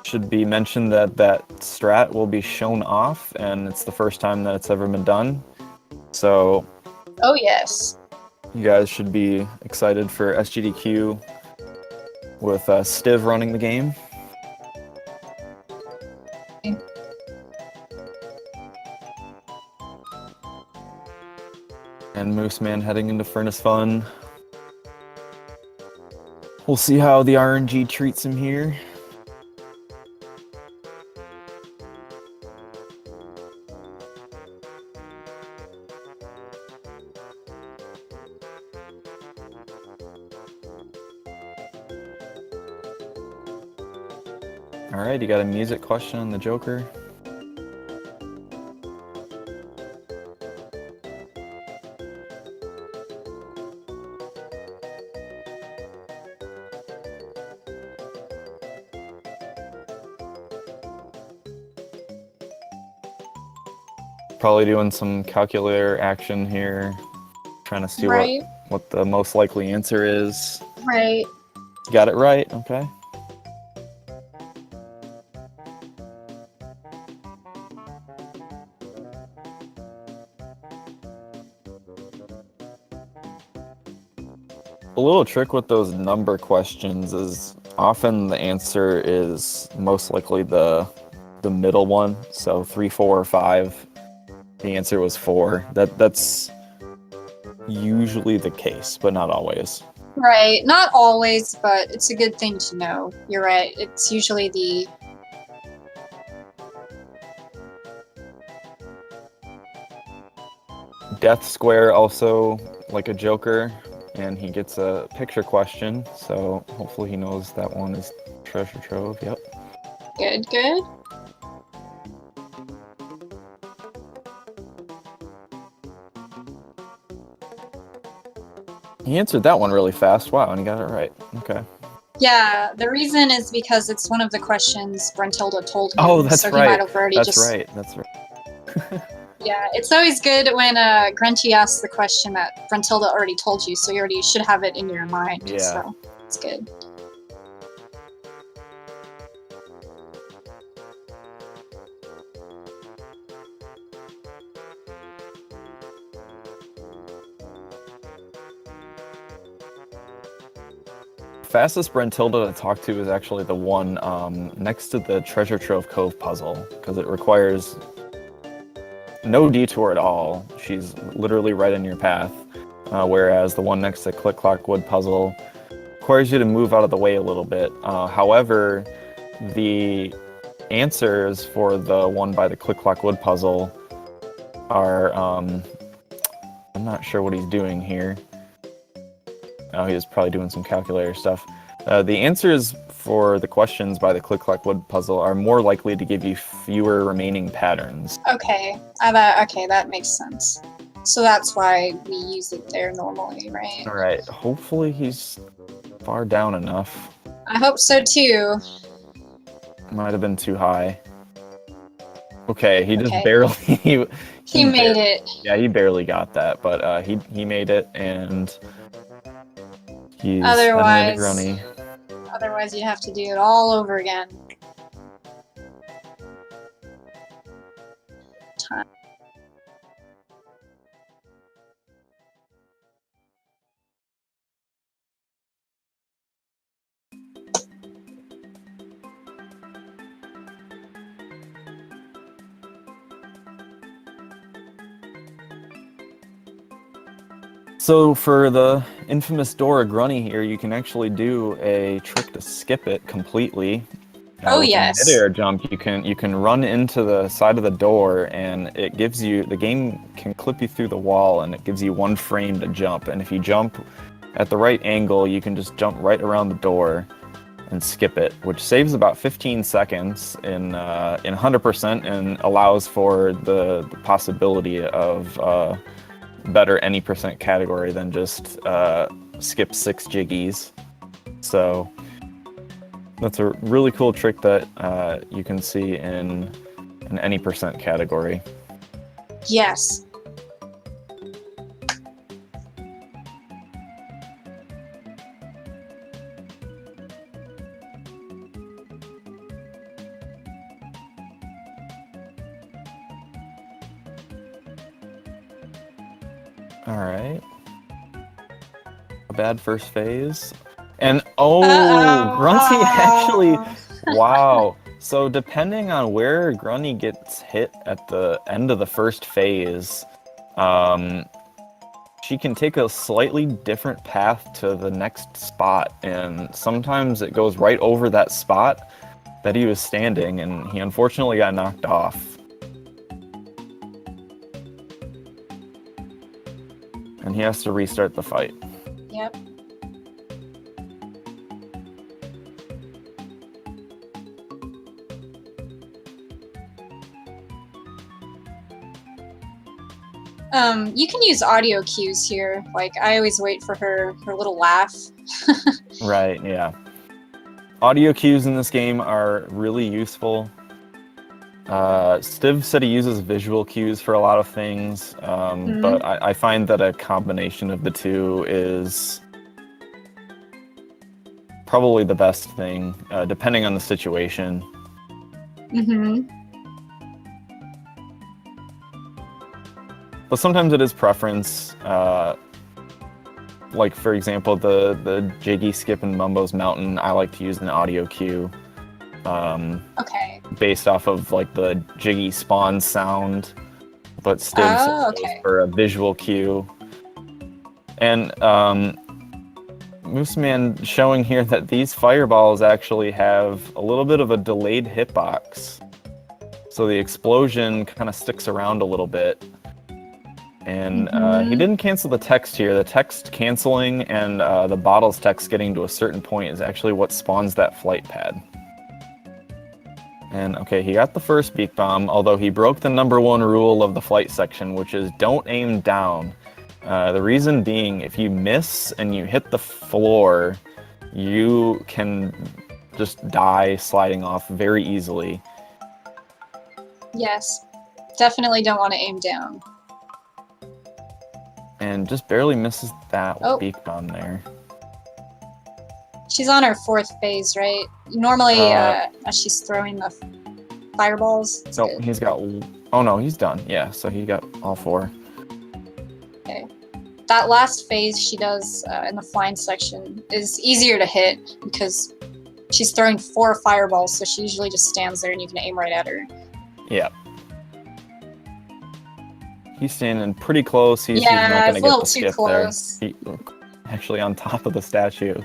should be mentioned that strat will be shown off, and it's the first time that it's ever been done. So, oh yes, you guys should be excited for SGDQ with Stiv running the game. And Mooseman heading into Furnace Fun. We'll see how the RNG treats him here. Alright, you got a music question on the Joker? Probably doing some calculator action here, trying to see what the most likely answer is. Right. You got it right, okay. A little trick with those number questions is often the answer is most likely the middle one, so 3, 4, or 5. The answer was 4. That's usually the case, but not always. Right, not always, but it's a good thing to know. You're right, it's usually the... Death Square also like a Joker, and he gets a picture question, so hopefully he knows that one is Treasure Trove, yep. Good, good. He answered that one really fast, wow, and he got it right, okay. Yeah, the reason is because it's one of the questions Brentilda told him. Oh, that's so right. He might have already that's right. Yeah, it's always good when Grunchy asks the question that Brentilda already told you, so you already should have it in your mind. Yeah. So it's good. Fastest Brentilda to talk to is actually the one next to the Treasure Trove Cove puzzle, because it requires no detour at all. She's literally right in your path. Whereas the one next to Click Clock Wood Puzzle requires you to move out of the way a little bit. However, the answers for the one by the Click Clock Wood Puzzle are, I'm not sure what he's doing here. Oh, he's probably doing some calculator stuff. The answers for the questions by the Click Clock Wood Puzzle are more likely to give you fewer remaining patterns. Okay, that makes sense. So that's why we use it there normally, right? Alright, hopefully he's far down enough. I hope so too. Might have been too high. Okay, he just barely... He made it. Yeah, he barely got that, but he made it, and he's Otherwise, runny. Otherwise you'd have to do it all over again. Time. So for the infamous Dora Grunny here, you can actually do a trick to skip it completely. Oh with yes. a mid-air jump, you can run into the side of the door, and it gives you, the game can clip you through the wall, and it gives you 1 frame to jump. And if you jump at the right angle, you can just jump right around the door and skip it, which saves about 15 seconds in 100% and allows for the possibility of better any percent category than just skip 6 jiggies. So that's a really cool trick that you can see in an any percent category. Yes. All right. A bad first phase. And Grunty actually, wow. So depending on where Grunty gets hit at the end of the first phase, she can take a slightly different path to the next spot. And sometimes it goes right over that spot that he was standing, and he unfortunately got knocked off. And he has to restart the fight. Yep. You can use audio cues here. Like, I always wait for her little laugh. Right, yeah. Audio cues in this game are really useful. Stiv said he uses visual cues for a lot of things, but I find that a combination of the two is probably the best thing, depending on the situation. Mm-hmm. But sometimes it is preference. Like, for example, the Jiggy Skip and Mumbo's Mountain, I like to use an audio cue. Okay. Based off of like the Jiggy spawn sound, but Stiv goes for a visual cue. And Mooseman showing here that these fireballs actually have a little bit of a delayed hitbox, so the explosion kind of sticks around a little bit. And he didn't cancel the text here. The text canceling and the bottles text getting to a certain point is actually what spawns that flight pad. And okay, he got the first beak bomb, although he broke the #1 rule of the flight section, which is don't aim down. The reason being, if you miss and you hit the floor, you can just die sliding off very easily. Yes. Definitely don't want to aim down. And just barely misses that beak bomb there. She's on her 4th phase, right? Normally, as she's throwing the fireballs. No, he's got... Oh no, he's done. Yeah, so he got all 4. Okay. That last phase she does in the flying section is easier to hit because she's throwing 4 fireballs, so she usually just stands there and you can aim right at her. Yeah. He's standing pretty close. He's not Yeah, going it's to a get little the too skip close. there. He, actually on top of the statue.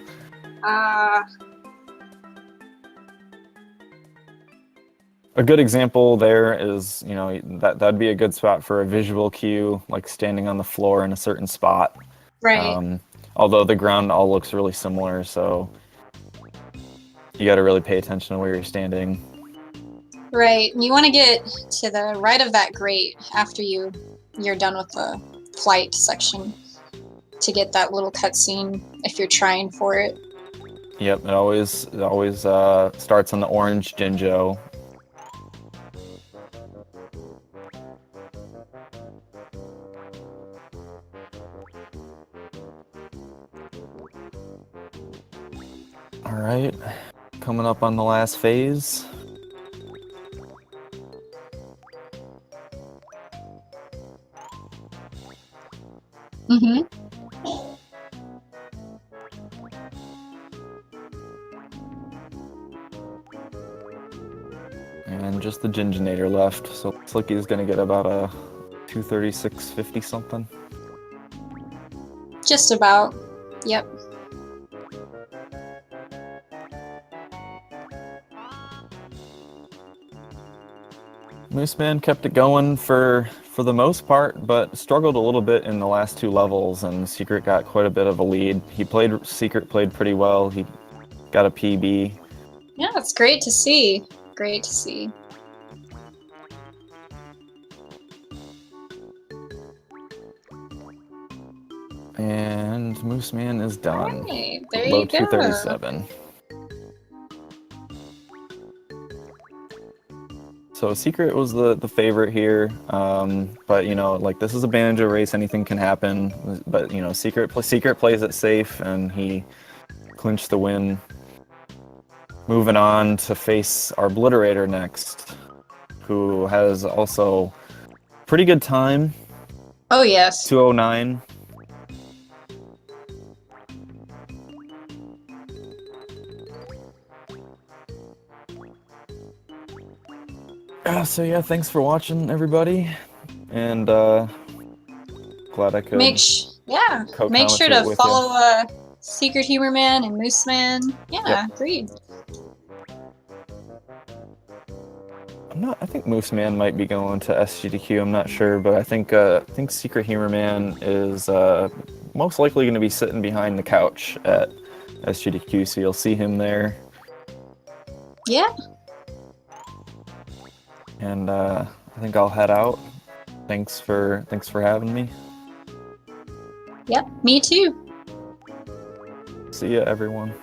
A good example there is, you know, that'd be a good spot for a visual cue, like standing on the floor in a certain spot. Right. Although the ground all looks really similar, so you got to really pay attention to where you're standing. Right. You want to get to the right of that grate after you're done with the flight section to get that little cutscene if you're trying for it. Yep, it always starts on the orange Jinjo. All right, coming up on the last phase. Mm-hmm. And just the Ginginator left, so looks like he's gonna get about a 236.50 something. Just about. Yep. Mooseman kept it going for the most part, but struggled a little bit in the last two levels, and Secret got quite a bit of a lead. Secret played pretty well. He got a PB. Yeah, it's great to see. Great to see. And Mooseman is done. Right, there Low you go. 237. So Secret was the favorite here, but you know, like this is a banjo race, anything can happen. But you know, Secret plays it safe, and he clinched the win. Moving on to face our Obliterator next, who has also pretty good time. Oh yes. 209. So yeah, thanks for watching, everybody, and glad I could Make sure co-commentate to with follow SecretHumorMan and Mooseman. Yeah, Yep. agreed. I think Mooseman might be going to SGDQ. I'm not sure, but I think SecretHumorMan is most likely going to be sitting behind the couch at SGDQ, so you'll see him there. Yeah. And I think I'll head out. Thanks for having me. Yep, me too. See ya, everyone.